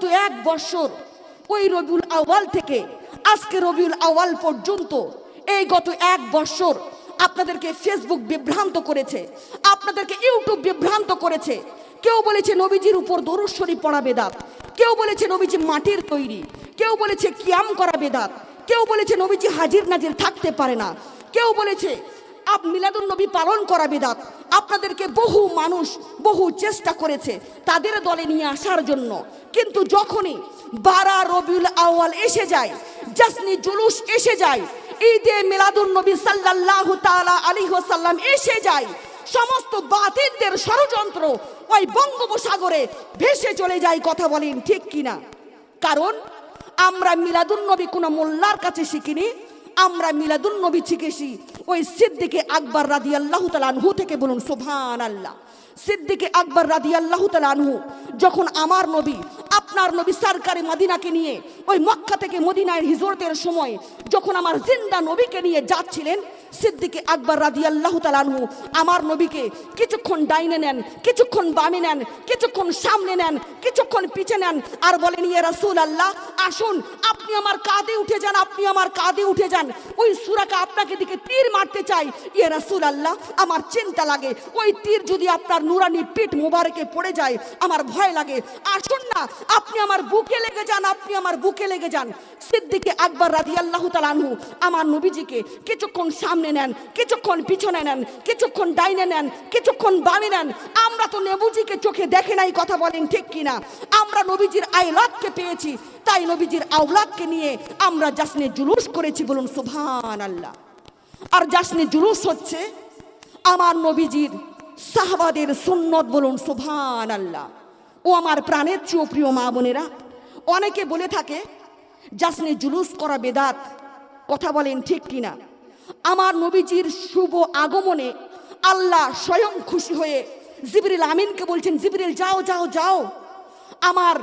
তো 1 বছর ওই রবিউল আউয়াল থেকে আজকে রবিউল আউয়াল পর্যন্ত এই গত 1 বছর আপনাদেরকে ফেসবুক বিভ্রান্ত করেছে, আপনাদেরকে ইউটিউব বিভ্রান্ত করেছে। কেউ বলেছে নবীজির উপর দরুদ শরীফ পড়া বেদাত, কেউ বলেছে নবীজি মাটির তৈরি, কেউ বলেছে কিয়াম করা বেদাত, কেউ বলেছে নবীজি হাজির নাজির থাকতে পারে না, কেউ বলেছে মিলাদুন নবী পালন করা বেদাত। আপনাদেরকে বহু মানুষ বহু চেষ্টা করেছে তাদের দলে নিয়ে আসার জন্য, কিন্তু যখনই 12 রবিউল আউয়াল এসে যায়, জাসনি জুলুস এসে যায়, ঈদে মিলাদুন নবী সাল্লাল্লাহু তাআলা আলাইহি ওয়াসাল্লাম এসে যায়, সমস্ত বাতিলদের ষড়যন্ত্র ওই বঙ্গোপসাগরে ভেসে চলে যায়। কথা বলেন ঠিক কিনা? কারণ আমরা মিলাদুন নবী কোনো মোল্লার কাছে শিখিনি, আমরা মিলাদুন নবী শিখেছি ওই সিদ্দিকে আকবর রাদিয়াল্লাহু তাআলা আনহু থেকে। বলুন সুবহানাল্লাহ। সিদ্দিকে আকবর রাদিয়াল্লাহু তাআলা আনহু যখন আমার নবী আপনার নবী সরকারে মদিনাকে নিয়ে ওই মক্কা থেকে মদিনায় হিজরতের সময় যখন আমার জিন্দা নবীকে নিয়ে যাচ্ছিলেন, সিদ্দিকে আকবর রাদিয়াল্লাহু তাআলা আনহু আমার নবীকে কিছুক্ষণ ডাইনে নেন, কিছুক্ষণ বামে নেন, কিছুক্ষণ সামনে নেন, কিছুক্ষণ পিছে নেন, আর বলেন ইয়া রাসূলুল্লাহ আসুন আপনি আমার কাঁধে উঠে যান, আপনি আমার কাঁধে উঠে যান। ওই সুরাকা আপনাকে দিকে তীর মারতে চাই, ইয়া রাসূলুল্লাহ আমার চিন্তা লাগে, ওই তীর যদি আপনার নুরানি পিঠ মুবারকে পড়ে যায় আমার ভয় লাগে, আসুন না আপনি আমার বুকে লেগে যান, আপনি আমার বুকে লেগে যান। সিদ্দিকে আকবর রাদিয়াল্লাহু তাআলা আনহু আমার নবীজিকে কিছুক্ষণ সামনে নেন, কিছুক্ষণ পিছনে নেন, কিছুক্ষণ ডাইনে নেন, কিছুক্ষণ বামে নেন। আমরা তো নবীজিকে চোখে দেখে নাই। কথা বলেন ঠিক কিনা? আমরা নবীজির আওলাদকে পেয়েছি, তাই নবীজির আওলাদকে নিয়ে আমরা জাসনে জুলুস করেছি। বলুন সুবহানাল্লাহ। আর জাসনে জুলুস হচ্ছে আমার নবীজির সাহাবাদের সুন্নত। বলুন সুবহানাল্লাহ। ও আমার প্রাণের চেয়ে প্রিয় মা বোনেরা, অনেকে বলে থাকে জাসনে জুলুস করা বেদাত। কথা বলেন ঠিক কিনা? আমার নবীজির শুভ আগমনে আল্লাহ স্বয়ং খুশি হয়ে জিবরিল আমিনকে বলছেন, জিবরিল যাও যাও যাও, আমার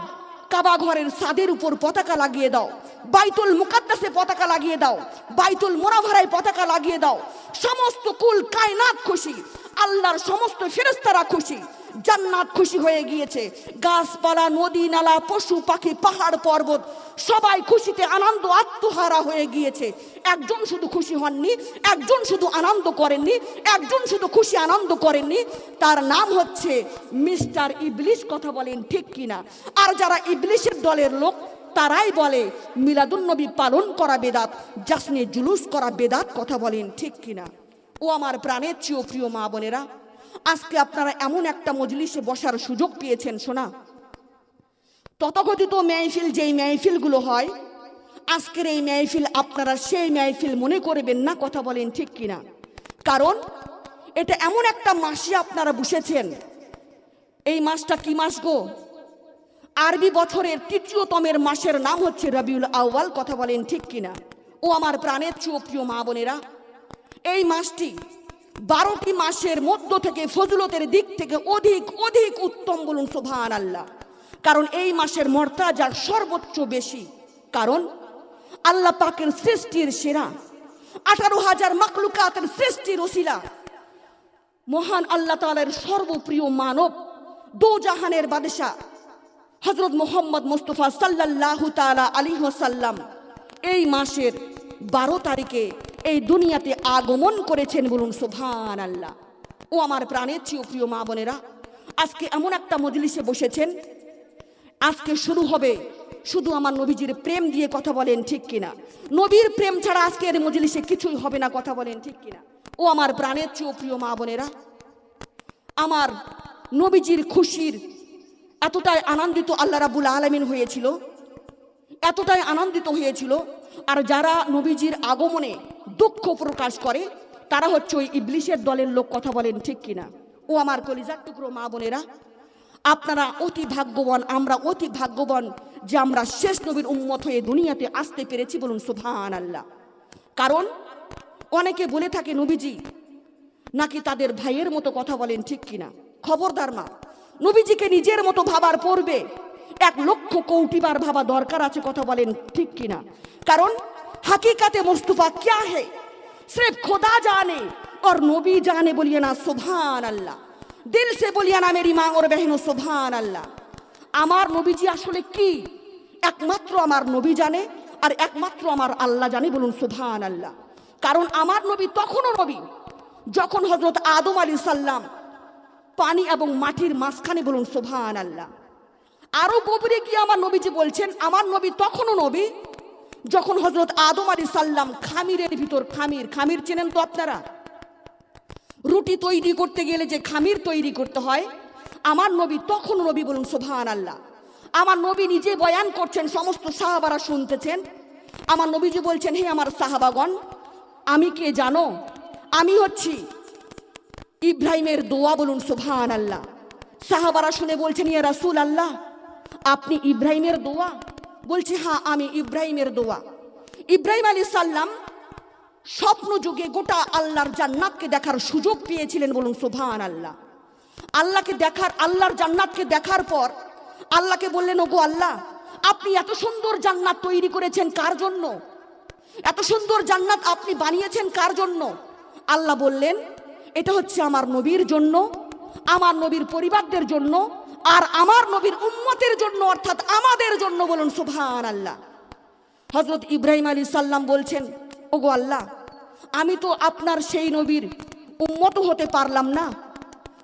কাবা ঘরের ছাদের উপর পতাকা লাগিয়ে দাও, বাইতুল মুকাদ্দাসে পতাকা লাগিয়ে দাও, বাইতুল মুনাওয়ারায় পতাকা লাগিয়ে দাও। সমস্ত কুল কায়নাত খুশি, আল্লাহর সমস্ত ফেরেশতারা খুশি, জান্নাত খুশি হয়ে গিয়েছে, গাছপালা নদী নালা পশু পাখি পাহাড় পর্বত সবাই খুশিতে আনন্দ আত্মহারা হয়ে গিয়েছে। একজন শুধু খুশি হননি, একজন শুধু আনন্দ করেননি, একজন শুধু খুশি আনন্দ করেননি, তার নাম হচ্ছে মিস্টার ইবলিস। কথা বলেন ঠিক কিনা? আর যারা ইবলিসের দলের লোক তারাই বলে মিলাদুন নবী পালন করা বেদাত, জাসনে জুলুস করা বেদাত। কথা বলেন ঠিক কিনা? ও আমার প্রাণের চেয়ে প্রিয় মা বোনেরা, আজকে আপনারা এমন একটা মজলিসে বসার সুযোগ পেয়েছেন। শোনা তথাকথিত মেহফিল, যেই মেহফিলগুলো হয়, আজকের এই মেহফিল আপনারা সেই মেহফিল মনে করবেন না। কথা বলেন ঠিক কিনা? কারণ এটা এমন একটা মাসে আপনারা বসেছেন। এই মাসটা কি মাস গো? আরবি বছরের ৩য়তমের মাসের নাম হচ্ছে রবিউল আউয়াল। কথা বলেন ঠিক কিনা? ও আমার প্রাণের চেয়ে প্রিয় মা বোনেরা, এই মাসটি 12টি মাসের মধ্য থেকে ফজিলতের দিক থেকে অধিক অধিক উত্তম। বলুন সুবহানাল্লাহ। কারণ এই মাসের মর্যাদা সর্বোচ্চ বেশি, কারণ আল্লাহ পাকের সৃষ্টির সেরা 18,000 মাখলুকাতের সৃষ্টির ওসিলা মহান আল্লাহ তাআলার সর্বপ্রিয় মানব দো জাহানের বাদশা হযরত মুহাম্মদ মুস্তাফা সাল্লাল্লাহু তাআলা আলাইহি ওয়াসাল্লাম এই মাসের 12 তারিখে এই দুনিয়াতে আগমন করেছেন। বলুন সুবহানাল্লাহ। ও আমার প্রাণের চেয়ে প্রিয় মা বোনেরা, আজকে এমন একটা মজলিসে বসেছেন, আজকে শুরু হবে শুধু আমার নবীজির প্রেম দিয়ে। কথা বলেন ঠিক কিনা? নবীর প্রেম ছাড়া আজকে এর মজলিসে কিছুই হবে না। কথা বলেন ঠিক কিনা? ও আমার প্রাণের চেয়ে প্রিয় মা বোনেরা, আমার নবীজির খুশির এতটাই আনন্দিত আল্লাহ রাব্বুল আলামিন হয়েছিল, এতটাই আনন্দিত হয়েছিল। আর যারা নবীজির আগমনে দুঃখ প্রকাশ করে তারা হচ্ছে ওই ইবলিসের দলের লোক। কথা বলেন ঠিক কিনা? ও আমার কলিজার টুকরো মা বোনেরা, আপনারা অতি ভাগ্যবান, আমরা অতি ভাগ্যবান যে আমরা শেষ নবীর উম্মত হয়ে দুনিয়াতে আসতে পেরেছি। বলুন সুবহানাল্লাহ। কারণ অনেকে বলে থাকে নবীজি নাকি তাদের ভাইয়ের মতো। কথা বলেন ঠিক কিনা? খবরদার মা, নবীজিকে নিজের মতো ভাবার পূর্বে 1,00,000 কোটি বার ভাবা দরকার আছে। কথা বলেন ঠিক কিনা? কারণ हकीकत मुस्तफ़ा क्या है सिर्फ खुदा जाने और नबी जाने। बोलिए ना सुभान अल्लाह, दिल से बोलिए ना मेरी माँ और बहनों सुभान अल्लाह। আমার নবীজি আসলে কি, একমাত্র আমার নবী জানে, আর একমাত্র আমার আল্লাহ জানে। বলুন সুবহানাল্লাহ। কারণ আমার নবী তখনও নবী যখন হযরত আদম আলাইহিস সালাম পানি এবং মাটির মাঝখানে। বলুন সুবহানাল্লাহ। আরো গভীরে গিয়ে আমার নবীজি বলছেন, আমার নবী তখনও নবী যখন হযরত আদম আলাইহিস সালাম খামিরের ভিতর, খামির চেনেন তো আপনারা, রুটি তৈরি করতে গেলে যে খামির তৈরি করতে হয়, আমার নবী তখন নবী। বলুন সুবহানাল্লাহ। আমার নবী নিজে বয়ান করছেন, সমস্ত সাহাবারা শুনতেছেন। আমার নবীজি বলছেন, হে আমার সাহাবাগণ, আমি কে জানো? আমি হচ্ছি ইব্রাহিমের দোয়া। বলুন সুবহানাল্লাহ। সাহাবারা শুনে বলছেন, ইয়া রাসূলুল্লাহ, আপনি ইব্রাহিমের দোয়া? বলছে, হ্যাঁ, আমি ইব্রাহিমের দোয়া। ইব্রাহিম আলাইহিস সালাম স্বপ্ন যুগে গোটা আল্লাহর জান্নাতকে দেখার সুযোগ পেয়েছিলেন। বলুন সুবহানাল্লাহ। আল্লাহর জান্নাতকে দেখার পর আল্লাহকে বললেন, ওগো আল্লাহ, আপনি এত সুন্দর জান্নাত তৈরি করেছেন কার জন্য? এত সুন্দর জান্নাত আপনি বানিয়েছেন কার জন্য? আল্লাহ বললেন, এটা হচ্ছে আমার নবীর জন্য, আমার নবীর পরিবারদের জন্য, আর আমার নবীর উম্মতের জন্য, অর্থাৎ আমাদের জন্য। বলুন সুবহানাল্লাহ। হযরত ইব্রাহিম আলাইহিস সালাম বলছেন, ওগো আল্লাহ, আমি তো আপনার সেই নবীর উম্মত হতে পারলাম না,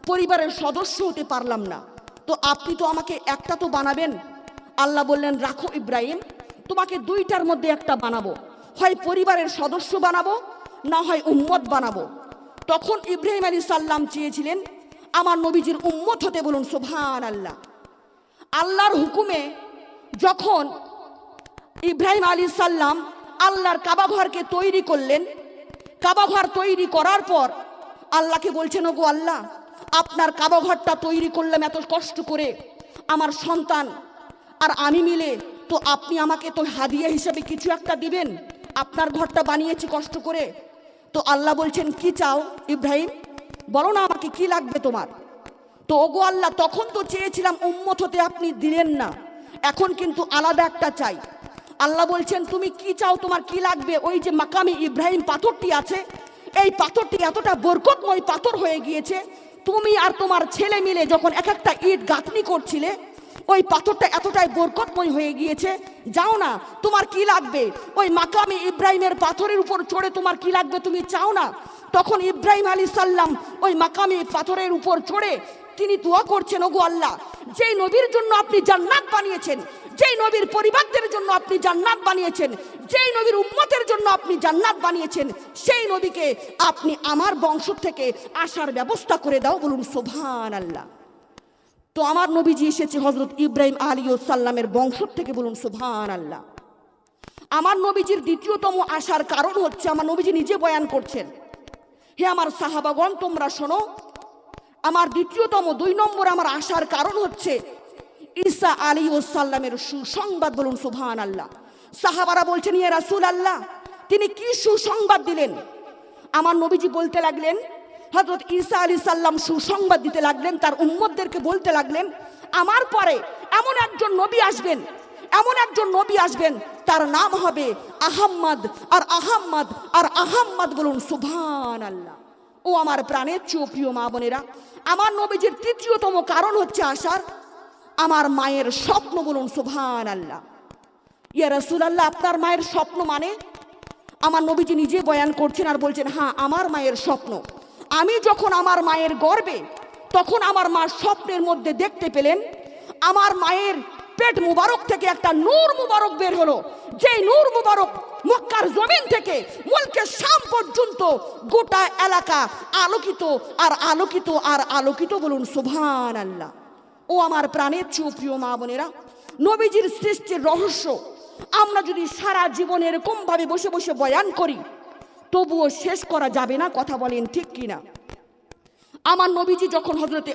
পরিবারের সদস্য হতে পারলাম না, তো আপনি তো আমাকে একটা তো বানাবেন। আল্লাহ বললেন, রাখো ইব্রাহিম, তোমাকে দুইটার মধ্যে একটা বানাবো, হয় পরিবারের সদস্য বানাবো, না হয় উম্মত বানাবো। তখন ইব্রাহিম আলাইহিস সালাম চেয়েছিলেন আমার নবীজির উম্মত হতে। বলুন সুবহানাল্লাহ। আল্লাহর হুকুমে যখন ইব্রাহিম আলাইহিস সালাম আল্লাহর কাবা ঘরকে তৈরি করলেন, কাবা ঘর তৈরি করার পর আল্লাহকে বলছেন, ওগো আল্লাহ, আপনার কাবা ঘরটা তৈরি করলাম এত কষ্ট করে, আমার সন্তান আর আমি মিলে, তো আপনি আমাকে তো হাদিয়া হিসেবে কিছু একটা দিবেন, আপনার ঘরটা বানিয়েছি কষ্ট করে। তো আল্লাহ বলছেন, কি চাও ইব্রাহিম, বলো না আমাকে কি লাগবে তোমার? তো ওগো আল্লাহ, তখন তো চেয়েছিলাম উম্মত হতে, আপনি দিলেন না, এখন কিন্তু আলাদা একটা চাই। আল্লাহ বলছেন, তুমি কি চাও, তোমার কি লাগবে? ওই যে মাকামে ইব্রাহিম পাথরটি আছে, এই পাথরটি এতটা বরকতময় পাথর হয়ে গিয়েছে, তুমি আর তোমার ছেলে মিলে যখন এক একটা ইট গাঁথনি করছিলে, ওই পাথরটা এতটাই বরকতময় হয়ে গিয়েছে, যাও না, তোমার কি লাগবে? ওই মাকামে ইব্রাহিমের পাথরের উপর চড়ে তোমার কি লাগবে তুমি চাও না? তখন ইব্রাহিম আলাইহিস সালাম ওই মাকামে পাথরের উপর চড়ে তিনি দোয়া করছেন, ওগো আল্লাহ, যেই নবীর জন্য আপনি জান্নাত বানিয়েছেন, যেই নবীর পরিবারদের জন্য আপনি জান্নাত বানিয়েছেন, যেই নবীর উম্মতের জন্য আপনি জান্নাত বানিয়েছেন, সেই নবীকে আপনি আমার বংশ থেকে আসার ব্যবস্থা করে দাও। বলুন সুবহানাল্লাহ। তো আমার নবীজি এসেছে হযরত ইব্রাহিম আলাইহিস সালামের বংশ থেকে। বলুন সুবহানাল্লাহ। আমার নবীজির দ্বিতীয়তম আসার কারণ হচ্ছে, আমার নবীজি নিজে বয়ান করছেন, হে আমার সাহাবাগণ, তোমরা শোনো, আমার দ্বিতীয়তম 2 নম্বর আমার আসার কারণ হচ্ছে ঈসা আলাইহিস সালামের সুসংবাদ। বলুন সুবহানাল্লাহ। সাহাবারা বলছেন, ইয়া রাসূলুল্লাহ, তিনি কি সুসংবাদ দিলেন? আমার নবীজি বলতে লাগলেন, হযরত ঈসা আলাইহিস সালাম সুসংবাদ দিতে লাগলেন, তার উম্মতদেরকে বলতে লাগলেন, আমার পরে এমন একজন নবী আসবেন, এমন একজন নবী আসবেন, তার নাম হবে আহাম্মদ, আর আহাম্মদ, আর আহাম্মদ। বলুন সুবহানাল্লাহ। ও আমার প্রাণের প্রিয় মা বোনেরা, আমার নবীজির তৃতীয়তম কারণ হচ্ছে আসার আমার মায়ের স্বপ্ন। বলুন সুবহানাল্লাহ। ইয়া রাসূলুল্লাহ, আপনার মায়ের স্বপ্ন মানে? আমার নবীজি নিজে বয়ান করছেন আর বলছেন, হ্যাঁ, আমার মায়ের স্বপ্ন। আমি যখন আমার মায়ের গর্ভে, তখন আমার মা স্বপ্নের মধ্যে দেখতে পেলেন আমার মায়ের পেট মুবারক থেকে একটা নূর মুবারক বের হলো, যেই নূর মুবারক মক্কার জমিন থেকে মুলকে শাম পর্যন্ত গোটা এলাকা আলোকিত আর আলোকিত আর আলোকিত। বলুন সুবহানাল্লাহ। ও আমার প্রাণের প্রিয় মা বোনেরা, নবীজির সৃষ্টির রহস্য আমরা যদি সারা জীবন এরকম ভাবে বসে বসে বয়ান করি, তবুও শেষ করা যাবে না। কথা বলেন ঠিক কিনা? আমার নবীজি যখন হযরতে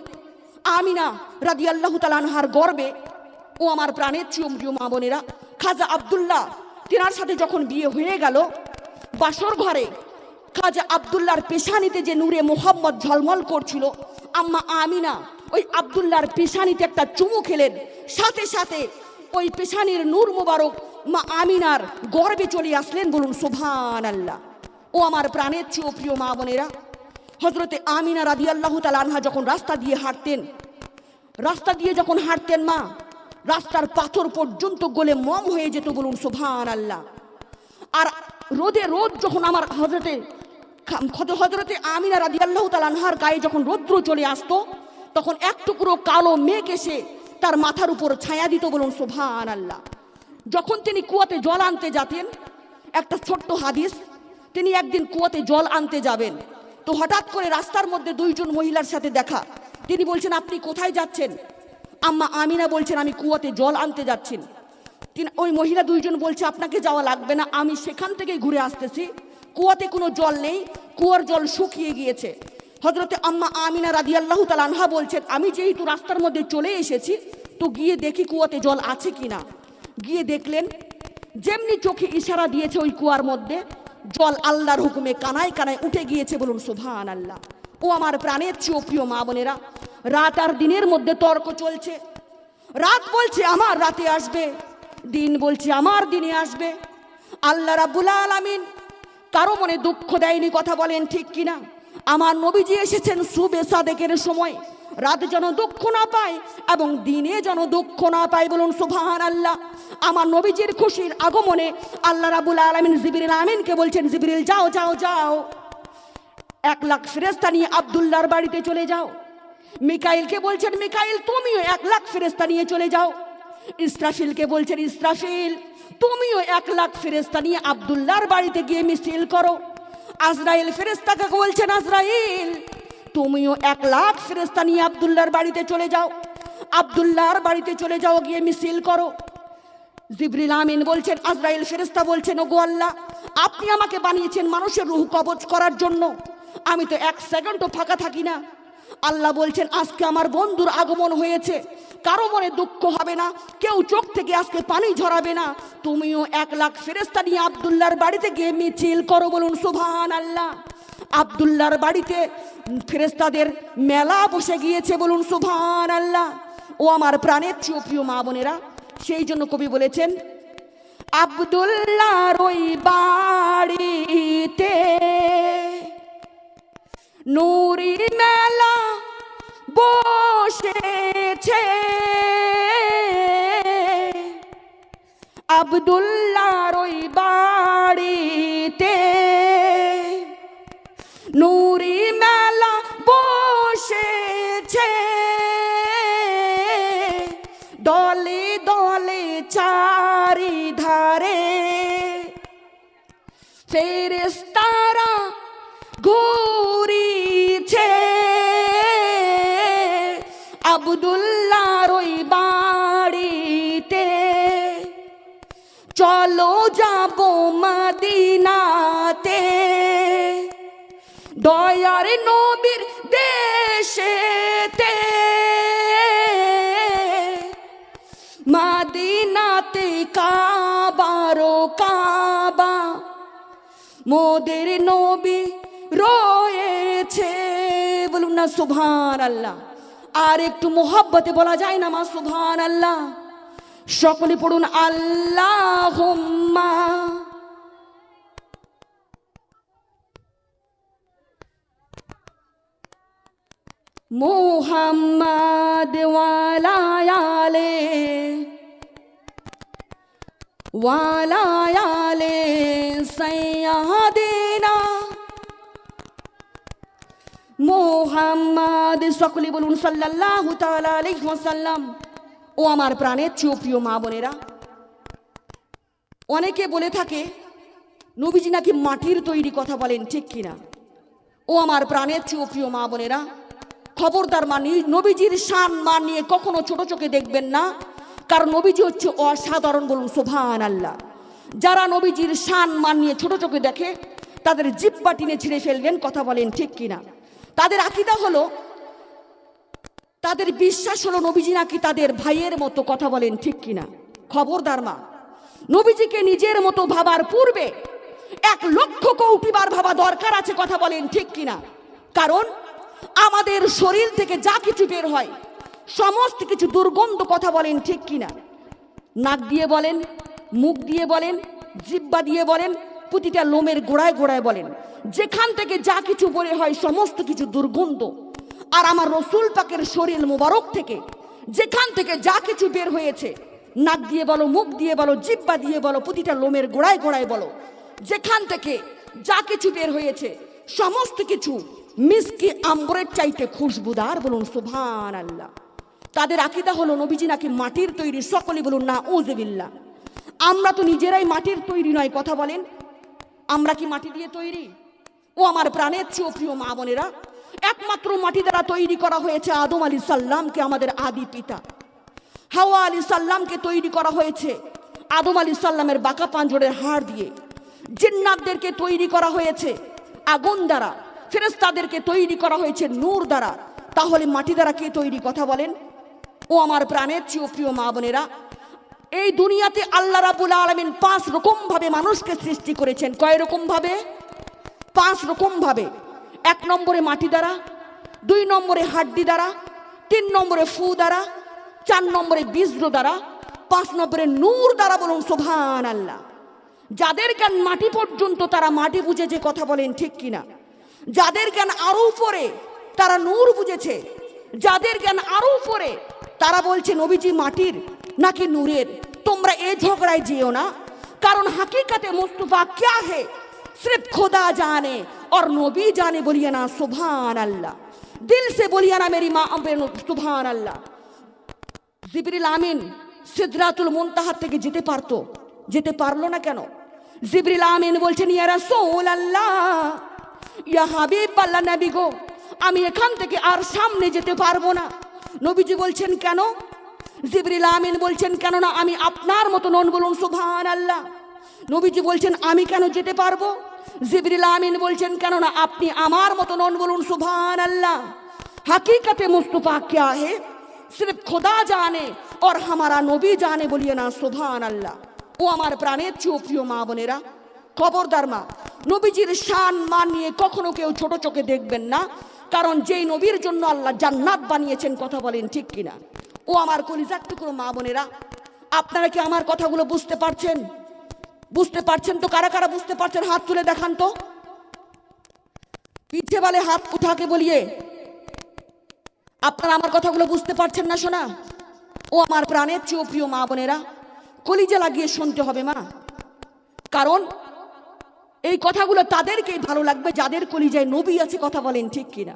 আমিনা রাদিয়াল্লাহু তাআলা আনহার গর্ভে, ও আমার প্রাণের প্রিয় মা বোনেরা, খাজা আব্দুল্লাহ তিনার সাথে যখন বিয়ে হয়ে গেল, বাসর ঘরে খাজা আব্দুল্লাহর পেশানিতে যে নূরে মুহাম্মদ ঝলমল করছিল, আম্মা আমিনা ওই আব্দুল্লাহর পেশানিতে একটা চুমু খেলেন, সাথে সাথে ওই পেশানির নূর মুবারক মা আমিনার গর্ভে চলে আসলেন। বলুন সুবহানাল্লাহ। ও আমার প্রাণের প্রিয় মা বোনেরা, হযরতে আমিনা রাদিয়াল্লাহু তাআলা আনহা যখন রাস্তা দিয়ে যখন হাঁটতেন মা, রাস্তার পাথর পর্যন্ত গলে মম হয়ে যেত, বলুন সুবহানাল্লাহ। আর রোদ যখন আমার হযরতে আমিনা রাদিয়াল্লাহু তাআলা আনহার গায়ে যখন রৌদ্র চলে আসতো, তখন এক টুকরো কালো মেঘ এসে তার মাথার উপর ছায়া দিত, বলুন সুবহানাল্লাহ। যখন তিনি কুয়াতে জল আনতে যেতেন, একটা ছোট্ট হাদিস, তিনি একদিন কুয়াতে জল আনতে যাবেন, তো হঠাৎ করে রাস্তার মধ্যে দুইজন মহিলার সাথে দেখা। তিনি বলছেন, আপনি কোথায় যাচ্ছেন? আম্মা আমিনা বলছেন, আমি কুয়াতে জল আনতে যাচ্ছেন। ওই মহিলা দুইজন বলছে, আপনাকে যাওয়া লাগবে না, আমি সেখান থেকে ঘুরে আসতেছি, কুয়াতে কোনো জল নেই, কুয়ার জল শুকিয়ে গিয়েছে। হযরতে আম্মা আমিনা রাদিয়াল্লাহু তাআলা আনহা বলছেন, আমি যেহেতু রাস্তার মধ্যে চলে এসেছি, তো গিয়ে দেখি কুয়াতে জল আছে কিনা। গিয়ে দেখলেন, যেমনি চোখে ইশারা দিয়েছে ওই কুয়ার মধ্যে জল আল্লাহর হুকুমে কানায় কানায় উঠে গিয়েছে, বলুন সুবহানাল্লাহ। ও আমার প্রাণের চেয়ে প্রিয় মা বোনেরা, রাত আর দিনের মধ্যে তর্ক চলছে। রাত বলছে আমার রাতে আসবে, দিন বলছে আমার দিনে আসবে। আল্লাহ রাব্বুল আলামিন কারো মনে দুঃখ দেয়নি, কথা বলেন ঠিক কিনা? আমার নবীজি এসেছেন সুবে সাদেকের সময়, রাত যেন দুঃখ না পায় এবং দিনে যেন দুঃখ না পায়, বলুন সুবহানাল্লাহ। আমার নবীজির খুশির আগমনে আল্লাহ রাব্বুল আলামিন জিবরিল আমিনকে বলছেন, জিবরিল যাও যাও যাও, 1 লাখ ফেরেশতা নিয়ে আব্দুল্লাহর বাড়িতে চলে যাও। মিকাইলকে বলছেন, মিকাইল তুমিও 1 লাখ ফেরেশতা নিয়ে চলে যাও। ইসরাফিলকে বলছেন, ইসরাফিল তুমিও 1 লাখ ফেরেশতা নিয়ে আব্দুল্লাহর বাড়িতে গিয়ে মিছিল করো। আজরাইল ফেরেশতাকে বলছেন, আজরাইল তুমিও 1 লাখ ফেরেশতা নিয়ে আব্দুল্লাহর বাড়িতে চলে যাও, আব্দুল্লাহর বাড়িতে চলে যাও, গিয়ে মিছিল করো। জিবরিল আমিন বলছেন, আজরাইল ফেরেশতা বলছেন, ওগো আল্লাহ, আপনি আমাকে বানিয়েছেন মানুষের রূহ কবজ করার জন্য, আমি তো 1 সেকেন্ডও ফাঁকা থাকি না। আল্লাহ বলছেন, আজকে আমার বন্ধুর আগমন হয়েছে, কারো মনে দুঃখ হবে না, কেউ চোখ থেকে আজকে পানি ঝরাবে না, তুমিও 1 লাখ ফেরেশতা নিয়ে আব্দুল্লাহর বাড়িতে গিয়ে মিছিল করো, বলুন সুবহানাল্লাহ। আব্দুল্লাহর বাড়িতে ফেরেশতাদের মেলা বসে গিয়েছে, বলুন সুবহানাল্লাহ। ও আমার প্রাণের চেয়ে প্রিয় মা বোনেরা, সেই জন্য কবি বলেছেন, আব্দুল্লাহর ওই বাড়িতে নূরি মেলা বসেছে, আব্দুল্লাহর ওই বাড়িতে নূরি মেলা বসেছে, দলে দলে চারিধারে ফেরেশতারা ঘুরিছে, আব্দুল্লাহর ওই বাড়িতে চলো যাব মদিনাতে, দয়ার নবীর দেশেতে, মদিনাতে কাবারো কাবা, মোদের নবী রয়েছে, বলুন না সুবহানাল্লাহ। আর একটু মোহাব্বতে বলা যায় না মা সুবহানাল্লাহ? সকলে পড়ুন, আল্লাহুম্মা মুহাম্মাদ ওয়ালা আলে সাইয়্যিদিনা মুহাম্মাদ, সকলে বলুন সাল্লাল্লাহু তাআলা আলাইহি ওয়াসাল্লাম। ও আমার প্রাণের চেয়ে প্রিয় মা বোনেরা, অনেকে বলে থাকে নবীজি নাকি মাটির তৈরি, কথা বলেন ঠিক কিনা? ও আমার প্রাণের চেয়ে প্রিয় মা বোনেরা, খবরদার মানি, নবীজির শান মান নিয়ে কখনো ছোট চোখে দেখবেন না, কারণ নবীজি হচ্ছে অসাধারণ, বলুন সুবহানাল্লাহ। যারা নবীজির শান মান নিয়ে ছোট চোখে দেখে তাদের জিহ্বা টেনে ছিঁড়ে ফেলবেন, কথা বলেন ঠিক কিনা? তাদের আকীদা হলো, তাদের বিশ্বাস হলো নবীজি নাকি তাদের ভাইয়ের মতো, কথা বলেন ঠিক কিনা? খবরদার মা, নবীজিকে নিজের মতো ভাবার পূর্বে 1 লক্ষ কোটি বার ভাবা দরকার আছে, কথা বলেন ঠিক কিনা? কারণ আমাদের শরীর থেকে যা কিছু বের হয় সমস্ত কিছু দুর্গন্ধ, কথা বলেন ঠিক কিনা? নাক দিয়ে বলেন, মুখ দিয়ে বলেন, জিহ্বা দিয়ে বলেন, প্রতিটা লোমের গোড়ায় গোড়ায় বলেন, যেখান থেকে যা কিছু বের হয় সমস্ত কিছু দুর্গন্ধ। আর আমার রসুল পাকের শরীর মোবারক থেকে যেখান থেকে যা কিছু বের হয়েছে, নাক দিয়ে বলো, মুখ দিয়ে বলো, জিহ্বা দিয়ে বলো, প্রতিটা লোমের গোড়ায় গোড়ায় বলো, যেখান থেকে যা কিছু বের হয়েছে সমস্ত কিছু মিসকি আম্বরের চাইতে খুশবুদার। বলুন সুবহানাল্লাহ। তাদের আকীদা হলো নবীজি নাকি মাটির তৈরি। সকলে বলুন নাউযুবিল্লাহ। আমরা তো নিজেরাই মাটির তৈরি নয়, কথা বলেন। আমরা কি মাটি দিয়ে তৈরি? ও আমার প্রাণের চেয়েও প্রিয় মা বোনেরা, একমাত্র মাটি দ্বারা তৈরি করা হয়েছে আদম আলী সাল্লামকে, আমাদের আদি পিতা। হাওয়া আলী সাল্লামকে তৈরি করা হয়েছে আদম আলী সাল্লামের বাঁকা পাঁজরের হাড় দিয়ে। জিন্নাতদেরকে তৈরি করা হয়েছে আগুন দ্বারা, ফেরেশতাদেরকে তৈরি করা হয়েছে নূর দ্বারা। তাহলে মাটি দ্বারা কে তৈরি, কথা বলেন। ও আমার প্রাণের চেয়েও প্রিয় মা বোনেরা, এই দুনিয়াতে আল্লাহ রাব্বুল আলামিন 5 রকম ভাবে মানুষকে সৃষ্টি করেছেন। কয় রকম ভাবে? 5 রকম ভাবে। 1 নম্বরে মাটি দ্বারা, 2 নম্বরে হাড্ডি দ্বারা, 3 নম্বরে ফু দ্বারা, 4 নম্বরে বীজ্র দ্বারা, 5 নম্বরে নূর দ্বারা। বলুন সুবহানাল্লাহ। যাদের জ্ঞান মাটি পর্যন্ত তারা মাটি বুঝেছে, কথা বলেন ঠিক কিনা? যাদের জ্ঞান আরো উপরে তারা নূর বুঝেছে। যাদের জ্ঞান আরো উপরে তারা বলছে নবীজি মাটির নাকি নূরের। তোমরা এই ঝগড়ায় যেও না, কারণ হাকিকতে মুস্তফা क्या है सिर्फ खुदा जाने और नबी जाने। बोलिए ना सुभान अल्लाह, दिल से बोलिए ना मेरी माँ सुभान अल्लाह। জিবরিল আমিন সিদরাতুল মুনতাহা থেকে যেতে পারতো, যেতে পারলো না কেন? জিবরিল আমিন বলছেন ইয়া রাসূলুল্লাহ, ইয়া হাবিবাল্লাহ, নবী গো আমি এখান থেকে আর সামনে যেতে পারবো না। নবীজি বলছেন কেন? জিবরিল আমিন বলছেন কেন না আমি আপনার মতো নন। বলুন সুবহানাল্লাহ। নবীজি বলছেন আমি কেন যেতে পারবো? জিবরিল আমিন বলছেন কেন না আপনি আমার মতো নন। বলুন সুবহানাল্লাহ। हकीकत मुस्तफा क्या है सिर्फ खुदा जाने और हमारा नबी जाने। बोलिए ना सुभान अल्लाह। ও আমার প্রাণের চেয়েও প্রিয় মা বোনেরা, খবরদার মা, নবীজির শান মান নিয়ে কখনো কেউ ছোট চোখে দেখবেন না, কারণ যেই নবীর জন্য আল্লাহ জান্নাত বানিয়েছেন, কথা বলেন ঠিক কিনা? ও আমার কলিজার টুকরো মা বোনেরা, আপনারা কি আমার কথাগুলো বুঝতে পারছেন? বুঝতে পারছেন তো? কারা কারা বুঝতে পারছেন হাত তুলে দেখান তো। পিঠে वाले हाथ उठा के बोलिए আপনারা আমার কথাগুলো বুঝতে পারছেন না শোনা? ও আমার প্রাণের চেয়েও প্রিয় মা বোনেরা, কলিজা লাগিয়ে শুনতে হবে মা, কারণ এই কথাগুলো তাদেরকেই ভালো লাগবে যাদের কলিজায় নবী আছে, কথা বলেন ঠিক কিনা?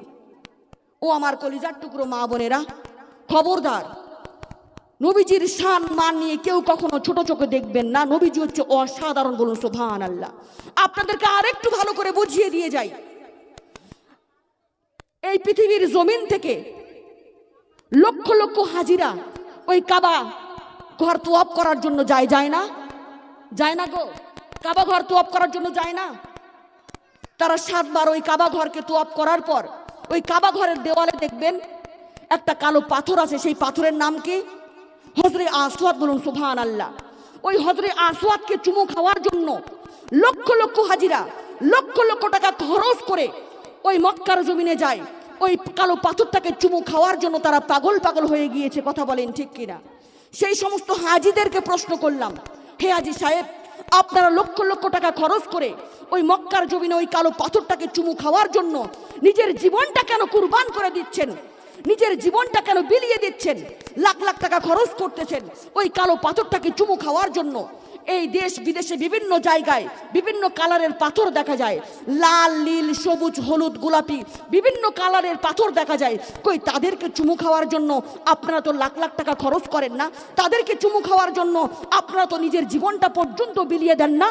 ও আমার কলিজার টুকরো মা বোনেরা, খবরদার নবীজির শান মান নিয়ে কেউ কখনো ছোট চোখে দেখবেন না। নবীজি হচ্ছে অসাধারণ। বলুন সুবহানাল্লাহ। আপনাদেরকে আরেকটু ভালো করে বুঝিয়ে দিয়ে যাই, এই পৃথিবীর জমিন থেকে লক্ষ লক্ষ হাজিরা ওই কাবা ঘর তোয়াফ করার জন্য যায়, যায় না? যায় না গো? কাবা ঘর তোয়াফ করার জন্য যায় না? তারা 7 বার ওই কাবা ঘরকে তোয়াফ করার পর ওই কাবা ঘরের দেওয়ালে দেখবেন একটা কালো পাথর আছে। সেই পাথরের নাম কি? হজরে আসওয়াদ। বলুন সুবহানাল্লাহ। ওই হজরে আসওয়াদকে চুমু খাওয়ার জন্য লক্ষ লক্ষ হাজিরা লক্ষ লক্ষ টাকা খরচ করে ওই মক্কার জমিনে যায়। ওই কালো পাথরটাকে চুমু খাওয়ার জন্য তারা পাগল পাগল হয়ে গিয়েছে, কথা বলেন ঠিক কিনা? সেই সমস্ত হাজিদেরকে প্রশ্ন করলাম, হে হাজি সাহেব, আপনারা লক্ষ লক্ষ টাকা খরচ করে ওই মক্কার জমিনে ওই কালো পাথরটাকে চুমু খাওয়ার জন্য নিজের জীবনটা কেন কুরবান করে দিচ্ছেন? নিজের জীবনটা কেন বিলিয়ে দিচ্ছেন? লাখ লাখ টাকা খরচ করতেছেন ওই কালো পাথরটাকে চুমু খাওয়ার জন্য। এই দেশ বিদেশে বিভিন্ন জায়গায় বিভিন্ন কালারের পাথর দেখা যায়, লাল, নীল, সবুজ, হলুদ, গোলাপি বিভিন্ন কালারের পাথর দেখা যায়। কই তাদেরকে চুমু খাওয়ার জন্য আপনারা তো লাখ লাখ টাকা খরচ করেন না? তাদেরকে চুমু খাওয়ার জন্য আপনারা তো নিজের জীবনটা পর্যন্ত বিলিয়ে দেন না?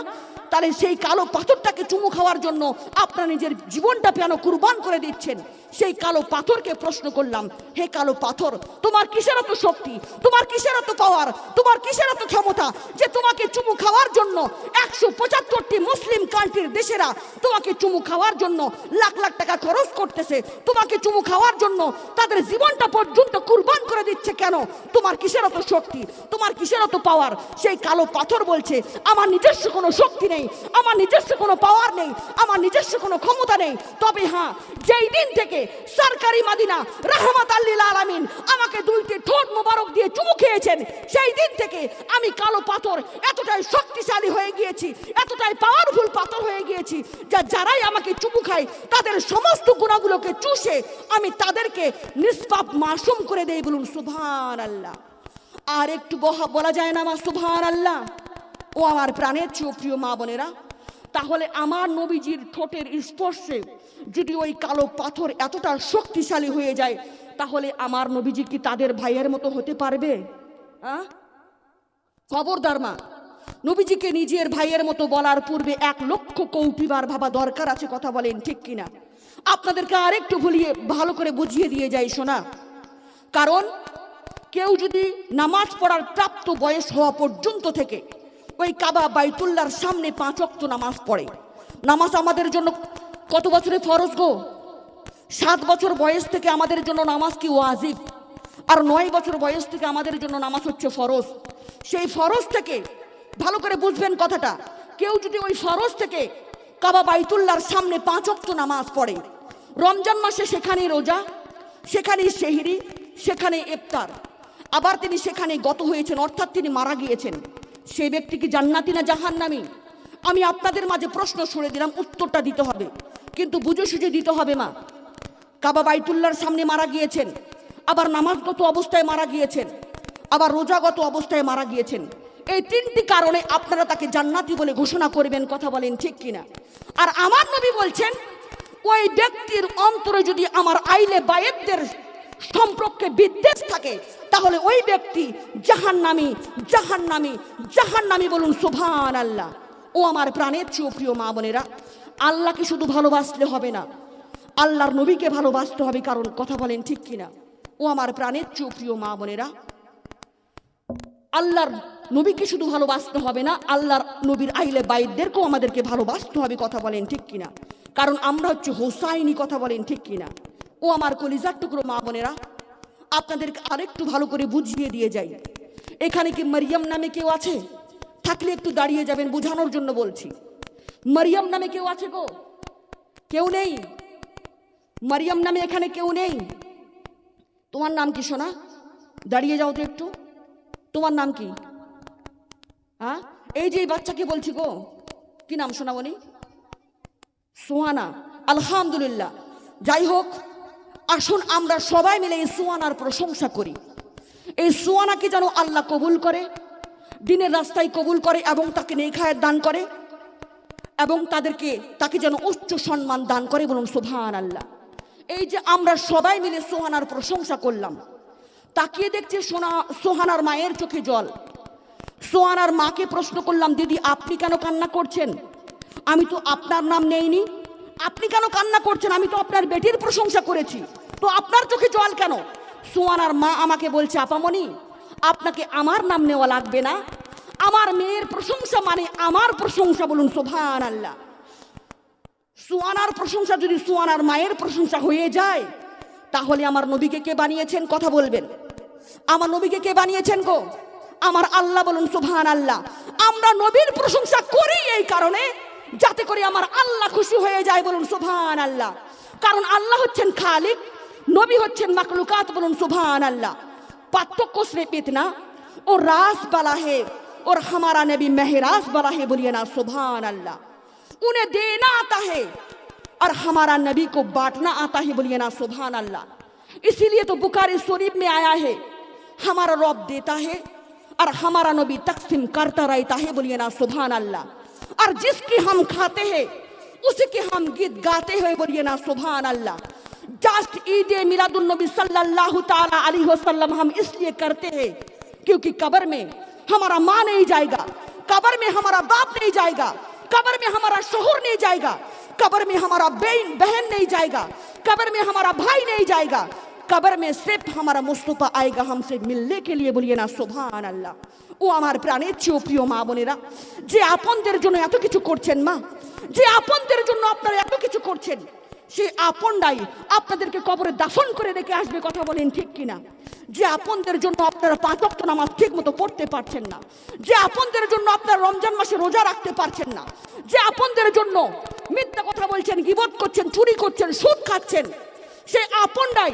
তাহলে সেই কালো পাথরটাকে চুমু খাওয়ার জন্য আপনারা নিজের জীবনটা কেন কুরবান করে দিচ্ছেন? সেই কালো পাথরকে প্রশ্ন করলাম, হে কালো পাথর, তোমার কিসের এত শক্তি, তোমার কিসের এত পাওয়ার, তোমার কিসের এত ক্ষমতা যে তোমাকে চুমু খাওয়ার জন্য 175টি মুসলিম কান্ট্রির দেশেরা তোমাকে চুমু খাওয়ার জন্য লাখ লাখ টাকা খরচ করতেছে, তোমাকে চুমু খাওয়ার জন্য তাদের জীবনটা পর্যন্ত কুরবান করে দিচ্ছে কেন? তোমার কিসের এত শক্তি, তোমার কিসের এত পাওয়ার? সেই কালো পাথর বলছে, আমার নিজস্ব কোনো শক্তি নেই, আমার নিজস্ব কোনো পাওয়ার নেই, আমার নিজস্ব কোনো ক্ষমতা নেই। তবে হ্যাঁ, যেই দিন থেকে সরকারি মদিনা রাহমাতাল লিল আলামিন আমাকে 2টি ঠোঁট মোবারক দিয়ে চুমু খেয়েছেন, সেই দিন থেকে আমি কালো পাথর এতটাই শক্তিশালী হয়ে গিয়েছি, এতটাই পাওয়ারফুল পাথর হয়ে গিয়েছি, যারাই আমাকে চুমু খায় তাদের সমস্ত গুণাগুলোকে চুষে আমি তাদেরকে নিষ্পাপ মাসুম করে দেই। বলুন সুবহানাল্লাহ। আর একটু বলা যায় না মা সুবহানাল্লাহ? ও আমার প্রাণের চেয়ে প্রিয় মা বোনেরা, তাহলে আমার নবীজির ঠোঁটের স্পর্শে যদি ওই কালো পাথর এতটা শক্তিশালী হয়ে যায়, তাহলে আমার নবীজি কি তাদের ভাইয়ের মতো হতে পারবে? খবরদার মা, নবীজিকে নিজের ভাইয়ের মতো বলার পূর্বে 1,00,000 কৌটিবার ভাবা দরকার আছে। কথা বলেন ঠিক কিনা? আপনাদেরকে আরেকটু ভালো করে বুঝিয়ে দিয়ে যাই শোনা। কারণ কেউ যদি নামাজ পড়ার প্রাপ্ত বয়স হওয়া পর্যন্ত থেকে ওই কাবা বাইতুল্লাহর সামনে 5 ওয়াক্ত নামাজ পড়ে, নামাজ আমাদের জন্য কত বছরে ফরজ গো? 7 বছর বয়স থেকে আমাদের জন্য নামাজ কি ওয়াজিব, আর 9 বছর বয়স থেকে আমাদের জন্য নামাজ হচ্ছে ফরজ। সেই ফরজ থেকে ভালো করে বুঝবেন কথাটা, কেউ যদি ওই ফরজ থেকে কাবা বাইতুল্লাহর সামনে 5 ওয়াক্ত নামাজ পড়ে, রমজান মাসে সেখানে রোজা, সেখানে সেহরি, সেখানে ইফতার, আবার তিনি সেখানে গত হয়েছেন, অর্থাৎ তিনি মারা গিয়েছেন, সেই ব্যক্তি কি জান্নাতি না জাহান্নামী? আমি আপনাদের মাঝে প্রশ্ন ছুড়ে দিলাম, উত্তরটা দিতে হবে, কিন্তু বুঝে সুঝে দিতে হবে মা। কাবা বাইতুল্লাহর সামনে মারা গিয়েছেন, আবার নামাজগত অবস্থায় মারা গিয়েছেন, আবার রোজাগত অবস্থায় মারা গিয়েছেন, এই 3টি কারণে আপনারা তাকে জান্নাতি বলে ঘোষণা করবেন। কথা বলেন ঠিক কিনা? আর আমার নবী বলছেন, ওই ব্যক্তির অন্তরে যদি আমার আইলে বায়েতদের সম্পর্কে বিদ্বেষ থাকে, তাহলে ওই ব্যক্তি জাহান্নামী, জাহান্নামী, জাহান্নামী। বলুন সুবহানাল্লাহ। ও আমার প্রাণের চেয়ে প্রিয় মা বোনেরা, আল্লাহকে শুধু ভালোবাসলে হবে না, আল্লাহর নবীকে ভালোবাসতে হবে। কারণ কথা বলেন ঠিক কিনা? ও আমার প্রাণের চেয়ে প্রিয় মা বোনেরা, আল্লাহর নবীকে শুধু ভালোবাসতে হবে না, আল্লাহর নবীর আইলে বাইতদেরকেও আমাদেরকে ভালোবাসতে হবে। কথা বলেন ঠিক কিনা? কারণ আমরা হচ্ছে হোসাইনি। কথা বলেন ঠিক কিনা? ও আমার কলিজার টুকরো মা বোনেরা, আপনাদেরকে আরেকটু ভালো করে বুঝিয়ে দিয়ে যাই। এখানে কি মারিয়াম নামে কেউ আছে? থাকলে একটু দাঁড়িয়ে যাবেন, বোঝানোর জন্য বলছি। মারিয়াম নামে কেউ আছে গো? কেউ নেই? মারিয়াম নামে এখানে কেউ নেই? তোমার নাম কি সোনা? দাঁড়িয়ে যাও তো একটু। তোমার নাম কি? এই যে এই বাচ্চাকে বলছি গো, কি নাম সোনামণি? সুহানা। আলহামদুলিল্লাহ। যাই হোক, আসুন আমরা সবাই মিলে এই সুহানার প্রশংসা করি। এই সুহানাকে যেন আল্লাহ কবুল করে, দিনের রাস্তায় কবুল করে, এবং তাকে নেখায়েত দান করে, এবং তাকে যেন উচ্চ সম্মান দান করে। বলুন সুবহানাল্লাহ। এই যে আমরা সবাই মিলে সুহানার প্রশংসা করলাম, তাকিয়ে দেখছে সোহানার মায়ের চোখে জল। সোহানার মাকে প্রশ্ন করলাম, দিদি আপনি কেন কান্না করছেন? আমি তো আপনার নাম নেইনি, আপনি কেন কান্না করছেন? আমি তো আপনার বেটির প্রশংসা করেছি, তো আপনার চোখে জল কেন? সোহানার মা আমাকে বলছে, আপামনি আপনাকে আমার নাম নেওয়া লাগবে না, আমার মেয়ের প্রশংসা মানে আমার প্রশংসা। বলুন সুবহানাল্লাহ। সোহানার প্রশংসা যদি সোহানার মায়ের প্রশংসা হয়ে যায়, তাহলে আমার নবীকে কে বানিয়েছেন? কথা বলবেন। আমার নবীকে কে বানিয়েছেন গো? আমার আল্লাহ। বলুন সুবহানাল্লাহ। আমরা নবীর প্রশংসা করি এই কারণে, যাতে করে আমার আল্লাহ খুশি হয়ে যায়। বলুন সুবহানাল্লাহ। কারণ আল্লাহ হচ্ছেন খালিক, নবী হচ্ছেন মাখলুকাত। বলুন সুবহানাল্লাহ। পার্থক্য सिर्फ इतना, और रास वाला है और हमारा नबी महराज वाला है। बोलिए ना सुबहानल्लाह। उन्हें देना आता है और हमारा नबी को बांटना आता है। बोलिए ना सुबहानल्लाह। इसीलिए तो बुखारी शरीफ में आया है, हमारा रब देता है और हमारा नबी तकसीम करता रहता है। बोलिए ना सुबहानल्लाह। और जिसकी हम खाते हैं उसी के हम गीत गाते हैं। बोलिए ना सुबहानल्लाह। जस्ट ईद मिलादुन नबी सल्लल्लाहु ताला अलैहि वसल्लम हम इसलिए करते हैं क्योंकि कब्र में हमारा माँ नहीं जाएगा, कब्र में हमारा बाप नहीं जाएगा, कब्र में हमारा शोहर नहीं जाएगा, कब्र में हमारा बहन नहीं जाएगा, कब्र में हमारा भाई नहीं जाएगा, कब्र में सिर्फ हमारा मुस्तफा आएगा हमसे मिलने के लिए। बोलिए ना सुबहानल्लाह। ও আমার প্রাণের চেয়ে প্রিয় মা বোনেরা, যে আপনদের জন্য এত কিছু করছেন মা, যে আপনদের জন্য আপনারা এত কিছু করছেন, সেই আপনরাই আপনাদেরকে কবরে দাফন করে রেখে আসবে। কথা বলেন ঠিক কিনা? যে আপনদের জন্য আপনারা 5 ওয়াক্ত নামাজ ঠিক মতো পড়তে পারছেন না, যে আপনদের জন্য আপনারা রমজান মাসে রোজা রাখতে পারছেন না, যে আপনদের জন্য মিথ্যা কথা বলছেন, গীবত করছেন, চুরি করছেন, সুদ খাচ্ছেন, সেই আপনরাই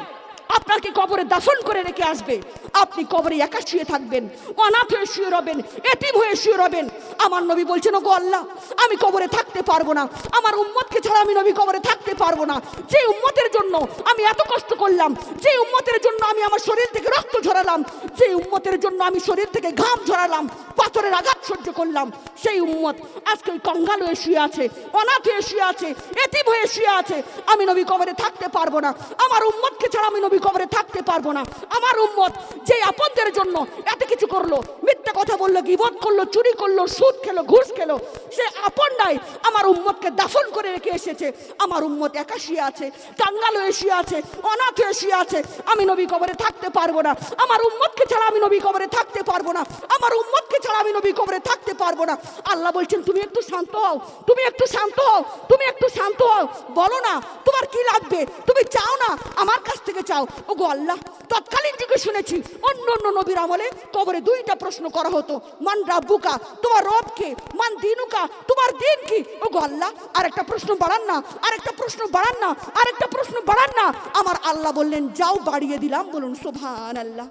আপনাকে কবরে দাফন করে রেখে আসবে। আপনি কবরে একা শুয়ে থাকবেন, অনাথ হয়ে শুয়ে রবেন, এতিম হয়ে শুয়ে রবেন। আমার নবী বলছেন, ওগো আল্লাহ, আমি কবরে থাকতে পারবো না, আমার উম্মতকে ছাড়া আমি নবী কবরে থাকতে পারবো না। যে উম্মতের জন্য আমি এত কষ্ট করলাম, যে উম্মতের জন্য আমি আমার শরীর থেকে রক্ত ঝরালাম, যে উম্মতের জন্য আমি শরীর থেকে ঘাম ঝরালাম, পাথরের আঘাত সহ্য করলাম, সেই উম্মত আজকে ওই কঙ্গাল হয়ে শুয়ে আছে, অনাথ হয়ে শুয়ে আছে, এতিম হয়ে শুয়ে আছে। আমি নবী কবরে থাকতে পারবো না, আমার উম্মতকে ছাড়া আমি নবী কবরে থাকতে পারবো না। আমার উম্মত যে আপনদের জন্য এত কিছু করলো, মিথ্যা কথা বললো, গীবত করলো, চুরি করলো, সুদ খেলো, ঘুষ খেলো, সে আপন নাই, আমার উম্মতকে দাফন করে রেখে এসেছে। আমার উম্মত একা শুয়ে আছে, কাঙ্গাল হয়ে শুয়ে আছে, অনাথ হয়ে শুয়ে আছে। আমি নবী কবরে থাকতে পারবো না, আমার উম্মতকে ছাড়া আমি নবী কবরে থাকতে পারবো না, আমার উম্মতকে ছাড়া আমি নবী কবরে থাকতে পারবো না। আল্লাহ বলছেন, তুমি একটু শান্ত হও, তুমি একটু শান্ত হও, তুমি একটু শান্ত হও, বলো না তোমার কি লাগবে, তুমি চাও না আমার কাছ থেকে চাও। ওগো আল্লাহ, তৎকালীন যুগে শুনেছি অন্য অন্য নবীর আমলে কবরে দুইটা প্রশ্ন করা হতো, মান রাব্বুকা, তোমার রব কে, মান দিনুকা, তোমার দিন কি। ওগো আল্লাহ, আরেকটা প্রশ্ন বাড়ান না, আরেকটা প্রশ্ন বাড়ান না, আরেকটা প্রশ্ন বাড়ান না। আমার আল্লাহ বললেন, যাও, বাড়িয়ে দিলাম। বলুন সুবহানাল্লাহ।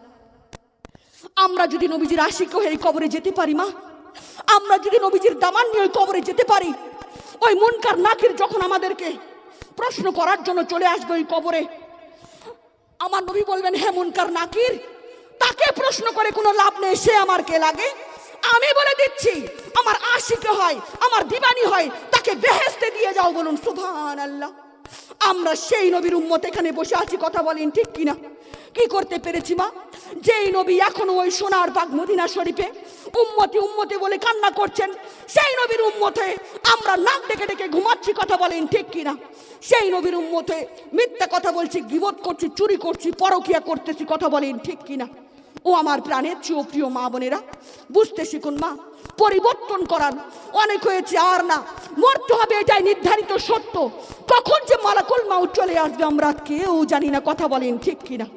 আমরা যদি নবীজির আশিক হয়ে কবরে যেতে পারি মা, আমরা যদি নবীজির দামান নিয়ে কবরে যেতে পারি, ওই মুনকার নাকির যখন আমাদেরকে প্রশ্ন করার জন্য চলে আসবে ওই কবরে, আমার নবী বলবেন, হে মুনকার নাকির, তাকে প্রশ্ন করে কোনো লাভ নেই, সে আমার কে লাগে। আমি বলে দিচ্ছি, আমার আশিকে হয়, আমার দিবানি হয়, তাকে বেহেশতে দিয়ে যাও। বলুন সুবহানাল্লাহ। আমরা সেই নবীর উম্মত এখানে বসে আছি, কথা বলেন ঠিক কিনা? কি করতে পেরেছি মা? যেই নবী এখনো ওই সোনার বাগ মদিনা শরীফে উম্মতি উম্মতি বলে কান্না করছেন, সেই নবীর উম্মতে আমরা নাক ডেকে ডেকে ঘুমাচ্ছি, কথা বলেন ঠিক কিনা? সেই নবীর উম্মতে মিথ্যা কথা বলছি, গীবত করছি, চুরি করছি, পরকিয়া করতেছি, কথা বলেন ঠিক কিনা? ও আমার প্রাণের চেয়ে প্রিয় মা বোনেরা, বুঝতে শিখুন মা, পরিবর্তন করান। অনেক হয়েছে, আর না, মরতে হবে, এটাই নির্ধারিত সত্য। কখন যে মালাকুল মাউত চলে আসবে আমরা কেউ জানি না, কথা বলেন ঠিক কিনা?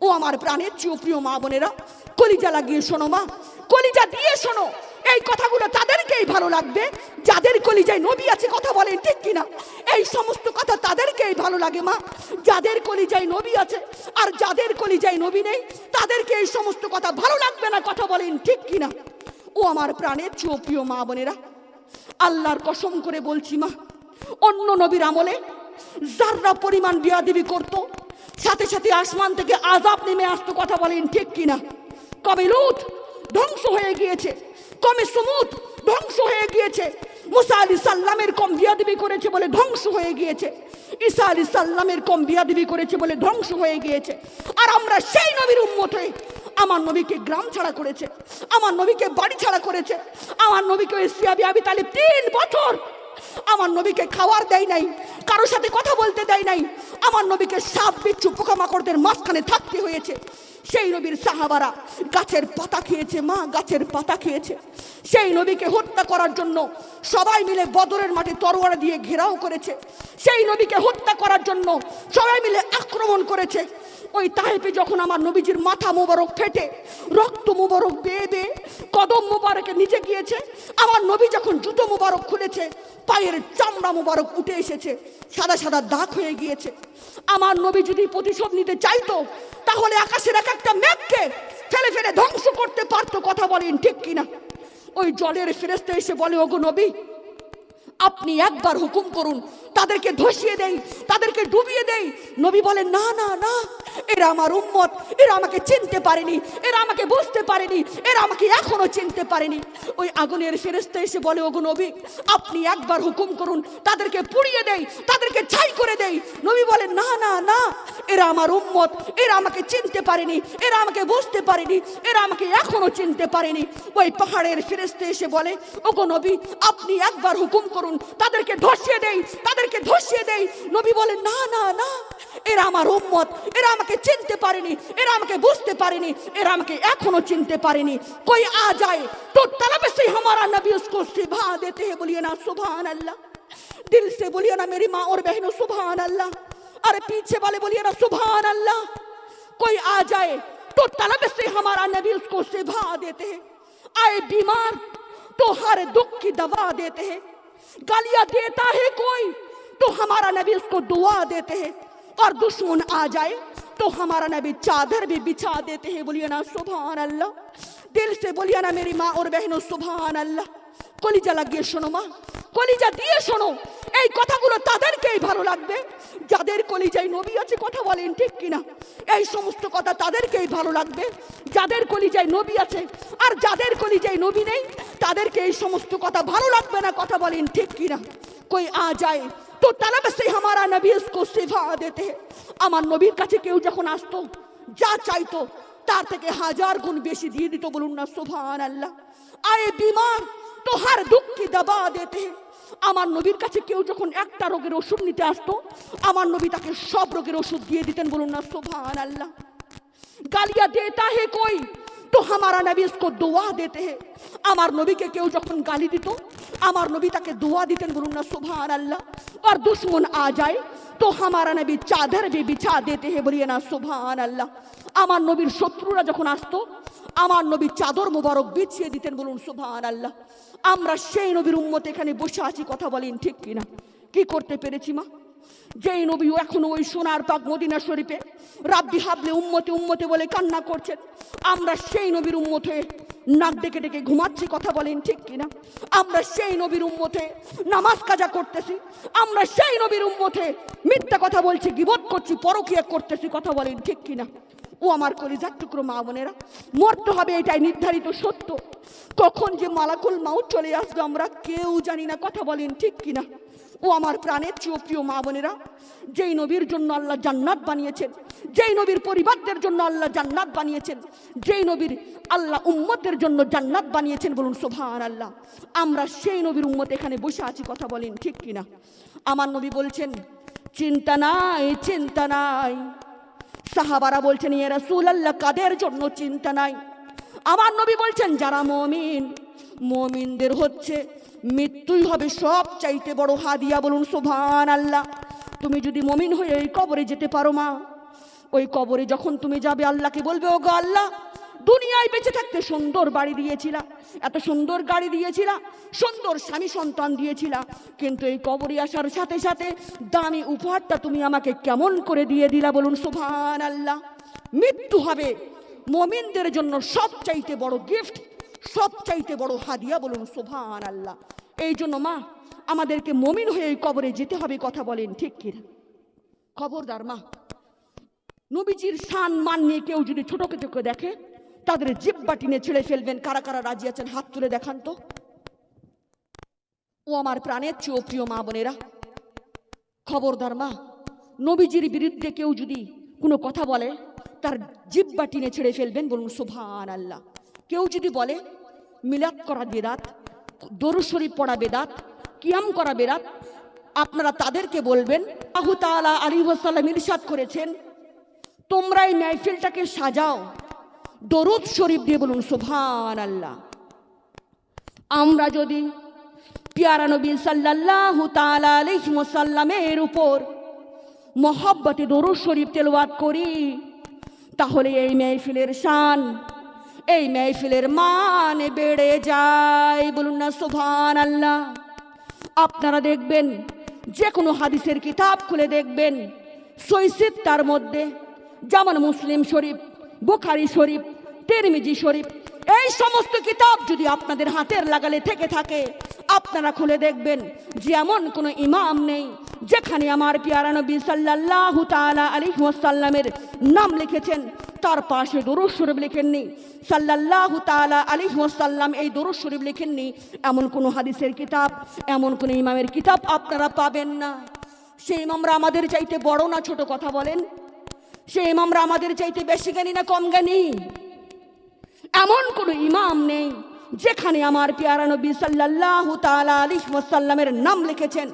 ও আমার প্রাণের চেয়ে প্রিয় মা বোনেরা, কলিজা লাগিয়ে শোনো মা, কলিজা দিয়ে শোনো। এই কথাগুলো তাদেরকেই ভালো লাগবে যাদের কলিজায় নবী আছে, কথা বলেন ঠিক কিনা? এই সমস্ত কথা তাদেরকেই ভালো লাগে মা, যাদের কলিজায় নবী আছে। আর যাদের কলিজায় নবী নেই, তাদেরকে এই সমস্ত কথা ভালো লাগবে না, কথা বলেন ঠিক কিনা? ও আমার প্রাণের চেয়ে প্রিয় মা বোনেরা, আল্লাহর কসম করে বলছি মা, অন্য নবীর আমলে যারা পরিমাণ বিয়াদবি করত, সাথে সাথে আসমান থেকে আযাব নেমে আসতো, কথা বলেন ঠিক কিনা? কবে লূত ধ্বংস হয়ে গিয়েছে, কমে সমুদ ধ্বংস হয়ে গিয়েছে, মুসা আলাইহিস সালামের কম বিয়াদবি করেছে বলে ধ্বংস হয়ে গিয়েছে, ঈসা আলাইহিস সালামের কম বিয়াদবি করেছে বলে ধ্বংস হয়ে গিয়েছে। আর আমরা সেই নবীর উম্মত হয়ে, আমার নবীকে গ্রাম ছাড়া করেছে, আমার নবীকে বাড়ি ছাড়া করেছে, আমার নবীকে সিয়াবি আবি তালিব 3 বছর আমার নবীকে খাওয়ার দেয় নাই, কারোর সাথে কথা বলতে দেয় নাই, আমার নবীকে সাপ বিচ্ছু পোকামাকড়দের মাঝখানে থাকতে হয়েছে। সেই নবীর সাহাবারা গাছের পাতা খেয়েছে মা, গাছের পাতা খেয়েছে। সেই নবীকে হত্যা করার জন্য সবাই মিলে বদরের মাঠে তরোয়ার দিয়ে ঘেরাও করেছে, সেই নবীকে হত্যা করার জন্য সবাই মিলে আক্রমণ করেছে। ওই তায়েফে যখন আমার নবীজির মাথা মোবারক ফেটে রক্ত মোবারক বেয়ে বেয়ে কদম মোবারকের নিচে গিয়েছে, আমার নবী যখন জুতো মোবারক খুলেছে, পায়ের চামড়া মোবারক উঠে এসেছে, সাদা সাদা দাগ হয়ে গিয়েছে। আমার নবী যদি প্রতিশোধ নিতে চাইতো, তাহলে আকাশের এক একটা মেঘকে ফেলে ফেলে ধ্বংস করতে পারতো, কথা বলেন ঠিক কিনা? ওই জলের ফেরেশতা এসে বলে, ওগো নবী, আপনি একবার হুকুম করুন, তাদেরকে ধসিয়ে দেই, তাদেরকে ডুবিয়ে দেই। নবী বলেন, না না না, এরা আমার উম্মত, এরা আমাকে চিনতে পারেনি, এরা আমাকে বুঝতে পারেনি, এরা আমাকে এখনো চিনতে পারেনি। ওই আগুনের ফেরেশতা এসে বলে, ওগো নবী, আপনি একবার হুকুম করুন, তাদেরকে পুড়িয়ে দেই, তাদেরকে ছাই করে দেই। নবী বলেন, না না না, এরা আমার উম্মত, এরা আমাকে চিনতে পারেনি, এরা আমাকে বুঝতে পারেনি, এরা আমাকে এখনো চিনতে পারেনি। ওই পাহাড়ের ফেরেশতা এসে বলে, ওগো নবী, আপনি একবার হুকুম করুন, তাদেরকে ধসিয়ে দেই, তাদেরকে ধসিয়ে দেই। নবী বলেন, না না না, এরা আমার উম্মত, এরা আমাকে চিনতে পারেনি, এরা আমাকে বুঝতে পারেনি, এরা আমাকে এখনো চিনতে পারেনি। कोई आ जाए तो तलब से हमारा नबी उसको सिभा देते हैं। बोलिए ना सुभान अल्लाह, दिल से बोलिए ना मेरी माँ और बहनों सुभान अल्लाह, अरे पीछे वाले बोलिए ना सुभान अल्लाह। कोई आ जाए तो तलब से हमारा नबी उसको सिभा देते हैं, आए बीमार तो हर दुख की दवा देते हैं, गालियां देता है कोई तो हमारा नबी उसको दुआ देते हैं, और दुश्मन आ जाए तो हमारा नबी चादर भी बिछा देते हैं। बोलिए ना सुभान अल्लाह, दिल से बोलिए ना मेरी माँ और बहनों सुभान अल्लाह। কলিজা লাগিয়ে শোনো মা, কলিজা দিয়ে শোনো, এই কথাগুলো তাদেরকেই ভালো লাগবে যাদের কলিজায় নবী আছে। কথা বলেন ঠিক কিনা? এই সমস্ত কথা তাদেরকেই ভালো লাগবে যাদের কলিজায় নবী আছে। আর যাদের কলিজায় নবী নেই তাদেরকে এই সমস্ত কথা ভালো লাগবে না। কথা বলেন ঠিক কিনা? कोई आ जाए तो तलब से हमारा नबी इसको सिफा देते हैं। আমার নবীর কাছে কেউ যখন আসতো যা চাইতো তার থেকে হাজার গুণ বেশি দিয়ে দিত। বলুন না সুবহান আল্লাহ। आए बीमार तो हर दुख की दवा देते हैं। আমার নবীর কাছে কেউ যখন একটা রোগের ওষুধ নিতে আসতো আমার নবী তাকে সব রোগের ওষুধ দিয়ে দিতেন। বলুন না সুবহান আল্লাহ। গালিয়া देता है कोई तो हमारा नबी इसको दुआ देते हैं। আমার নবীকে কেউ যখন গালি দিত আমার নবী তাকে দোয়া দিতেন। বলুন না সুবহান আল্লাহ। और दुश्मन आ जाए तो हमारा नबी चादर भी बिछा देते हैं। बोलिए ना सुबहान अल्लाह। আমার নবীর শত্রুরা যখন আসতো আমার নবী চাদর মোবারক বিছিয়ে দিতেন। বলুন সুবহান আল্লাহ। আমরা সেই নবীর উম্মত এখানে বসে আছি। কথা বলেন ঠিক কিনা? কি করতে পেরেছি মা? যেই নবী এখনো ওই সোনার পাক মদিনা শরীফে রাব্বি হাবলে উম্মতে উম্মতে বলে কান্না করছেন, আমরা সেই নবীর উম্মত হয়ে নাক ডেকে ডেকে ঘুমাচ্ছি। কথা বলেন ঠিক কিনা? আমরা সেই নবীর উম্মতে নামাজ কাজা করতেছি, আমরা সেই নবীর উম্মতে মিথ্যা কথা বলছি, গীবত করছি, পরকীয়া করতেছি। কথা বলেন ঠিক কিনা? ও আমার কলিজার টুকরো মা বোনেরা, মরতে হবে এটাই নির্ধারিত সত্য। কখন যে মালাকুল মাউত চলে আসবে আমরা কেউ জানি না। কথা বলেন ঠিক কিনা? ও আমার প্রাণের চেয়ে প্রিয় মা বোনেরা, যেই নবীর জন্য আল্লাহ জান্নাত বানিয়েছেন, যেই নবীর পরিবারদের জন্য আল্লাহ জান্নাত বানিয়েছেন, যেই নবীর আল্লাহ উম্মতের জন্য জান্নাত বানিয়েছেন। বলুন সুবহান আল্লাহ। আমরা সেই নবীর উম্মত এখানে বসে আছি। কথা বলেন ঠিক কিনা? আমার নবী বলছেন চিন্তা নাই, চিন্তা নাই। সাহাবারা বলছেন ইয়া রাসূলুল্লাহ কাদের জন্য চিন্তা নাই? আমার নবী বলছেন যারা মুমিন, মুমিনদের হচ্ছে মৃত্যুই হবে সব চাইতে বড় হাদিয়া। বলুন সুবহান আল্লাহ। তুমি যদি মুমিন হয়ে এই কবরে যেতে পারো মা, ওই কবরে যখন তুমি যাবে আল্লাহকে বলবে ও গো আল্লাহ, দুনিয়ায় বেঁচে থাকতে সুন্দর বাড়ি দিয়েছিলা, এত সুন্দর গাড়ি দিয়েছিলা, সুন্দর স্বামী সন্তান দিয়েছিলা, কিন্তু এই কবরে আসার সাথে সাথে দামি উপহারটা তুমি আমাকে কেমন করে দিয়ে দিলা। বলুন সুবহান আল্লাহ। মৃত্যু হবে মুমিনদের জন্য সবচাইতে বড় গিফট, সবচাইতে বড় হাদিয়া। বলুন সুবহান আল্লাহ। এই জন্য মা আমাদেরকে মুমিন হয়ে এই কবরে যেতে হবে। কথা বলেন ঠিক কিনা? খবরদার মা, নবীজির শান মান নিয়ে কেউ যদি ছোটকে চোখে দেখে তাদের জিহ্বা টেনে ছেড়ে ফেলবেন। কারা কারা রাজি আছেন হাত তুলে দেখান তো। ও আমার প্রাণের চেয়ে প্রিয় মা বোনেরা, খবরদার মা, নবীজির বিরুদ্ধে কেউ যদি কোনো কথা বলে তার জিহ্বা টেনে ছেড়ে ফেলবেন। বলুন সুবহান আল্লাহ। কেউ যদি বলে মিলাদ করা বেদাত, দরুদ শরীফ পড়া বেদাত, কিয়াম করা বেদাত, আপনারা তাদেরকে বলবেন আল্লাহু তাআলা আলাইহি ওয়াসাল্লাম ইরশাদ করেছেন তোমরা এই মাহফিলটাকে সাজাও দরুদ শরীফ দিয়ে। বলুন সুবহান আল্লাহ। আমরা যদি প্যারা নবী সাল্লাল্লাহু তাআলা আলাইহি ওয়াসাল্লামের উপর মহব্বতে দরুদ শরীফ তেলাওয়াত করি তাহলে এই মাহফিলের শান, এই মাহফিলের মান বেড়ে যায়। বলুন না সুবহান আল্লাহ। আপনারা দেখবেন যে কোনো হাদিসের কিতাব খুলে দেখবেন সহিহ তার মধ্যে যেমন মুসলিম শরীফ, বুখারী শরীফ, তিরমিজি শরীফ, এই সমস্ত কিতাব যদি আপনাদের হাতের লাগালে থেকে থাকে আপনারা খুলে দেখবেন যে এমন কোনো ইমাম নেই যেখানে আমার প্যারা নবী সাল্লাল্লাহু তাআলা আলাইহি ওয়াসাল্লামের নাম লিখেছেন তার পাশে দরুদ শরীফ লেখেননি, সাল্লাল্লাহু তাআলা আলাইহি ওয়াসাল্লাম এই দরুদ শরীফ লেখেননি, এমন কোনো হাদিসের কিতাব, এমন কোনো ইমামের কিতাব আপনারা পাবেন না। সেই ইমামরা আমাদের চাইতে বড় না ছোট? কথা বলেন। সেই ইমামরা আমাদের চাইতে বেশি জ্ঞানী না কম জ্ঞানী? এমন কোনো ইমাম নেই যেখানে আমার প্যারা নবী সাল্লাল্লাহু তাআলা আলাইহি ওয়াসাল্লামের নাম লিখেছেন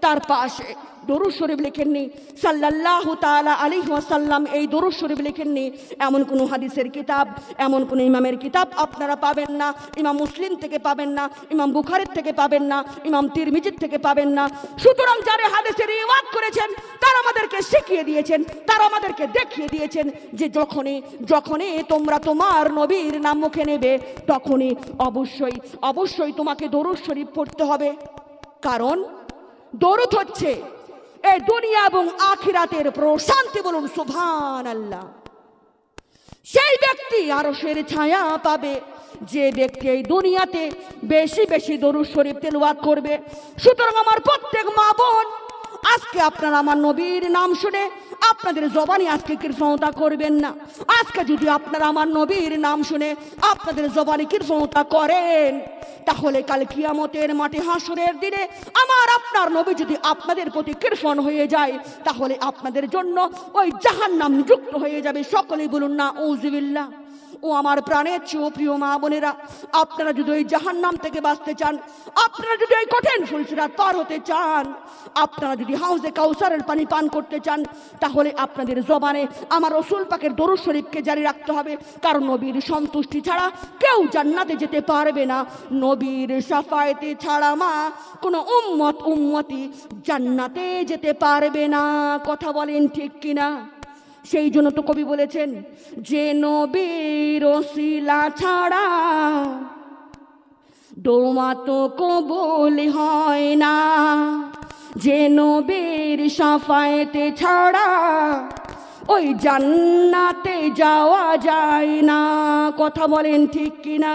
তার পাশে দরুদ শরীফ লেখেননি, সাল্লাল্লাহু তাআলা আলাইহি ওয়াসাল্লাম এই দরুদ শরীফ লেখেননি, এমন কোনো হাদিসের কিতাব, এমন কোনো ইমামের কিতাব আপনারা পাবেন না। ইমাম মুসলিম থেকে পাবেন না, ইমাম বুখারীর থেকে পাবেন না, ইমাম তিরমিজির থেকে পাবেন না। সুতরাং যারা হাদিসের রিওয়ায়াত করেছেন তারা আমাদেরকে শিখিয়ে দিয়েছেন, তারা আমাদেরকে দেখিয়ে দিয়েছেন যে যখনই তোমরা তোমার নবীর নাম মুখে নেবে তখনই অবশ্যই তোমাকে দরুদ শরীফ পড়তে হবে। কারণ দরুদ হচ্ছে এই দুনিয়া এবং আখিরাতের প্রশান্তি, বলুন সুবহানাল্লাহ। সেই ব্যক্তি আরশের ছায়া পাবে যে ব্যক্তি এই দুনিয়াতে বেশি বেশি দরুদ শরীফ তেলাওয়াত করবে। সুতরাং আমার প্রত্যেক মা বোন, আজকে আপনারা আমার নবীর নাম শুনে আপনাদের জবানে আজকে কৃতজ্ঞতা করবেন না। আজকে যদি আপনারা আমার নবীর নাম শুনে আপনাদের জবানে কৃতজ্ঞতা করেন, তাহলে কাল কিয়ামতের মাঠে হাসরের দিনে আমার আপনার নবী যদি আপনাদের প্রতি কৃপণ হয়ে যায়, তাহলে আপনাদের জন্য ওই জাহান্নাম যুক্ত হয়ে যাবে। সকলেই বলুন না উযুবিল্লাহ। ও আমার প্রাণের চেয়ে প্রিয় মা বোনেরা, আপনারা যদি ওই জাহান্নাম থেকে বাঁচতে চান, আপনারা যদি ওই কঠিন ফুলসিরাত পার হতে চান, আপনারা যদি হাউজে কাউসারের পানি পান করতে চান, তাহলে আপনাদের জবানে আমার রাসূল পাকের দরুদ শরীফকে জারি রাখতে হবে। কারণ নবীর সন্তুষ্টি ছাড়া কেউ জান্নাতে যেতে পারবে না। নবীর শাফায়েতে ছাড়া মা কোনো উম্মতি জান্নাতে যেতে পারবে না। কথা বলেন ঠিক কিনা? সেই জন্য তো কবি বলেছেন, যে নবীর ওসিলা ছাড়া দোয়া তো কবুল হয় না, যে নবীর শাফায়েতে ছাড়া ওই জান্নাতে যাওয়া যায় না। কথা বলেন ঠিক কিনা?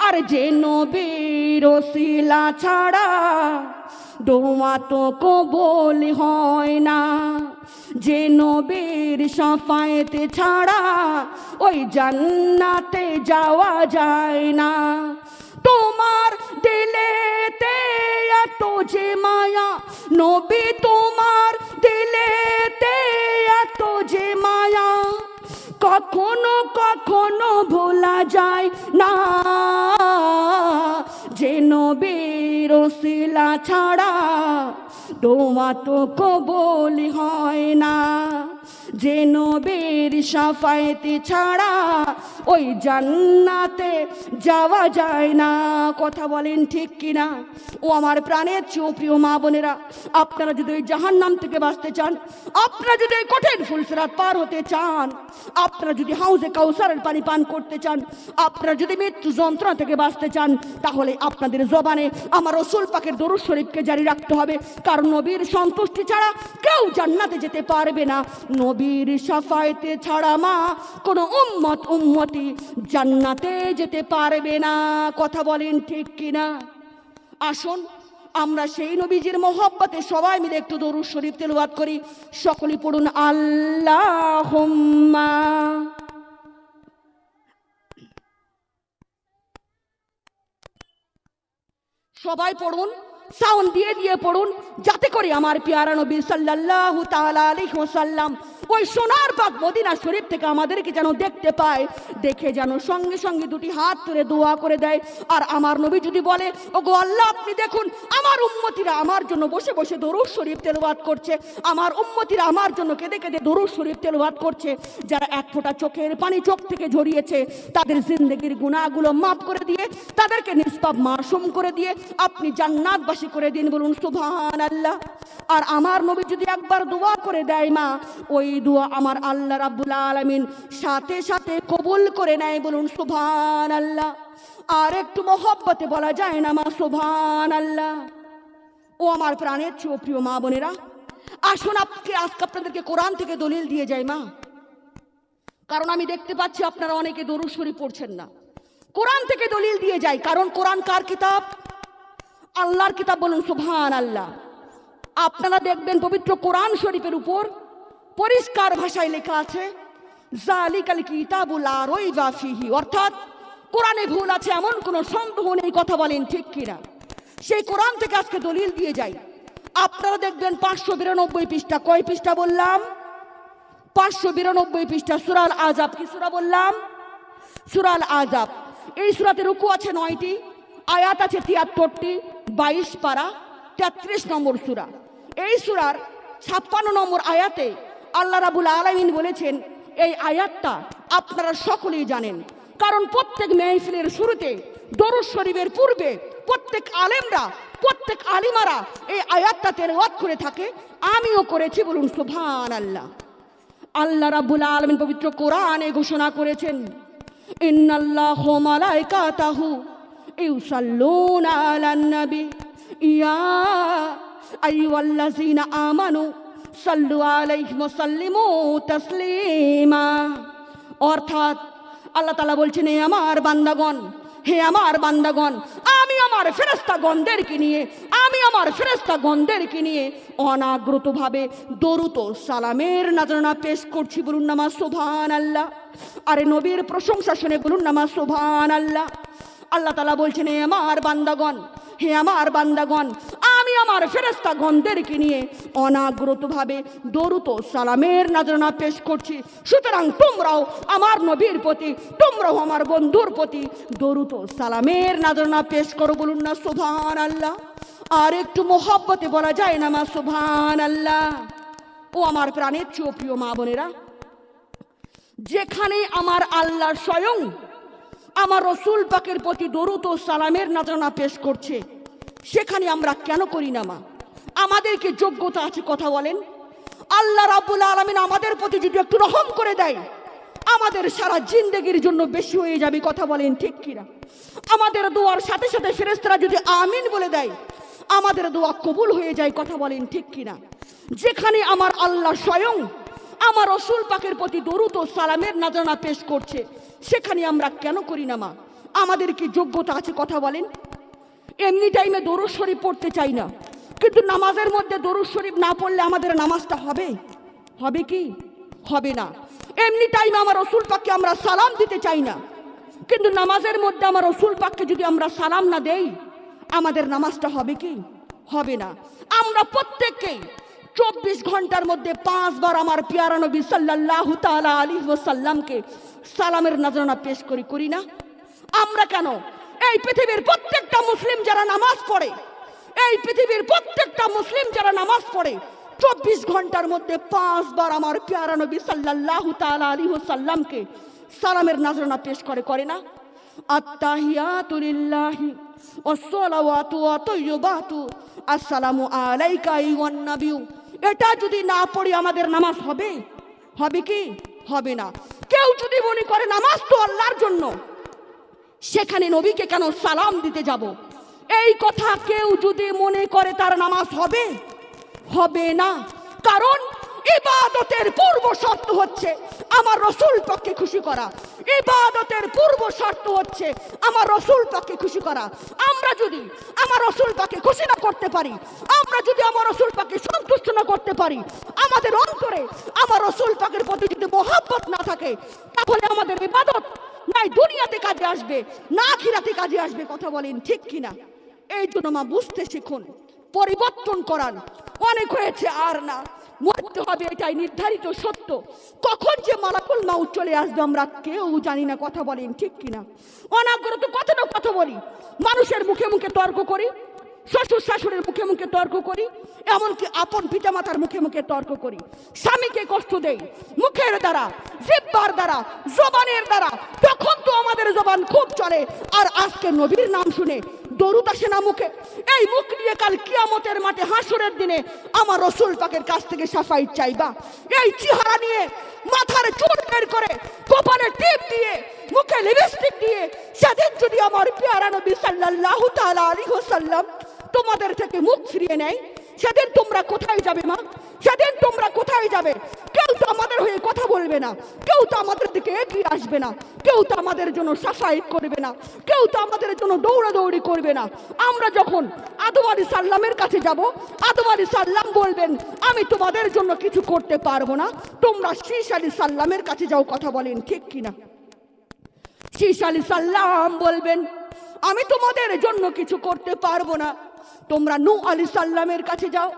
আর যে নবীর ওসিলা ছাড়া দোয়া তো কবুল হয় না, যে নবীর শাফায়েতে ছাড়া ওই জান্নাতে যাওয়া যায় না। তোমার দিলেতে এত যে মায়া নবী, তোমার দিলেতে এত যে মায়া কখনো কখনো ভোলা যায় না, যে নবীর ওসিলা ছাড়া দোয়া তো কবুল হয় না, যে নবীর শাফায়েতে ছাড়া ওই জান্নাতে যাওয়া যায় না। কথা বলেন ঠিক কিনা? ও আমার প্রাণের চেয়ে প্রিয় মা বোনেরা, আপনারা যদি ওই জাহান্নাম থেকে বাঁচতে চান, আপনারা যদি ওই কঠিন ফুলসিরাত পার হতে চান, আপনারা যদি হাউজে কাউসারের পানি পান করতে চান, আপনারা যদি মৃত্যু যন্ত্রণা থেকে বাঁচতে চান, তাহলে আপনাদের জবানে আমার রাসূল পাকের দরুদ শরীফকে জারি রাখতে হবে। কারণ নবীর সন্তুষ্টি ছাড়া কেউ জান্নাতে যেতে পারবে না। নবীর শাফায়েতে ছাড়া মা কোনো উম্মতি জান্নাতে যেতে পারবে না। কথা বলেন ঠিক কিনা? আসুন আমরা সেই নবীজির মহব্বতে সবাই মিলে একটু দরুদ শরীফ তেলাওয়াত করি। সকলেই পড়ুন আল্লাহুম্মা। সবাই পড়ুন, সাউন্ড দিয়ে দিয়ে পড়ুন, যাতে করে আমার পেয়ারা নবী সাল্লাল্লাহু তাআলা আলাইহি ওয়াসাল্লাম ওই সোনার বাগ মদিনা শরীফ থেকে আমাদেরকে যেন দেখতে পায়, দেখে যেন সঙ্গে সঙ্গে দুটি হাত তুলে দোয়া করে দেয়। আর আমার নবী যদি বলে, ওগো আল্লাহ আপনি দেখুন আমার উম্মতিরা আমার জন্য বসে বসে দরুদ শরীফ তেলাওয়াত করছে, আমার উম্মতিরা আমার জন্য কেঁদে কেঁদে দরুদ শরীফ তেলাওয়াত করছে, যারা এক ফোঁটা চোখের পানি চোখ থেকে ঝরিয়েছে তাদের জিন্দেগির গুনাহগুলো মাফ করে দিয়ে তাদেরকে নিষ্পাপ মাসুম করে দিয়ে আপনি জান্নাতবাসী করে দিন। বলুন সুবহানাল্লাহ। আর আমার নবী যদি একবার দোয়া করে দেয় মা, ওই দোয়া আমার আল্লাহ রাব্বুল আলামিন সাথে সাথে কবুল করে নেয়। বলুন সুবহানাল্লাহ। আর একটু মহব্বতে বলা যায় না মা সুবহানাল্লাহ। ও আমার প্রাণের চেয়ে প্রিয় মা বোনেরা, আসুন আজকে আপনাদেরকে কোরআন থেকে দলিল দিয়ে যায় মা। কারণ আমি দেখতে পাচ্ছি আপনারা অনেকে দরুদ শরীফ পড়ছেন না। কোরআন থেকে দলিল দিয়ে যায়, কারণ কোরআন কার কিতাব? আল্লাহর কিতাব। বলুন সুবহানাল্লাহ। আপনারা দেখবেন পবিত্র কোরআন শরীফের উপর পরিষ্কার ভাষায় লেখা আছে যালিকাল কিতাবু লা রাইবা ফিহি, অর্থাৎ কোরআনে ভুল আছে এমন কোনো সন্দেহ নেই। কথা বলেন ঠিক কিনা? সেই কোরআন থেকে আজকে দলিল দিয়ে যাই। আপনারা দেখবেন 592 পৃষ্ঠা। কয় পৃষ্ঠা বললাম? 592 পৃষ্ঠা। সূরা আল আযাব। কি সূরা বললাম? সূরা আল আযাব। এই সূরাতে রুকু আছে 9টি, আয়াত আছে 73টি, 22 পারা, 33 নম্বর সূরা। এই সূরার 56 নম্বর আয়াতে আল্লাহ রাব্বুল আলামিন বলেছেন, এই আয়াতটা আপনারা সকলেই জানেন, কারণ প্রত্যেক মেহফিলের শুরুতে দরুদ শরীফের পূর্বে প্রত্যেক আলেমরা প্রত্যেক আলিমারা এই আয়াতটা তেলাওয়াত করে থাকে, আমিও করেছি। বলুন সুবহানাল্লাহ। আল্লাহ রাব্বুল আলামিন পবিত্র কোরআনে ঘোষণা করেছেন, ইন্নাল্লাহু ওয়া মালাইকাতাহু ইউসাল্লুনা আলান নবী ইয়া আইয়ুহাল্লাযীনা আমানু সাল্লু আলাইহি ওয়া সাল্লিমু তাসলিমা। অর্থাৎ আল্লাহ তাআলা বলছেন, হে আমার বান্দাগণ, হে আমার বান্দাগণ, আমি আমার ফেরেশতাগণদেরকে নিয়ে অনাগ্রতভাবে দরুদ ও সালামের নাজরানা পেশ করছি। বলুন না মা সুবহানাল্লাহ। আরে নবীর প্রশংসা শুনে বলুন না মা সুবহানাল্লাহ। আল্লাহ তাআলা বলছেন, হে আমার বান্দাগণ, হে আমার বান্দাগণ, আমি আমার ফেরেশতাগণদেরকে নিয়ে অনাগ্রতভাবে দরুদ ও সালামের নাজরানা পেশ করছি। সুতরাং তোমরাও আমার নবীর প্রতি, তোমরাও আমার বন্ধুর প্রতি দরুদ ও সালামের নাজরানা পেশ করো। বলুন না সুবহানাল্লাহ। আর একটু মোহব্বতে বলা যায় না মা সুবহানাল্লাহ। ও আমার প্রাণের চেয়ে প্রিয় মা বোনেরা, যেখানে আমার আল্লাহ স্বয়ং আমার রসুল পাকের প্রতি দরুদ ও সালামের নাজরানা পেশ করছে, সেখানে আমরা কেন করি না মা? আমাদের কি যোগ্যতা আছে? কথা বলেন। আল্লাহ রাব্বুল আলামিন আমাদের প্রতি যদি একটু রহম করে দেয়, আমাদের সারা জিন্দেগির জন্য বেশি হয়ে যাবে। কথা বলেন ঠিক কিনা? আমাদের দোয়ার সাথে সাথে ফেরেশতারা যদি আমিন বলে দেয়, আমাদের দোয়া কবুল হয়ে যায়। কথা বলেন ঠিক কিনা? যেখানে আমার আল্লাহ স্বয়ং আমার রসুল পাকের প্রতি দরুদ ও সালামের নাজরানা পেশ করছে, সেখানে আমরা কেন করি না মা? আমাদের কি যোগ্যতা আছে? কথা বলেন। এমনি টাইমে দরুদ শরীফ পড়তে চাই না, কিন্তু নামাজের মধ্যে দরুদ শরীফ না পড়লে আমাদের নামাজটা হবে? হবে কি? হবে না। এমনি টাইমে আমার রসুল পাককে আমরা সালাম দিতে চাই না, কিন্তু নামাজের মধ্যে আমার রসুল পাককে যদি আমরা সালাম না দেই, আমাদের নামাজটা হবে কি? হবে না। আমরা প্রত্যেককেই 24 ঘন্টার মধ্যে 5 বার আমার পিয়ারা নবী সাল্লাল্লাহু তাআলা আলাইহি ওয়াসাল্লামকে সালামের নাজরানা পেশ করি না? আমরা কেন? এই পৃথিবীর প্রত্যেকটা মুসলিম যারা নামাজ পড়ে, 24 ঘন্টার মধ্যে 5 বার আমার পিয়ারা নবী সাল্লাল্লাহু তাআলা আলাইহি ওয়াসাল্লামকে সালামের নাজরানা পেশ করে না? আত্তাহিয়াতু লিল্লাহি ওয়াসসালাওয়াতু ওয়া তাইয়্যিবাতু আসসালামু আলাইকা আইয়ুহান নাবিয়্যু। এটা যদি না পড়ি আমাদের নামাজ হবে? হবে কি? হবে না। কেউ যদি মনে করে নামাজ তো আল্লাহর জন্য, সেখানে নবীকে কেন সালাম দিতে যাব? এই কথা কেউ যদি মনে করে তার নামাজ হবে? হবে না। কারণ ইবাদতের পূর্ব শর্ত হচ্ছে আমার রসুল পাককে খুশি করা। ইবাদতের পূর্ব শর্ত হচ্ছে আমার রসুল পাককে খুশি করা। আমরা যদি আমার রসুল পাককে খুশি না করতে পারি, আমরা যদি আমার রসুল পাককে সন্তুষ্ট না করতে পারি, আমাদের অন্তরে আমার রসুল পাকের প্রতি যদি মহব্বত না থাকে, তাহলে আমাদের ইবাদত নাই দুনিয়াতে কাজে আসবে, না আখিরাতে কাজে আসবে। কথা বলেন ঠিক কিনা? এই জন্য মা বুঝতে শিখুন, পরিবর্তন করান। অনেক হয়েছে, আর না, মরতে হবে, এটাই নির্ধারিত সত্য। কখন যে মালাকুল মাউত চলে আসবে আমরা কেউ জানি না। কথা বলেন ঠিক কিনা? অনাগ্রত কতটা কথা বলি, মানুষের মুখে মুখে তর্ক করি, শ্বশুর শাশুড়ির মুখে মুখে তর্ক করি, এমনকি আপন পিতামাতার মুখে মুখে তর্ক করি, স্বামীকে কষ্ট দেই মুখের দ্বারা, জিহ্বার দ্বারা, জবানের দ্বারা। তখন তো আমাদের জবান খুব চলে, আর আজকে নবীর নাম শুনে দরুদ আসে না মুখে। এই মুখ নিয়ে কাল কিয়ামতের মাঠে হাসরের দিনে আমার রসুল পাকের কাছ থেকে সাফাই চাইবা? এই চেহারা নিয়ে মাথার চুল বের করে, কপালে টিপ দিয়ে, মুখে লিপস্টিক দিয়ে, সেদিন যদি আমার পেয়ারা নবী সাল্লাল্লাহু তাআলা আলাইহি ওয়াসাল্লাম তোমাদের থেকে মুখ ফিরিয়ে নেয়, সেদিন তোমরা কোথায় যাবে মা? সেদিন তোমরা কোথায় যাবে? কেউ তো আমাদের হয়ে কথা বলবে না, কেউ তো আমাদের দিকে এগিয়ে আসবে না, কেউ তো আমাদের জন্য সাফায়াত করবে না, কেউ তো আমাদের জন্য দৌড়াদৌড়ি করবে না। আমরা যখন আদম আলাইহিস সালামের কাছে যাব, আদম আলাইহিস সালাম বলবেন আমি তোমাদের জন্য কিছু করতে পারবো না, তোমরা শীশ আলাইহিস সালামের কাছে যাও। কথা বলেন ঠিক কিনা? শীশ আলাইহিস সালাম বলবেন আমি তোমাদের জন্য কিছু করতে পারবো না, তোমরা নূহ আলাইহিস সালামের কাছে যাও।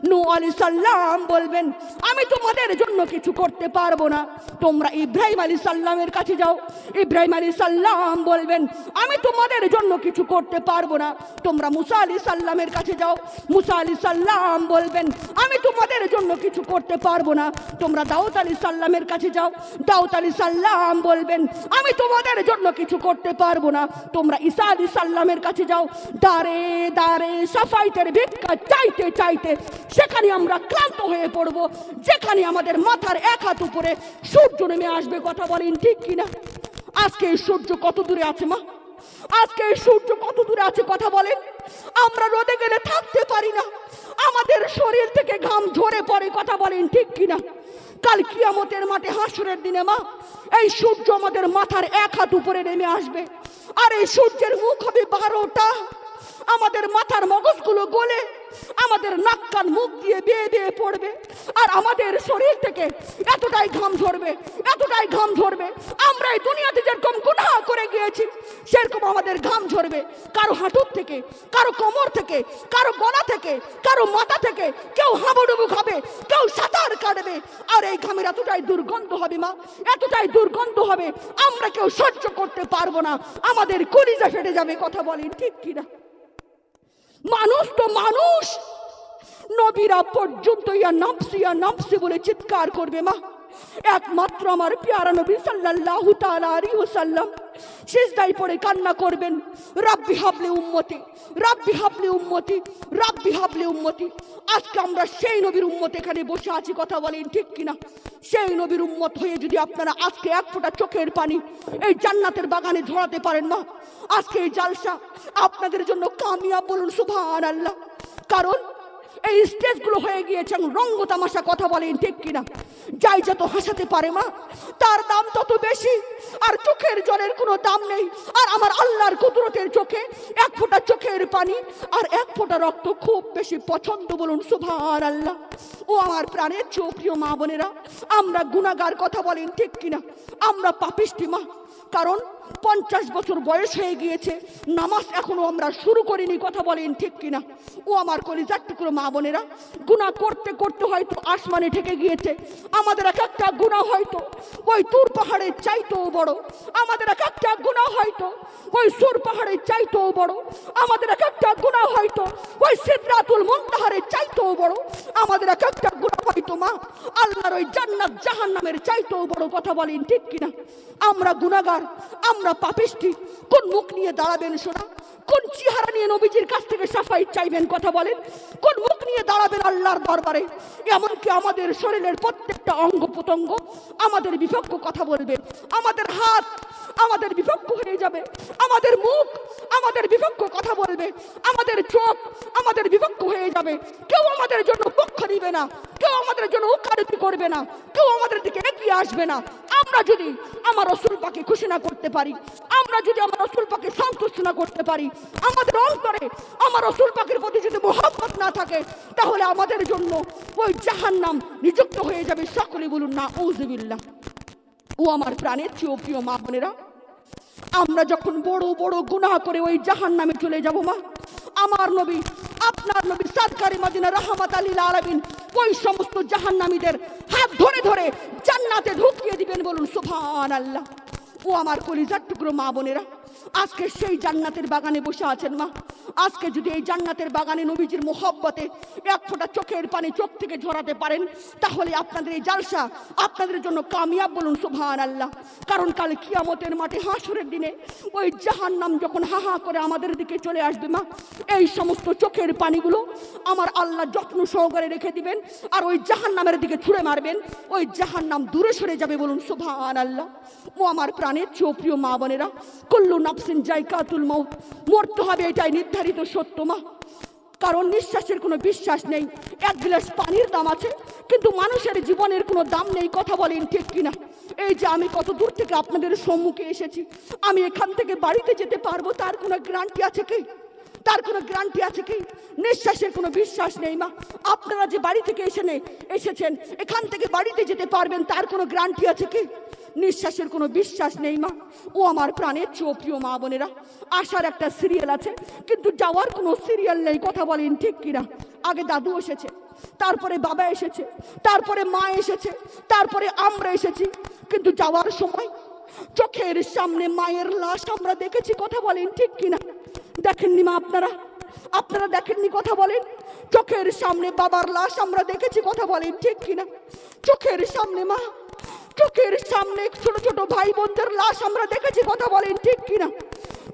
নূহ আলাইহিস সালাম বলবেন আমি তোমাদের জন্য কিছু করতে পারবো না, তোমরা ইব্রাহিম আলাইহিস সালামের কাছে যাও। ইব্রাহিম আলাইহিস সালাম বলবেন আমি তোমাদের জন্য কিছু করতে পারবো না, তোমরা মুসা আলাইহিস সালামের কাছে যাও। মুসা আলাইহিস সালাম বলবেন আমি তোমাদের জন্য কিছু করতে পারবো না, তোমরা দাউদ আলাইহিস সালামের কাছে যাও। দাউদ আলাইহিস সালাম বলবেন আমি তোমাদের জন্য কিছু করতে পারবো না, তোমরা ঈসা আলাইহিস সালামের কাছে যাও। দাঁড়ে দাঁড়ে সাফাইতের ভিক্ষা চাইতে চাইতে সেখানে আমরা ক্লান্ত হয়ে পড়ব, যেখানে আমাদের মাথার এক হাত উপরে সূর্য নেমে আসবে। কথা বলেন ঠিক কিনা? আজকে এই সূর্য কত দূরে আছে মা? আজকে এই সূর্য কত দূরে আছে কথা বলেন। আমরা রোদে গেলে থাকতে পারি না, আমাদের শরীর থেকে ঘাম ঝরে পড়ে কথা বলেন ঠিক কিনা। কাল কিয়ামতের মাঠে হাসরের দিনে মা এই সূর্য আমাদের মাথার 1 হাত উপরে নেমে আসবে, আর এই সূর্যের মুখ হবে 12টা। আমাদের মাথার মগজগুলো গলে আমাদের নাক কান মুখ দিয়ে বেয়ে বেয়ে পড়বে, আর আমাদের শরীর থেকে এতটাই ঘাম ঝরবে, এতটাই ঘাম ঝরবে, আমরা এই দুনিয়াতে যেরকম গুনাহ করে গিয়েছি সেরকম আমাদের ঘাম ঝরবে। কারো হাঁটুর থেকে, কারো কোমর থেকে, কারো গলা থেকে, কারো মাথা থেকে, কেউ হাবুডুবু খাবে, কেউ সাঁতার কাটবে, আর এই ঘামের এতটাই দুর্গন্ধ হবে মা, এতটাই দুর্গন্ধ হবে আমরা কেউ সহ্য করতে পারবো না, আমাদের কলিজা ফেটে যাবে কথা বলেন ঠিক কিনা। মানুষ তো মানুষ, নবীরা পর্যন্ত ইয়া নাফসি বলে চিৎকার করবে মা। একমাত্র আমার প্যারা নবী সাল্লাল্লাহু তাআলা আলাইহি ওয়াসাল্লাম সিজদায় পড়ে কান্না করবেন, রাব্বি হাবলি উম্মতি, রাব্বি হাবলি উম্মতি, রাব্বি হাবলি উম্মতি। আজকে আমরা সেই নবীর উম্মত এখানে বসে আছি কথা বলেন ঠিক কিনা। সেই নবীর উম্মত হয়ে যদি আপনারা আজকে 1 ফোঁটা চোখের পানি এই জান্নাতের বাগানে ঝরাতে পারেন মা, আজকে এই জালসা আপনাদের জন্য কামিয়াব বলুন সুবহানাল্লাহ। কারণ এই স্টেজগুলো হয়ে গিয়েছে রঙ্গ তামাশা কথা বলেন ঠিক কিনা। যাই যত হাসাতে পারে মা তার দাম তত বেশি, আর চোখের জলের কোনো দাম নেই। আর আমার আল্লাহর কুদরতের চোখে 1 ফোঁটা চোখের পানি আর 1 ফোঁটা রক্ত খুব বেশি পছন্দ বলুন সুবহানাল্লাহ। ও আমার প্রাণের চেয়েও প্রিয় মা বোনেরা, আমরা গুনাহগার কথা বলেন ঠিক কিনা, আমরা পাপিষ্টি মা। কারণ 50 বছর বয়স হয়ে গিয়েছে, নামাজ এখনো আমরা শুরু করিনি কথা বলেন ঠিক কিনা। ও আমার কলিজার টুকরো মা বোনেরা, গুনাহ করতে করতে হয়তো আসমানে ঠেকে গিয়েছে আমাদের এক একটা গুনাহ, হয়তো ওই তুর পাহাড়ের চাইতেও বড়, আমাদের এক একটা গুনাহ হয়তো ওই সুর পাহাড়ের চাইতেও বড়, আমাদের এক একটা গুনাহ হয়তো ওই সিদরাতুল মুনতাহারের চাইতেও বড়, আমাদের এক একটা গুনাহ হয়তো মা আল্লাহর ওই জান্নাত জাহান্নামের চাইতেও বড় কথা বলেন ঠিক কিনা। আমরা গুনাহগার, আমরা পাপিষ্টি, কোন মুখ নিয়ে দাঁড়াবেন সোনা, কোন চেহারা নিয়ে নবীজির কাছ থেকে সাফাই চাইবেন কথা বলেন, কোন মুখ নিয়ে দাঁড়াবেন আল্লাহর দরবারে। এমনকি আমাদের শরীরের প্রত্যেকটা অঙ্গ প্রত্যঙ্গ আমাদের বিপক্ষ কথা বলবে, আমাদের হাত আমাদের বিপক্ষ হয়ে যাবে, আমাদের মুখ আমাদের বিপক্ষ কথা বলবে, আমাদের চোখ আমাদের বিপক্ষ হয়ে যাবে। কেউ আমাদের জন্য পক্ষ নিবে না, কেউ আমাদের জন্য উকালতি করবে না, কেউ আমাদের দিকে এগিয়ে আসবে না। আমরা যদি আমার রাসূল পাককে খুশি না করতে পারি, আমরা যদি আমার রাসূল পাককে সন্তুষ্ট না করতে পারি, আমাদের অন্তরে আমার রাসূল পাকের প্রতি যদি মহব্বত না থাকে, তাহলে আমাদের জন্য ওই জাহান্নাম নিযুক্ত হয়ে যাবে। সকলে বলুন নাউযুবিল্লাহ। ও আমার প্রাণের চেয়েও প্রিয় মা বোনেরা, আমরা যখন বড় বড় গুনাহ করে ওই জাহান্নামে চলে যাব মা, আমার নবী আপনার নবী সাদকারে মদিনা রাহমাতাল লিল আলামিন ওই সমস্ত জাহান্নামীদের হাত ধরে ধরে জান্নাতে ঢুকিয়ে দিবেন বলুন সুবহানাল্লাহ। ও আমার কলিজার টুকরো মা বোনেরা, আজকে সেই জান্নাতের বাগানে বসে আছেন মা। আজকে যদি এই জান্নাতের বাগানে নবীজির মোহব্বতে 1 ফোঁটা চোখের পানি চোখ থেকে ঝরাতে পারেন, তাহলে আপনাদের এই জালসা আপনাদের জন্য কামিয়াব বলুন সুবহানাল্লাহ। কারণ কাল কিয়ামতের মাঠে হাসরের দিনে ওই জাহান্নাম যখন হা হা করে আমাদের দিকে চলে আসবে মা, এই সমস্ত চোখের পানিগুলো আমার আল্লাহ যত্ন সহকারে রেখে দিবেন, আর ওই জাহান্নামের দিকে ছুঁড়ে মারবেন, ওই জাহান্নাম দূরে সরে যাবে বলুন সুবহানাল্লাহ। ও আমার প্রাণের চেয়েও প্রিয় মা বোনেরা, কুল্লু নাফসিন যায়কাতুল মাউত, মরতে হবে এটাই নির্ধারিত সত্য মা। কারণ নিঃশ্বাসের কোনো বিশ্বাস নেই, 1 গ্লাস পানির দাম আছে, কিন্তু মানুষের জীবনের কোনো দাম নেই কথা বলেন ঠিক কিনা। এই যে আমি কত দূর থেকে আপনাদের সম্মুখে এসেছি, আমি এখান থেকে বাড়িতে যেতে পারবো তার কোনো গ্যারান্টি আছে কি? তার কোনো গ্যারান্টি আছে কি? নিঃশ্বাসের কোনো বিশ্বাস নেই মা। আপনারা যে বাড়ি থেকে এসেছেন এখান থেকে বাড়িতে যেতে পারবেন তার কোনো গ্যারান্টি আছে কি? নিঃশ্বাসের কোনো বিশ্বাস নেই মা। ও আমার প্রাণের চেয়েও প্রিয় মা বোনেরা, আসার একটা সিরিয়াল আছে কিন্তু যাওয়ার কোনো সিরিয়াল নেই কথা বলেন ঠিক কিনা। আগে দাদু এসেছে, তারপরে বাবা এসেছে, তারপরে মা এসেছে, তারপরে আমরা এসেছি, কিন্তু যাওয়ার সময় চোখের সামনে মায়ের লাশ আমরা দেখেছি কথা বলেন ঠিক কিনা। দেখেননি মা আপনারা? আপনারা দেখেননি কথা বলেন? চোখের সামনে বাবার লাশ আমরা দেখেছি কথা বলেন ঠিক কিনা। চোখের সামনে মা, চোখের সামনে ছোট ছোট ভাই বোনদের লাশ আমরা দেখেছি কথা বলেন ঠিক কিনা।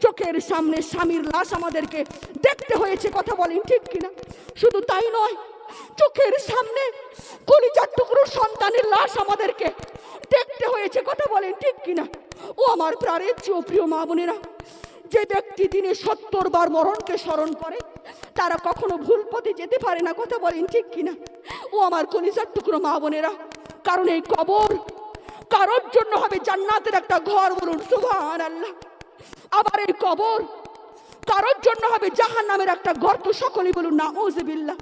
চোখের সামনে স্বামীর লাশ আমাদেরকে দেখতে হয়েছে কথা বলেন ঠিক কিনা। শুধু তাই নয়, চোখের সামনে কলিজার টুকরো সন্তানের লাশ আমাদেরকে দেখতে হয়েছে কথা বলেন ঠিক কিনা। ও আমার প্রাণের চেয়েও প্রিয় মা বোনেরা, যে ব্যক্তি দিনে 70 বার মরণকে স্মরণ করে তারা কখনো ভুল পথে যেতে পারে না। কথা বলেন ঠিক কিনা? ও আমার কলিজার টুকরো মা বোনেরা, কারণ এই কবর কারোর জন্য হবে জান্নাতের একটা ঘর, বলুন সুবহানাল্লাহ। আবার এই কবর কারোর জন্য হবে জাহান্নামের একটা গর্ত, সকলেই বলুন নাউযুবিল্লাহ।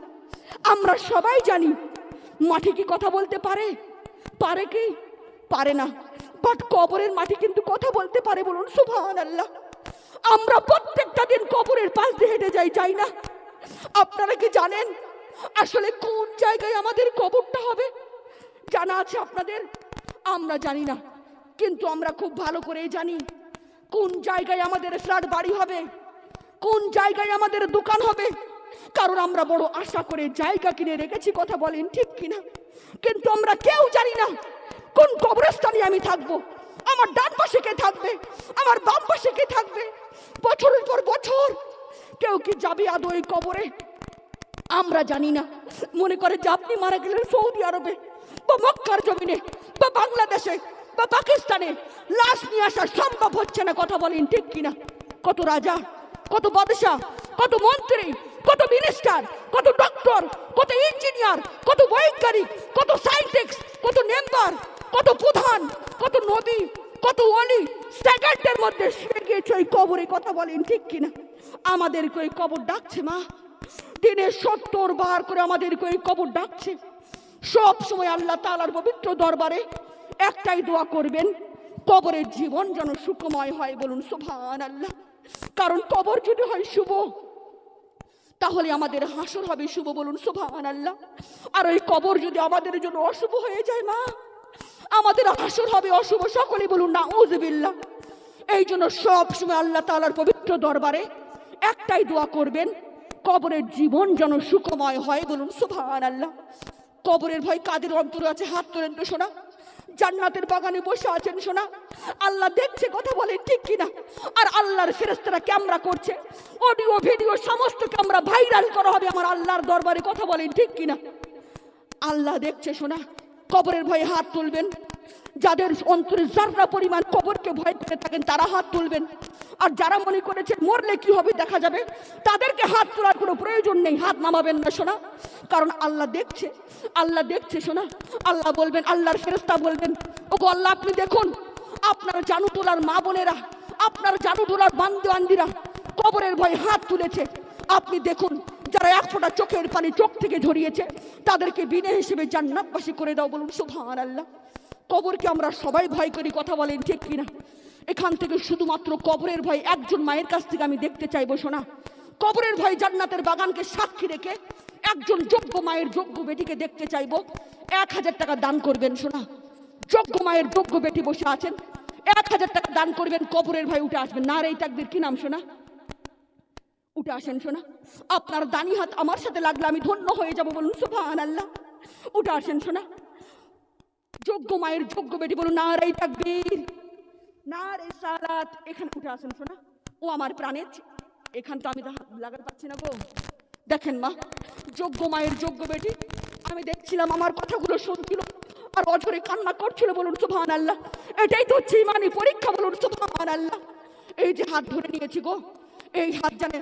আমরা সবাই জানি মাটি কি কথা বলতে পারে? পারে কি? পারে না। বাট কবরের মাটি কিন্তু কথা বলতে পারে, বলুন সুবহানাল্লাহ। আমরা প্রত্যেকটা দিন কবরের পাশ দিয়ে হেঁটে যাই না? আপনারা কি জানেন আসলে কোন জায়গায় আমাদের কবরটা হবে? জানা আছে আপনাদের? আমরা জানি না, কিন্তু আমরা খুব ভালো করেই জানি কোন জায়গায় আমাদের ফ্ল্যাট বাড়ি হবে, কোন জায়গায় আমাদের দোকান হবে। কারণ আমরা বড় আশা করে জায়গা কিনে রেখেছি, কথা বলেন ঠিক কিনা? কিন্তু আমরা কেউ জানি না কোন কবরস্থানে আমি থাকবো, আমার ডান পাশে কে থাকবে, আমার বাম পাশে কে থাকবে। বছরের পর বছর কেউ কি যাবে আদৌ এই কবরে? আমরা জানি না। মনে করে যে আপনি মারা গেলেন সৌদি আরবে বা মক্কার জমিনে বা বাংলাদেশে বা পাকিস্তানে, লাশ নিয়ে আসা সম্ভব হচ্ছে না, কথা বলেন ঠিক কিনা? কত রাজা, কত বাদশা, কত মন্ত্রী, কত মিনিস্টার, কত ডক্টর, কত ইঞ্জিনিয়ার, কত বৈজ্ঞানিক, কত সায়েন্টিস্ট, কত মেম্বার, কত প্রধান, কত নবী, কত ওলি সেকেন্ডের মধ্যে শুয়ে গিয়েছে ওই কবরে, কথা বলেন ঠিক কিনা? আমাদেরকে ওই কবর ডাকছে মা, দিনে 70 বার করে আমাদেরকে ওই কবর ডাকছে। সব সময় আল্লাহ তাআলার পবিত্র দরবারে একটাই দোয়া করবেন, কবরের জীবন যেন সুখময় হয়, বলুন সুবহানাল্লাহ। কারণ কবর যদি হয় শুভ, তাহলে আমাদের হাসর হবে শুভ, বলুন সুবহানাল্লাহ। আর ওই কবর যদি আমাদের জন্য অশুভ হয়ে যায় মা, আমাদের হাসর হবে অশুভ, সকলে বলুন নাউযুবিল্লাহ। এই জন্য সব সময় আল্লাহ তাআলার পবিত্র দরবারে একটাই দোয়া করবেন, কবরের জীবন যেন সুখময় হয়, বলুন সুবহানাল্লাহ। কবরের ভয় কাদের অন্তরে আছে? হাত তোলেন তো শোনা। জান্নাতের বাগানে বসে আছেন শোনা, আল্লাহ দেখছে, কথা বলেন ঠিক কিনা? আর আল্লাহর ফেরেশতারা ক্যামেরা করছে, অডিও ভিডিও সমস্ত ক্যামেরা ভাইরাল করা হবে আমার আল্লাহর দরবারে, কথা বলেন ঠিক কিনা? আল্লাহ দেখছে শোনা। কবরের ভয়ে হাত তুলবেন। যাদের অন্তরে যারা পরিমাণ কবরকে ভয় করে থাকেন তারা হাত তুলবেন। আর যারা মনে করেছেন মরলে কি হবে দেখা যাবে, তাদেরকে হাত তোলার কোনো প্রয়োজন নেই, হাত নামাবেন না শোনা। কারণ আল্লাহ দেখছে, আল্লাহ দেখছে শোনা। আল্লাহ বলবেন, আল্লাহর ফেরেশতা বলবেন, ওগো আল্লাহ আপনি দেখুন, আপনার জানু তোলার মা বোনেরা, আপনার জানু তোলার বান্দিরা কবরের ভয়ে হাত তুলেছে, আপনি দেখুন যারা এক ফোঁটা চোখের পানি চোখ থেকে ঝরিয়েছে তাদেরকে বিনা হিসেবে জান্নাতবাসী করে দাও, বলুন সুবহানাল্লাহ। কবরকে আমরা সবাই ভয় করি, কথা বলেন ঠিক কিনা? এখান থেকে শুধুমাত্র কবরের ভয় একজন মায়ের কাছ থেকে আমি দেখতে চাইবো শোনা। কবরের ভয় জান্নাতের বাগানকে সাক্ষী রেখে একজন যোগ্য মায়ের যোগ্য বেটিকে দেখতে চাইবো। 1000 টাকা দান করবেন শোনা। যোগ্য মায়ের যোগ্য বেটি বসে আছেন, 1000 টাকা দান করবেন, কবরের ভয় উঠে আসবেন। নারে তাকবীর, কি নাম শোনা? উঠে আসেন শোনা। আপনার দানি হাত আমার সাথে লাগলে আমি ধন্য হয়ে যাব, বলুন সুবহানাল্লাহ। উঠে আসেন শোনা। যোগ্য মায়ের যোগ্য বেটি বলুন নারে তাকবীর, নারে সালাত। এখানে উঠে আসেন শোনা। ও আমার প্রাণের, এখান তো আমি লাগাতে পারছি না গো। দেখেন মা, যোগ্য মায়ের যোগ্য বেটি, আমি দেখছিলাম আমার কথাগুলো শুনছিল আর অঝরে কান্না করছিল, বলুন সুবহানাল্লাহ। এটাই তো হচ্ছে ইমানি পরীক্ষা, বলুন সুবহানাল্লাহ। এই যে হাত ধরে নিয়েছি গো, এই হাত জানে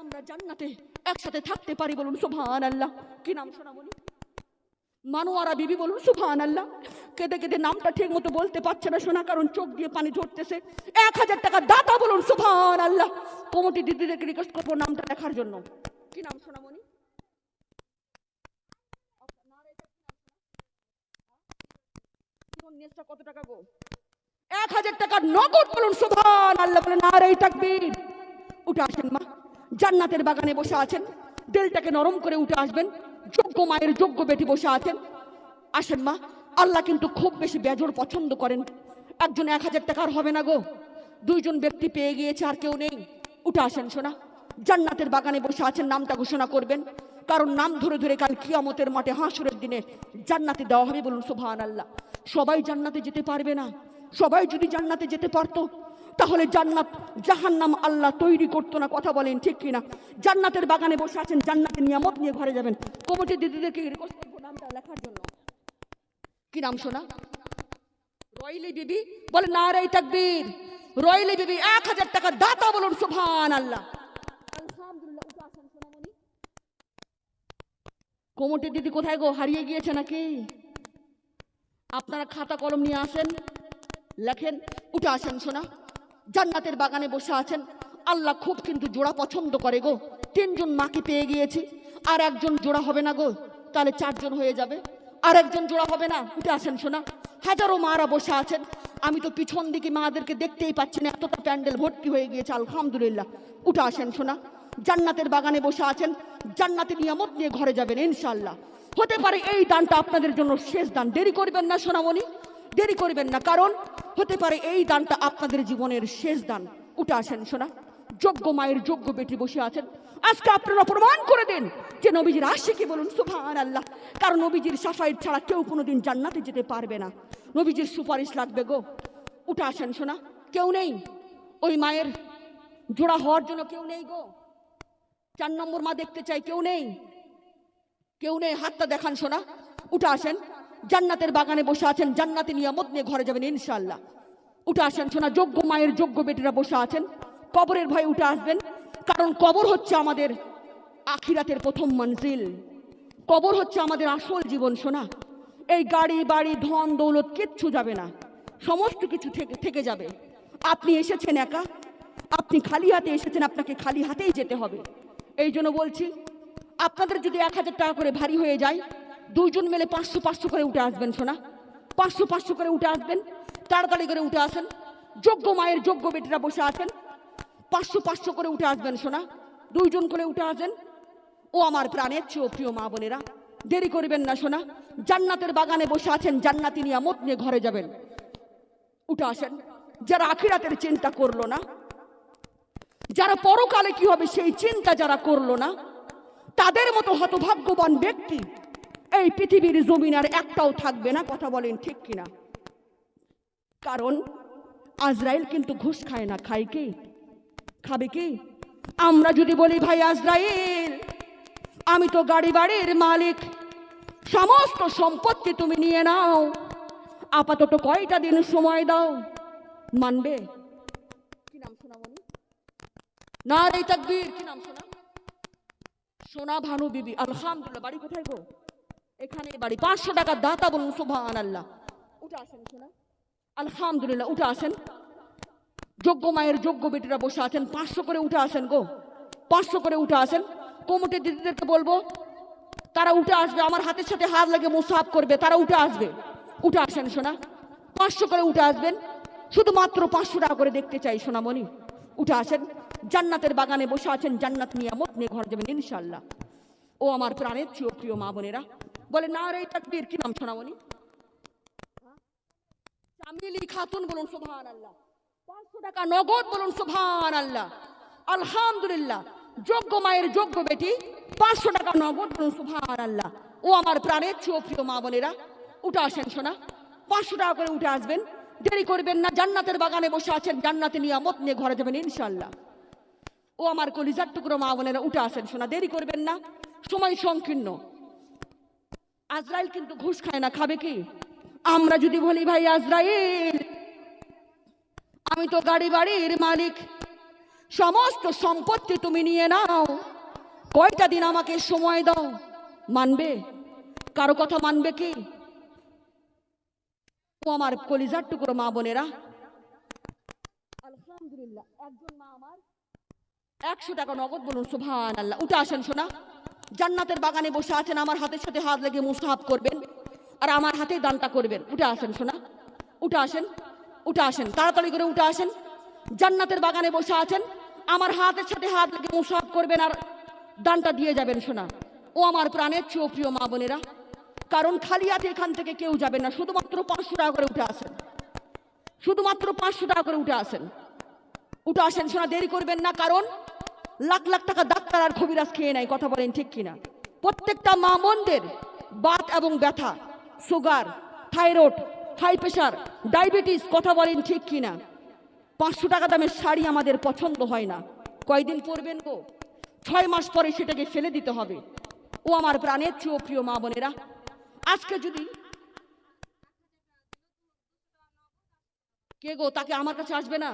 আমরা জান্নাতে একসাথে থাকতে পারি, বলুন সুবহানাল্লাহ। কি নাম সোনামণি? মানোয়ারা বিবি, বলুন সুবহানাল্লাহ। কেঁদে কেঁদে নামটা ঠিক মতো বলতে পারছে না শোনা, কারণ চোখ দিয়ে পানি ঝরতেছে। 1000 টাকা দাতা, বলুন সুবহানাল্লাহ। কমিটি দিদিদেরকে রিকোয়েস্ট করবো নামটা লেখার জন্য। কি নাম সোনামণি? কত টাকা গো? 1000 টাকা নগদ, বলুন সুবহানাল্লাহ। বলে নারে তাকবীর। উঠে আসেন মা, জান্নাতের বাগানে বসে আছেন, দিলটাকে নরম করে উঠে আসবেন। যোগ্য মায়ের যোগ্য বেটি বসে আছেন, আসেন মা। আল্লাহ কিন্তু খুব বেশি বেজোড় পছন্দ করেন। একজন 1000 টাকার হবে না গো, 2 জন ব্যক্তি পেয়ে গিয়েছে আর কেউ নেই। উঠে আসেন শোনা। জান্নাতের বাগানে বসে আছেন, নামটা ঘোষণা করবেন, কারণ নাম ধরে ধরে কাল কিয়ামতের মাঠে হাসরের দিনে জান্নাতে দেওয়া হবে, বলুন সুবহানাল্লাহ। সবাই জান্নাতে যেতে পারবে না। সবাই যদি জান্নাতে যেতে পারতো তাহলে জান্নাত জাহান্নাম আল্লাহ তৈরি করতো না, কথা বলেন ঠিক কিনা? জান্নাতের বাগানে বসে আছেন, জান্নাতের নিয়ামত নিয়ে ঘরে যাবেন। কমিটি দিদিদেরকে রিকোয়েস্ট করবো নামটা লেখার জন্য। কি নাম শোনা? রয়লি বিবি বলে নারে তাকবীর। রয়্যালি বিবি 1000 টাকা দাতা, বলুন সুবহানাল্লাহ। আলহামদুলিল্লাহ। উঠে আসেন সোনামণি। কোমরটি দিদি কোথায় গো, হারিয়ে গিয়েছে নাকি? আপনারা খাতা কলম নিয়ে আসেন, লেখেন। উঠে আসেন সোনা। জান্নাতের বাগানে বসে আছেন। আল্লাহ খুব কিন্তু জোড়া পছন্দ করে গো। 3 জন মাকে পেয়ে গিয়েছি, আর একজন জোড়া হবে না গো, তাহলে 4 জন হয়ে যাবে, আর একজন জোড়া হবে না। উঠে আসেন সোনা। হাজারো মারা বসে আছেন, আমি তো পিছন দিকে মাদেরকে দেখতেই পাচ্ছি না, এতটা প্যান্ডেল ভর্তি হয়ে গিয়েছে। আলহামদুলিল্লাহ। উঠে আসেন সোনা। জান্নাতের বাগানে বসে আছেন, জান্নাতের নিয়ামত নিয়ে ঘরে যাবেন ইনশাআল্লাহ। হতে পারে এই দানটা আপনাদের জন্য শেষ দান। দেরি করবেন না সোনামণি, দেরি করবেন না, কারণ হতে পারে এই দানটা আপনাদের জীবনের শেষ দান। উঠে আসেন সোনা। যোগ্য মায়ের যোগ্য বেটি বসে আছেন। আজকে আপনারা প্রমাণ করে দেন যে নবীজির আশিকি, বলুন সুবহানাল্লাহ। কারণ নবীজির সাফায়েত ছাড়া কেউ কোনোদিন জান্নাতে যেতে পারবে না, নবীজির সুপারিশ লাগবে গো। উঠে আসেন সোনা। কেউ নেই ওই মায়ের জোড়া হওয়ার জন্য? কেউ নেই গো? 4 নম্বর মা দেখতে চাই। কেউ নেই? কেউ নেই? হাতটা দেখান সোনা। উঠে আসেন। জান্নাতের বাগানে বসে আছেন, জান্নাতি নিয়ামত নিয়ে ঘরে যাবেন ইনশাআল্লাহ। উঠে আসেন সোনা। যোগ্য মায়ের যোগ্য বেটিরা বসে আছেন। কবরের ভয়ে উঠে আসবেন, কারণ কবর হচ্ছে আমাদের আখিরাতের প্রথম মঞ্জিল। কবর হচ্ছে আমাদের আসল জীবন সোনা। এই গাড়ি বাড়ি ধন দৌলত কিচ্ছু যাবে না, সমস্ত কিছু থেকে যাবে। আপনি এসেছেন একা, আপনি খালি হাতে এসেছেন, আপনাকে খালি হাতেই যেতে হবে। এই জন্য বলছি, আপনাদের যদি 1000 টাকা করে ভারী হয়ে যায়, 2 জন মিলে 500 500 করে উঠে আসবেন সোনা। 500 500 করে উঠে আসবেন, তাড়াতাড়ি করে উঠে আসেন। যোগ্য মায়ের যোগ্য বেটিরা বসে আছেন, 500 500 করে উঠে আসবেন সোনা। 2 জন করে উঠে আসেন। ও আমার প্রাণের চেয়েও প্রিয় মা বোনেরা, দেরি করবেন না সোনা। জান্নাতের বাগানে বসে আছেন, জান্নাতি নিয়ামত নিয়ে ঘরে যাবেন। উঠে আসেন। যারা আখিরাতের চিন্তা করলো না, যারা পরকালে কি হবে সেই চিন্তা যারা করলো না, তাদের মতো হতভাগ্যবান ব্যক্তি এই পৃথিবীর জমিন আর একটাও থাকবে না। কথা বলেন ঠিক কিনা? কারণ আজরাইল কিন্তু ঘুষ খায় না। খায় কি? খাবে কি? আমরা যদি বলি ভাই আজরাইল, আমি তো গাড়ি বাড়ির মালিক, সমস্ত সম্পত্তি তুমি নিয়ে নাও, আপাতত কয়টা দিন সময় দাও, মানবে? কি নাম সোনামণি? নারে তাকবীর। কি নাম সোনা? সোনা ভানু বিবি। আলহামদুলিল্লাহ। বাড়ি কোথায় গো? এখানে বাড়ি। 500 টাকা দাতা, বলুন সুবহানাল্লাহ। উঠে আসেন সোনা। আলহামদুলিল্লাহ। উঠে আসেন। যোগ্য মায়ের যোগ্য বেটিরা বসে আছেন, 500 করে উঠে আসেন গো, 500 করে উঠে আসেন। কমিটির দিদিদেরকে বলবো, তারা উঠে আসবে, আমার হাতের সাথে হাত লাগে মুসাফ করবে, তারা উঠে আসবে। উঠে আসেন সোনা। 500 করে উঠে আসবেন। শুধুমাত্র 500 টাকা করে দেখতে চাই সোনামণি। উঠে আসেন। জান্নাতের বাগানে বসে আছেন, জান্নাত নিয়ামত নিয়ে ঘর যাবেন ইনশাআল্লাহ। ও আমার প্রাণের চেয়েও প্রিয় মা বোনেরা, বলে নারে তাকবীর। কি নাম সোনামণি? চামেলি খাতুন, বলুন সুবহানাল্লাহ। 500 টাকা নগদ, বলুন সুবহানাল্লাহ। আলহামদুলিল্লাহ। যোগ্য মায়ের যোগ্য বেটি, 500 টাকা নগদ, বলুন সুবহানাল্লাহ। ও আমার প্রাণের চেয়েও প্রিয় মা বোনেরা, উঠে আসেন সোনা। 500 টাকা করে উঠে আসবেন, দেরি করবেন না। জান্নাতের বাগানে বসে আছেন, জান্নাতি নিয়ামত নিয়ে ঘরে যাবেন ইনশাআল্লাহ। ও আমার কলিজার টুকরো মা বোনেরা, উঠে আসেন সোনা, দেরি করবেন না, সময় সংকীর্ণ। আজরাইল কিন্তু ঘুষ খায় না। খাবে কি? আমরা যদি বলি ভাই আজরাইল, আমি তো গাড়ি বাড়ির মালিক, সমস্ত সম্পত্তি তুমি নিয়ে নাও, কয়টা দিন আমাকে সময় দাও, মানবে? কারো কথা মানবে কি? ও আমার কলিজার টুকরো মা বোনেরা, আলহামদুলিল্লাহ। একজন মা আমার 100 টাকা নগদ, বলুন সুবহানাল্লাহ। উঠে আসেন সোনা। জান্নাতের বাগানে বসে আছেন, আমার হাতের সাথে হাত লেগে মুসাহাব করবেন, আর আমার হাতেই দানটা করবেন। উঠে আসেন সোনা। উঠে আসেন। উঠে আসেন, তাড়াতাড়ি করে উঠে আসেন। জান্নাতের বাগানে বসে আছেন, আমার হাতের সাথে হাত লেগে মুসাহাব করবেন আর দানটা দিয়ে যাবেন সোনা। ও আমার প্রাণের চেয়েও প্রিয় মা বোনেরা, কারণ খালি হাতে এখান থেকে কেউ যাবে না। শুধুমাত্র 500 টাকা করে উঠে আসেন, শুধুমাত্র 500 টাকা করে উঠে আসেন। উঠে আসেন সোনা, দেরি করবেন না, কারণ লাখ লাখ টাকা ডাক্তার আর কবিরাজ খেয়ে নেয়। কথা বলেন ঠিক কিনা? প্রত্যেকটা মা বোনদের বাত এবং ব্যথা, sugar, thyroid, high pressure, diabetes, কথা বলেন ঠিক কিনা? 500 টাকা দামের শাড়ি আমাদের পছন্দ হয় না। কয়দিন পরবেন গো? 6 মাস পরে সেটাকে ফেলে দিতে হবে। ও আমার প্রাণের চেয়েও প্রিয় মা বোনেরা, আজকে যদি কে গো, তাকে আমার কাছে আসবে না?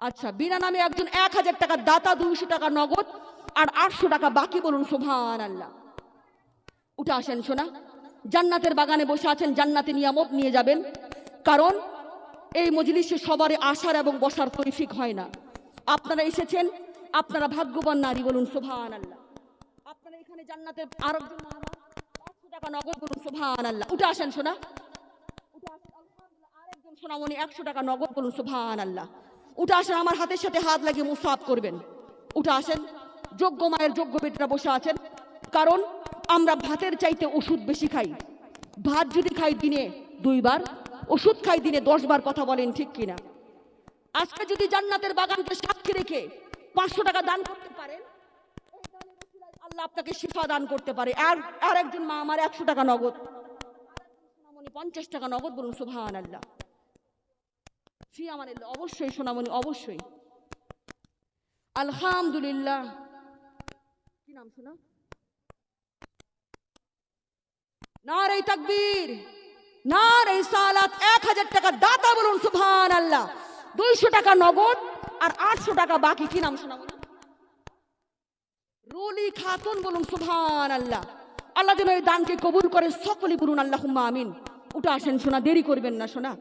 আচ্ছা, বিনা নামে একজন 1000 টাকা দাতা, 200 টাকা নগদ আর 800 টাকা বাকি, বলুন সুবহানাল্লাহ। উঠে আসেন সোনা, জান্নাতের বাগানে বসে আছেন, জান্নাতে নিয়ামত নিয়ে যাবেন। কারণ এই মজলিসে সবারই আসার এবং বসার তৌফিক হয় না। আপনারা এসেছেন, আপনারা ভাগ্যবান নারী, বলুন সুবহানাল্লাহ। আপনারা এখানে জান্নাতের আরেকজন মা আমার 500 টাকা নগদ, বলুন সুবহানাল্লাহ। উঠে আসেন সোনা, উঠে আসেন। আলহামদুলিল্লাহ, আরেকজন সোনামণি 100 টাকা নগদ, বলুন সুবহানাল্লাহ। উঠে আসেন, আমার হাতের সাথে হাত লাগিয়ে মুসাফ করবেন। উঠে আসেন, যোগ্য মায়ের যোগ্য বেটিরা বসে আছেন। কারণ আমরা ভাতের চাইতে ওষুধ বেশি খাই। ভাত যদি খাই দিনে 2 বার, ওষুধ খাই দিনে 10 বার, কথা বলেন ঠিক কিনা? আজকে যদি জান্নাতের বাগানকে সাক্ষী রেখে 500 টাকা দান করতে পারেন, আল্লাহ আপনাকে শিফা দান করতে পারে। আর একজন মা আমার 100 টাকা নগদ, 50 টাকা নগদ, বলুন সুবহানাল্লাহ। ফি আমানিল্লাহ, অবশ্যই সোনামণি, অবশ্যই। আলহামদুলিল্লাহ। কি নাম শোনা? নারে তাকবীর, নারে সালাত। 1000 টাকা দাতা, বলুন সুবহানাল্লাহ। 200 টাকা নগদ আর 800 টাকা বাকি। কি নাম শোনা? রুলি খাতুন, বলুন সুবহানাল্লাহ। আল্লাহ যেন এই দানকে কবুল করে, সকলেই বলুন আল্লাহুম্মা আমিন। উঠে আসেন সোনা, দেরি করবেন না সোনা।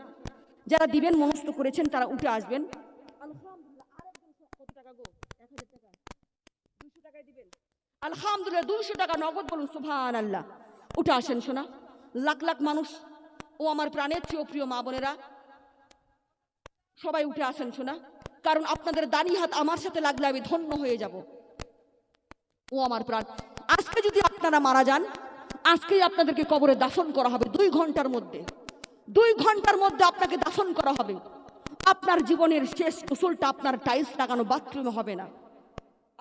যারা দিবেন মনস্থ করেছেন তারা উঠে আসবেন। আলহামদুলিল্লাহ, আরেকজন কত টাকা গো? 1000 টাকা, 200 টাকায় দিবেন। আলহামদুলিল্লাহ, 200 টাকা নগদ, বলুন সুবহানাল্লাহ। উঠে আসেন সোনা। লাখ লাখ মানুষ, ও আমার প্রাণের চেয়ে প্রিয় মা বোনেরা, সবাই উঠে আসেন সোনা। কারণ আপনাদের দানি হাত আমার সাথে লাগলে আমি ধন্য হয়ে যাব। ও আমার প্রাণ, আজকে যদি আপনারা মারা যান, আজকেই আপনাদেরকে কবরে দাফন করা হবে। 2 ঘন্টার মধ্যে, 2 ঘন্টার মধ্যে আপনাকে দাফন করা হবে। আপনার জীবনের শেষ গোসলটা আপনার টাইলস লাগানো বাথরুমে হবে না।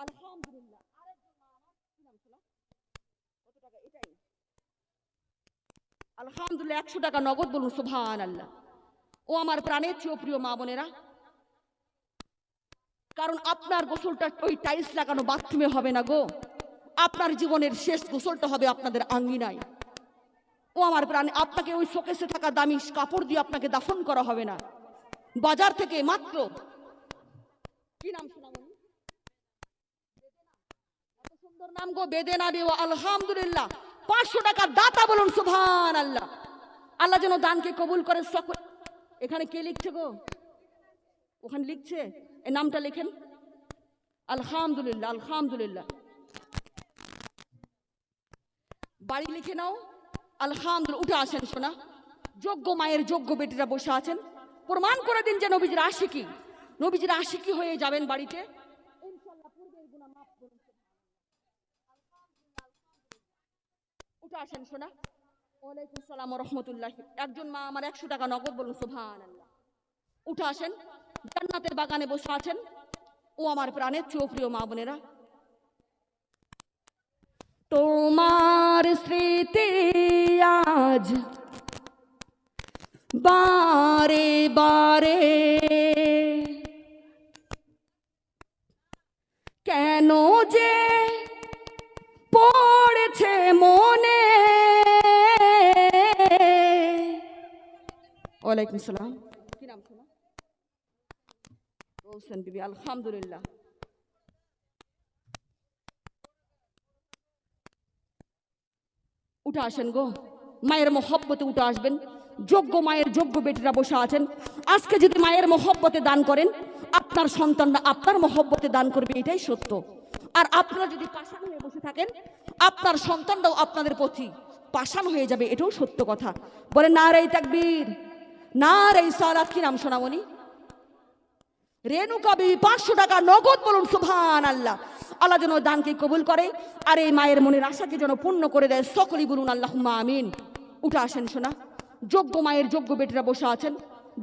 আলহামদুলিল্লাহ, আলহামদুলিল্লাহ, 100 টাকা নগদ, বলুন সুবহানাল্লাহ। ও আমার প্রাণের চেয়ে প্রিয় মা বোনেরা, কারণ আপনার গোসলটা ওই টাইলস লাগানো বাথরুমে হবে না গো। আপনার জীবনের শেষ গোসলটা হবে আপনাদের আঙ্গিনায়। ও আমার প্রাণ, আপনাকে ওই শোকেসে থাকা দামি কাপড় দিয়ে আপনাকে দাফন করা হবে না। বাজার থেকে মাত্র, কি নাম শোনাবো? এত সুন্দর নাম গো, বেদেনা দেওয়া। আলহামদুলিল্লাহ, 500 টাকা দাতা, বলুন সুবহানাল্লাহ। আল্লাহ যেন দানকে কবুল করে। সকল এখানে কে লিখছে গো? ওখানে লিখছে, এই নামটা লেখেন। আলহামদুলিল্লাহ, আলহামদুলিল্লাহ, বাড়ি লিখে নাও। আলহামদুলিল্লাহ, উঠে আসেন সোনা। যোগ্য মায়ের যোগ্য বেটিরা বসে আছেন। প্রমাণ করে দিন যে নবীজির আশিকি, নবীজির আশিকি হয়ে যাবেন বাড়িতে, ইনশাআল্লাহ পূর্বের গুনাহ মাফ করুন। উঠে আসেন সোনা। ওয়ালাইকুম সালাম ওয়া রাহমাতুল্লাহ। একজন মা আমার 100 টাকা নগদ, বলুন সুবহানাল্লাহ। উঠে আসেন, জান্নাতের বাগানে বসে আছেন। ও আমার প্রাণের চেয়ে প্রিয় মা বোনেরা, তোমার স্মৃতি আজ বারে বারে কেন যে পড়েছে মনে। ওয়ালাইকুম সালাম। কি নাম শোনা? রোশন বিবি। আলহামদুলিল্লাহ, উঠে আসেন গো, মায়ের মহব্বতে উঠে আসবেন। যোগ্য মায়ের যোগ্য বেটিরা বসে আছেন। আজকে যদি মায়ের মহব্বতে দান করেন, আপনার সন্তানরা আপনার মহব্বতে দান করবে, এটাই সত্য। আর আপনারা যদি পাষাণ হয়ে বসে থাকেন, আপনার সন্তানরাও আপনাদের প্রতি পাষাণ হয়ে যাবে, এটাও সত্য কথা। বলে নারে তাকবীর, নারে সালাত। কি নাম সোনামণি? রেণুকা বিবি, 500 টাকা নগদ, বলুন সুবহানাল্লাহ। আল্লাহ যেন দানকে কবুল করে আর এই মায়ের মনের আশাকে যেন পূর্ণ করে দেয়। সকলেই বলুন আল্লাহুম্মা আমিন। উঠে আসেন সোনা। যোগ্য মায়ের যোগ্য বেটিরা বসে আছেন।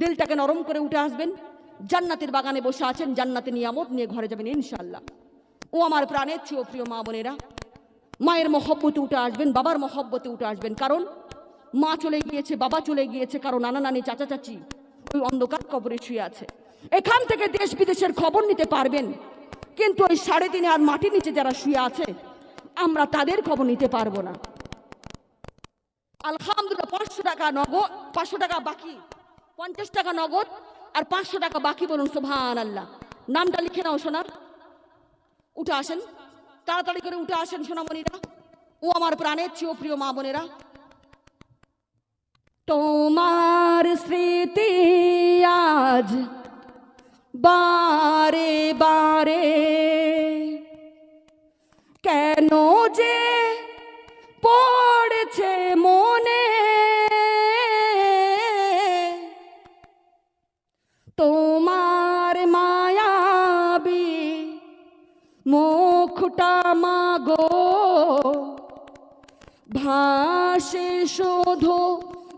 দিলটাকে নরম করে উঠে আসবেন। জান্নাতের বাগানে বসে আছেন, জান্নাতে নিয়ামত নিয়ে ঘরে যাবেন ইনশাআল্লাহ। ও আমার প্রাণের চেয়ে প্রিয় মা বোনেরা, মায়ের মহব্বতে উঠে আসবেন, বাবার মহব্বতে উঠে আসবেন। কারণ মা চলে গিয়েছে, বাবা চলে গিয়েছে, কারো নানা নানি চাচা চাচি ওই অন্ধকার কবরে শুয়ে আছে। এখান থেকে দেশ বিদেশের খবর নিতে পারবেন, কিন্তু ওই 3.5 আর মাটির নিচে যারা শুয়ে আছে, আমরা তাদের খবর নিতে পারবো না। আলহামদুলিল্লাহ, 500 টাকা নগদ, 500 টাকা বাকি, 50 টাকা নগদ আর 500 টাকা বাকি, বলুন সুবহানাল্লাহ। নামটা লিখে নাও সোনা, উঠে আসেন, তাড়াতাড়ি করে উঠে আসেন সোনামণিরা ও আমার প্রাণের চেয়েও প্রিয় মা বোনেরা। তোমার স্মৃতি আজ বারে বারে কেন যে পড়েছে মনে, তোমার মায়াবী মুখটা মাগো ভাসে শুধু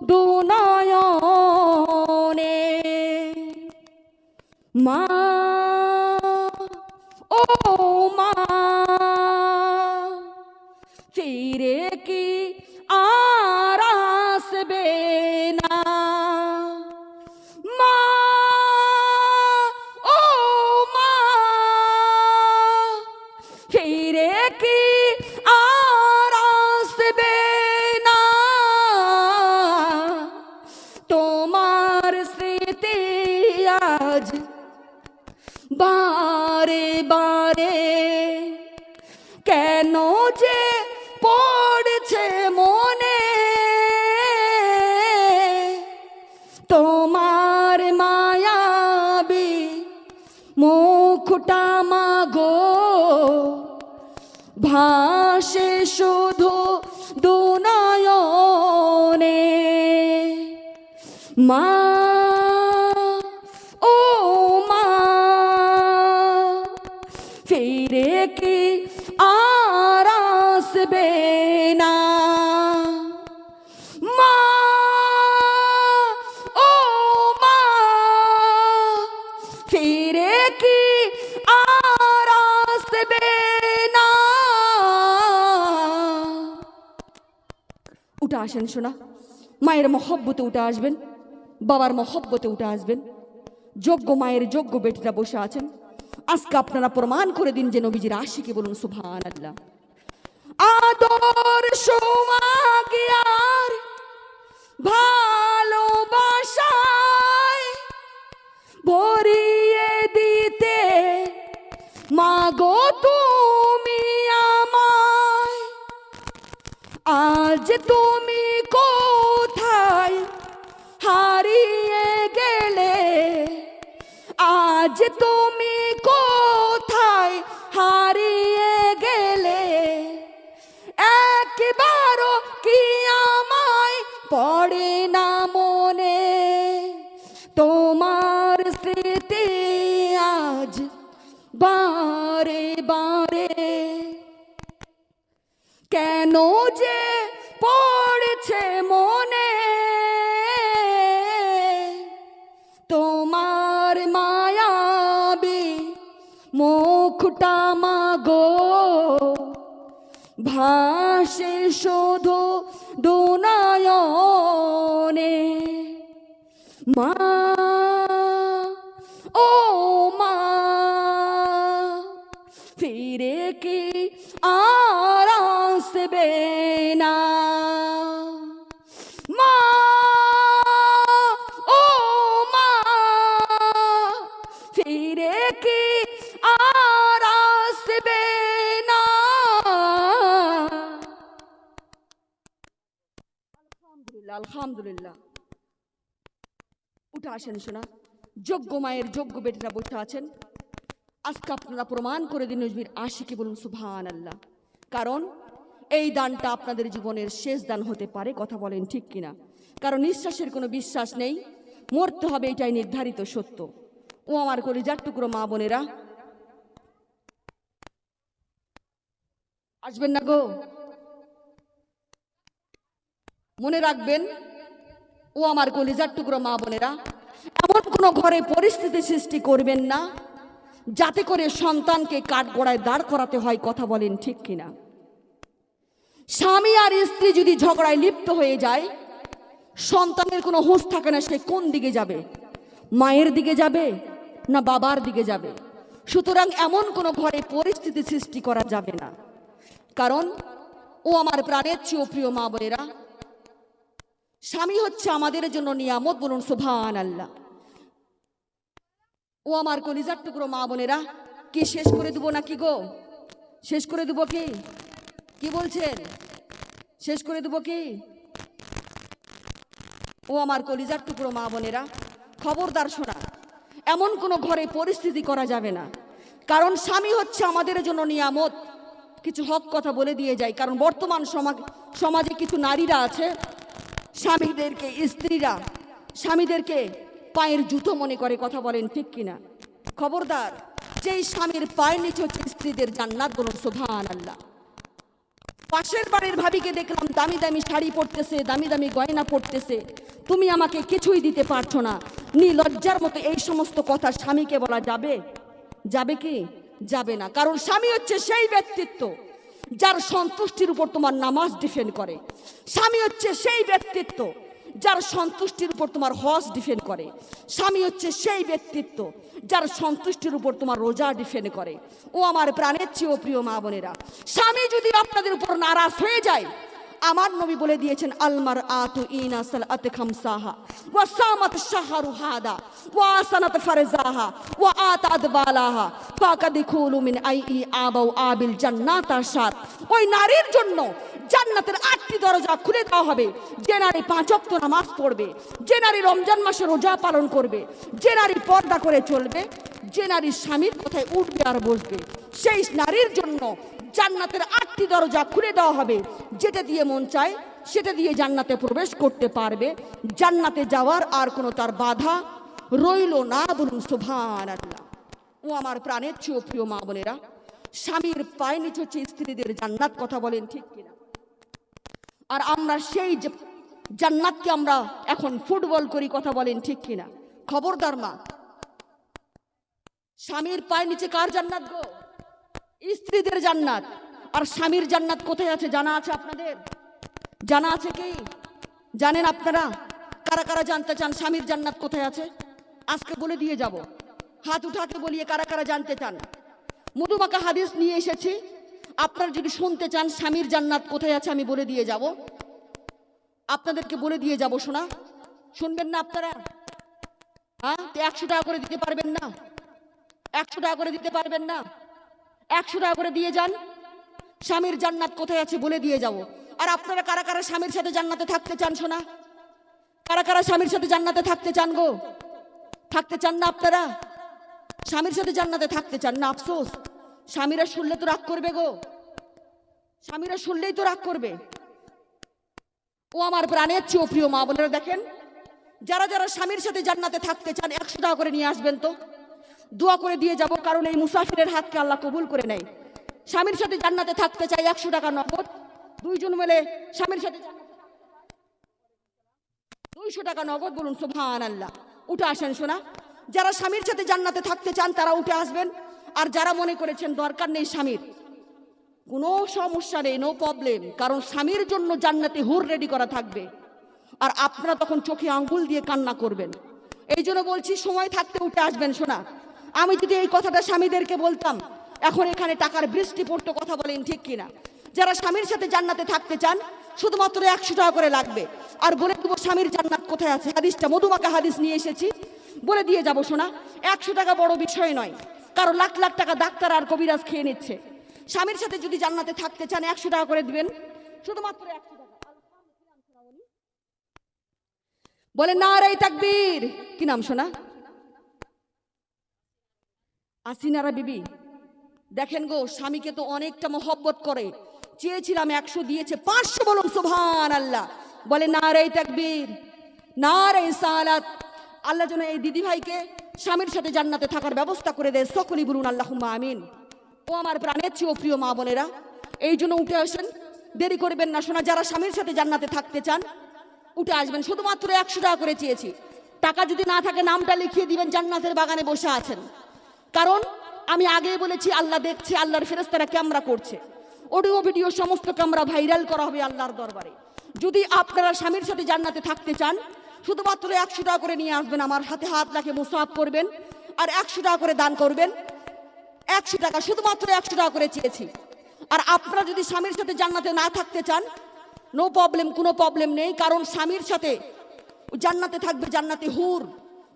দুনয়নে। মা ও মা ফিরে কি আর আসবে না, মা ও মা ফিরে কি আর আসবে না, তোমার স্মৃতি আজ বারে বারে কেন যে পড়ছে মনে, তোমার মায়াবী মুখটা মাগো ভাসে শুধু দুনয়নে। মা ও মা ফিরে কি আর আসবে না, মা ও মা ফিরে কি আর আসবে না। উঠে আসেন শোনা, মায়ের মহব্বতে উঠে আসবেন, বাবার মহব্বতে উঠে আসবেন। যোগ্য মায়ের যোগ্য বেটিরা বসে আছেন, আজকে আপনারা প্রমাণ করে দিন যে নবীজির আশিকে বলুন সুবহানাল্লাহ। আদর সোয়াগিয়ার ভালোবাসায় ভরিয়ে দিতে মাগো তুমি আমায়, আজ তুমি কোথায় হারিয়ে গেলে, আজ তুমি কোথায় হারিয়ে গেলে, একবারও কি আমায় পড়ে না মনে, তোমার স্মৃতি আজ বারে বারে কেন যে পড়েছে মনে, তোমার মায়াবী মুখটা মাগো ভাসে শুধু দুনয়নে। মা ও মা ফিরে কি আর আসবে না, মা ও মা ফিরে কি আর আসবে না। আলহামদুলিল্লাহ আলহামদুলিল্লাহ। উঠে আসেন শোনা, যোগ্য মায়ের যোগ্য বেটিরা বসে আছেন, আজকে আপনারা প্রমাণ করে দিন নবীর আশিকে বলুন সুবহানাল্লাহ। কারণ এই দানটা আপনাদের জীবনের শেষ দান হতে পারে, কথা বলেন ঠিক কিনা? কারণ নিঃশ্বাসের কোনো বিশ্বাস নেই, মরতে হবে এটাই নির্ধারিত সত্য। ও আমার কলিজার টুকরো মা বোনেরা, আসবেন না গো, মনে রাখবেন ও আমার কলিজার টুকরো মা বোনেরা, এমন কোনো ঘরে পরিস্থিতি সৃষ্টি করবেন না যাতে করে সন্তানকে কাঠগড়ায় দাঁড় করাতে হয়, কথা বলেন ঠিক কিনা? স্বামী আর স্ত্রী যদি ঝগড়ায় লিপ্ত হয়ে যায়, সন্তানের কোনো হুঁশ থাকে না, সে কোন দিকে যাবে, মায়ের দিকে যাবে না বাবার দিকে যাবে। সুতরাং এমন কোনো ঘরে পরিস্থিতি সৃষ্টি করা যাবে না, কারণ ও আমার প্রাণের চেয়েও প্রিয় মা বোনেরা, স্বামী হচ্ছে আমাদের জন্য নিয়ামত, বলুন সুবহানাল্লাহ। ও আমার কলিজার টুকরো মা বোনেরা, কি শেষ করে দেবো নাকি গো? শেষ করে দেবো কি? কি বলছেন? শেষ করে দেবো কি? ও আমার কলিজার টুকরো মা বোনেরা, খবরদার শোনা, এমন কোনো ঘরে পরিস্থিতি করা যাবে না। কারণ স্বামী হচ্ছে আমাদের জন্য নিয়ামত। কিছু হক কথা বলে দিয়ে যায়, কারণ বর্তমান সমাজে কিছু নারীরা আছে, স্বামীদেরকে, স্ত্রীরা স্বামীদেরকে পায়ের জুতো মনে করে। কথা বলেন ঠিক কিনা? খবরদার, যেই স্বামীর পায়ের নিচে হচ্ছে স্ত্রীদের জান্নাত, বলুন সুবহানাল্লাহ। পাশের বাড়ির ভাবিকে দেখলাম দামি দামি শাড়ি পরতেছে, দামি দামি গয়না পরতেছে, তুমি আমাকে কিছুই দিতে পারছো না, নির্লজ্জার মতো এই সমস্ত কথা স্বামীকে বলা যাবে? যাবে কি? যাবে না। কারণ স্বামী হচ্ছে সেই ব্যক্তিত্ব যার সন্তুষ্টির উপর তোমার নামাজ ডিপেন্ড করে। স্বামী হচ্ছে সেই ব্যক্তিত্ব যার সন্তুষ্টির উপর তোমার হজ ডিপেন্ড করে। স্বামী হচ্ছে সেই ব্যক্তিত্ব যার সন্তুষ্টির উপর তোমার রোজা ডিপেন্ড করে। ও আমার প্রাণের চেয়েও প্রিয় মা বোনেরা, স্বামী যদি আপনাদের উপর নারাজ হয়ে যায়, আমার নবী বলে দিয়েছেন, আলমার আতু ইনা সালাত খামসাহা ওয়া সামাত শাহরু হাদা ওয়া সানাত ফারজাহা ওয়া আতাদ বালাহা ফাকাদ খুলু মিন আই আবাউ আবিল জান্নাত আশাত। ওই নারীর জন্য জান্নাতের 8টি দরজা খুলে দেওয়া হবে। যে নারী 5 ওয়াক্ত নামাজ পড়বে, যে নারী রমজান মাসে রোজা পালন করবে, যে নারী পর্দা করে চলবে, যে নারী স্বামীর কথায় উঠবে আর বসবে, সেই নারীর জন্য জান্নাতের 8টি দরজা খুলে দেওয়া হবে। যেটা দিয়ে মন চায় সেটা দিয়ে জান্নাতে প্রবেশ করতে পারবে। জান্নাতে যাওয়ার আর কোনো তার বাধা রইল না, বলুন সুবহানাল্লাহ। ও আমার প্রাণের চেয়েও প্রিয় মা বোনেরা, স্বামীর পায়ে নিচে হচ্ছে স্ত্রীদের জান্নাত। কথা বলেন ঠিক কিনা? আর আমরা সেই জান্নাতকে আমরা এখন ফুটবল করি। কথা বলেন ঠিক কিনা? খবরদার মা, স্বামীর পায়ে নিচে কার জান্নাত গো? স্ত্রীদের জান্নাত। আর স্বামীর জান্নাত কোথায় আছে জানা আছে আপনাদের? জানা আছে কি? জানেন আপনারা? কারা কারা জানতে চান স্বামীর জান্নাত কোথায় আছে? আজকে বলে দিয়ে যাব। হাত উঠাতে বলিয়ে কারা কারা জানতে চান? মধুমাখা হাদিস নিয়ে এসেছি, আপনারা যদি শুনতে চান স্বামীর জান্নাত কোথায় আছে আমি বলে দিয়ে যাব। আপনাদেরকে বলে দিয়ে যাব, শোনা শুনবেন না আপনারা? হ্যাঁ, 100 টাকা করে দিতে পারবেন না? 100 টাকা করে দিতে পারবেন না? 100 টাকা করে দিয়ে যান, স্বামীর জান্নাত কোথায় আছে বলে দিয়ে যাব। আর আপনারা কারা কারা স্বামীর সাথে জান্নাতে থাকতে চান? শোনা, কারা কারা স্বামীর সাথে জান্নাতে থাকতে চান গো? থাকতে চান না আপনারা? স্বামীর সাথে জান্নাতে থাকতে চান না? আফসোস, স্বামীরা শুনলে তো রাগ করবে গো। স্বামীরা শুনলেই তো রাগ করবে। ও আমার প্রাণের চেয়েও প্রিয় মা বোনেরা, দেখেন, যারা যারা স্বামীর সাথে জান্নাতে থাকতে চান 100 টাকা করে নিয়ে আসবেন, তো দোয়া করে দিয়ে যাব। কারণ এই মুসাফিরের হাতকে আল্লাহ কবুল করে নেয়। স্বামীর সাথে জান্নাতে থাকতে চাই 100 টাকা নগদ। 2 জন মিলে স্বামীর সাথে 200 টাকা নগদ, বলুন সুবহানাল্লাহ। উঠে আসেন শোনা, যারা স্বামীর সাথে জান্নাতে থাকতে চান তারা উঠে আসবেন। আর যারা মনে করেছেন দরকার নেই স্বামীর, কোনো সমস্যা নেই, নো প্রবলেম, কারণ স্বামীর জন্য জান্নাতে হুর রেডি করা থাকবে। আর আপনারা তখন চোখে আঙ্গুল দিয়ে কান্না করবেন। এই জন্য বলছি, সময় থাকতে উঠে আসবেন শোনা। আমি যদি এই কথাটা স্বামীদেরকে বলতাম, এখন এখানে টাকার বৃষ্টি পড়তো। কথা বলেন ঠিক কিনা? যারা স্বামীর সাথে জান্নাতে থাকতে চান শুধুমাত্র 100 টাকা করে লাগবে। আর বলে দেবো স্বামীর জান্নাত কোথায় আছে। হাদিসটা মধুমাখা হাদিস নিয়ে এসেছি, বলে দিয়ে যাব শোনা। 100 টাকা বড় বিষয় নয়, কারণ লাখ লাখ টাকা ডাক্তার আর কবিরাজ খেয়ে নিচ্ছে। স্বামীর সাথে যদি জান্নাতে থাকতে চান 100 টাকা করে দিবেন, শুধুমাত্র 100 টাকা। বলে নারে তাকবীর। কি নাম শোনা? আসিনারা বিবি। দেখেন গো, স্বামীকে তো অনেকটা মহব্বত করে। চেয়েছিলাম 100, দিয়েছে 500, বলুন সুবহানাল্লাহ। বলে নারে তাকবীর, নারে সালাত। আল্লাহ যেন এই দিদি ভাইকে স্বামীর সাথে জান্নাতে থাকার ব্যবস্থা করে দেয়। সকলেই বলুন আল্লাহুম্মা আমিন। ও আমার প্রাণের চেয়েও প্রিয় মা বোনেরা, এই জন্য উঠে আসেন, দেরি করবেন না শোনা। যারা স্বামীর সাথে জান্নাতে থাকতে চান উঠে আসবেন। শুধুমাত্র 100 টাকা করে চেয়েছি। টাকা যদি না থাকে নামটা লিখিয়ে দিবেন, জান্নাতের বাগানে বসে আছেন। কারণ আমি আগেই বলেছি, আল্লাহ দেখছে, আল্লাহর ফেরেশতারা ক্যামেরা করছে। অডিও ভিডিও সমস্ত ক্যামেরা ভাইরাল করা হবে আল্লাহর দরবারে। যদি আপনারা স্বামীর সাথে জান্নাতে থাকতে চান শুধুমাত্র 100 টাকা করে নিয়ে আসবেন, আমার হাতে হাত রাখে মুসাফ করবেন আর 100 টাকা করে দান করবেন। 100 টাকা, শুধুমাত্র 100 টাকা করে চেয়েছি। আর আপনারা যদি স্বামীর সাথে জান্নাতে না থাকতে চান, নো প্রবলেম, কোনো প্রবলেম নেই। কারণ স্বামীর সাথে জান্নাতে থাকবে জান্নাতি হুর।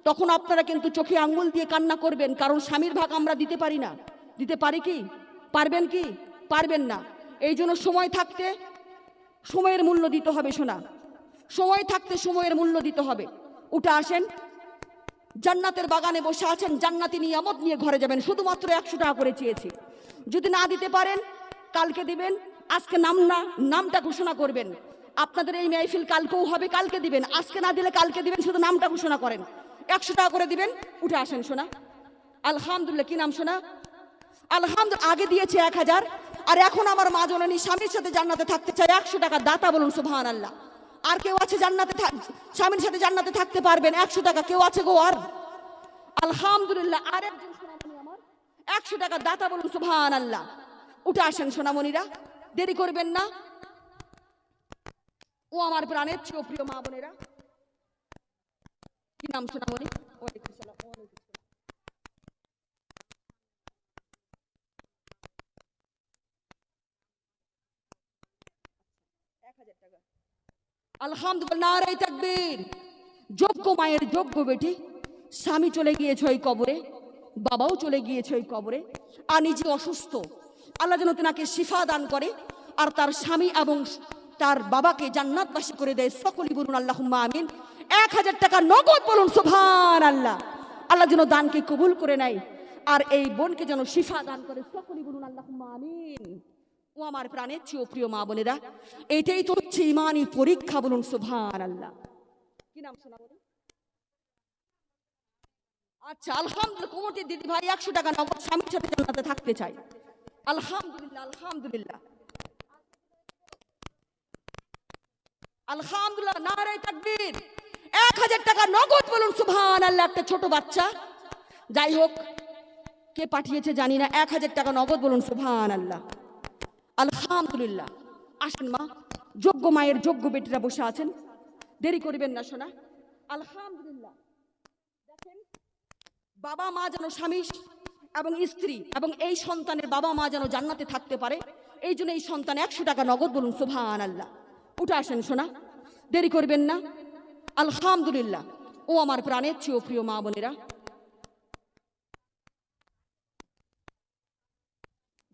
তখন আপনারা কিন্তু চোখে আঙ্গুল দিয়ে কান্না করবেন, কারণ স্বামীর ভাগ আমরা দিতে পারি না। দিতে পারি কি? পারবেন কি? পারবেন না। এই জন্য সময় থাকতে সময়ের মূল্য দিতে হবে সোনা, সময় থাকতে সময়ের মূল্য দিতে হবে। উঠে আসেন, জান্নাতের বাগানে বসে আছেন, জান্নাতি নিয়ামত নিয়ে ঘরে যাবেন। শুধুমাত্র 100 টাকা করে চেয়েছি, যদি না দিতে পারেন কালকে দিবেন। আজকে নামটা ঘোষণা করবেন। আপনাদের এই মেহফিল কালকেও হবে, কালকে দিবেন। আজকে না দিলে কালকে দিবেন, শুধু নামটা ঘোষণা করেন। 100 টাকা করে দিবেন। উঠে আসেন সোনা। আলহামদুলিল্লাহ। কি নাম সোনা? আলহামদুলিল্লাহ। আগে দিয়েছে 1000, আর এখন আমার মা জননী স্বামীর সাথে জান্নাতে থাকতে চায়। 100 টাকা দাতা বলুন সুবহানাল্লাহ। আর কেউ আছে জান্নাতে স্বামীর সাথে জান্নাতে থাকতে পারবেন? 100 টাকা কেউ আছে গো? আর আলহামদুলিল্লাহ। আরেকজন সোনামণি আমার 100 টাকা দাতা বলুন সুবহানাল্লাহ। উঠে আসেন সোনামণিরা, দেরি করবেন না। ও আমার প্রাণের চেয়ে প্রিয় মা বোনেরা। কি নাম সোনামণি? ওয়ালাইকুম সালাম। আলহামদুলিল্লাহ। নারে তাকবীর। যোগ্য মায়ের যোগ্য বেটি, স্বামী চলে গিয়েছে ওই কবরে, বাবাও চলে গিয়েছে ওই কবরে, আর নিজে অসুস্থ। আল্লাহ যেন তেনাকে শিফা দান করে, আর তার স্বামী এবং তার বাবাকে জান্নাতবাসী করে দেয়। সকলেই বলুন আল্লাহুম্মা আমিন। 1000 টাকা নগদ বলুন সুবহানাল্লাহ। আল্লাহ যেন দানকে কবুল করে নেয়, আর এই বোনকে যেন শিফা দান করে। সকলেই বলুন আল্লাহুম্মা আমিন। ও আমার প্রাণের চেয়ে প্রিয় মা বোনেরা, এটাই তো হচ্ছে ইমানি পরীক্ষা। বলুন সুবহানাল্লাহ। কি নাম শোনা বলুন? আচ্ছা, আলহামদুলিল্লাহ। কোমরটি দিদি ভাই 100 টাকা নগদ স্বামীর সাথে জান্নাতে থাকতে চাই। আলহামদুলিল্লাহ, আলহামদুলিল্লাহ, আলহামদুলিল্লাহ। নারে তাকবীর। 1000 টাকা নগদ বলুন সুবহানাল্লাহ। একটা ছোট বাচ্চা, যাই হোক কে পাঠিয়েছে জানি না, 1000 টাকা নগদ বলুন সুবহানাল্লাহ। আলহামদুলিল্লাহ। আসেন মা, যোগ্য মায়ের যোগ্য বেটিরা বসে আছেন, দেরি করবেন না সোনা। আলহামদুলিল্লাহ। দেখেন, বাবা মা যেন স্বামী এবং স্ত্রী এবং এই সন্তানের বাবা মা যেন জান্নাতে থাকতে পারে, এই জন্য এই সন্তান 100 টাকা নগদ বলুন সুবহানাল্লাহ। উঠে আসেন সোনা, দেরি করবেন না। আলহামদুলিল্লাহ। ও আমার প্রাণের চেয়ে প্রিয় মা বোনেরা,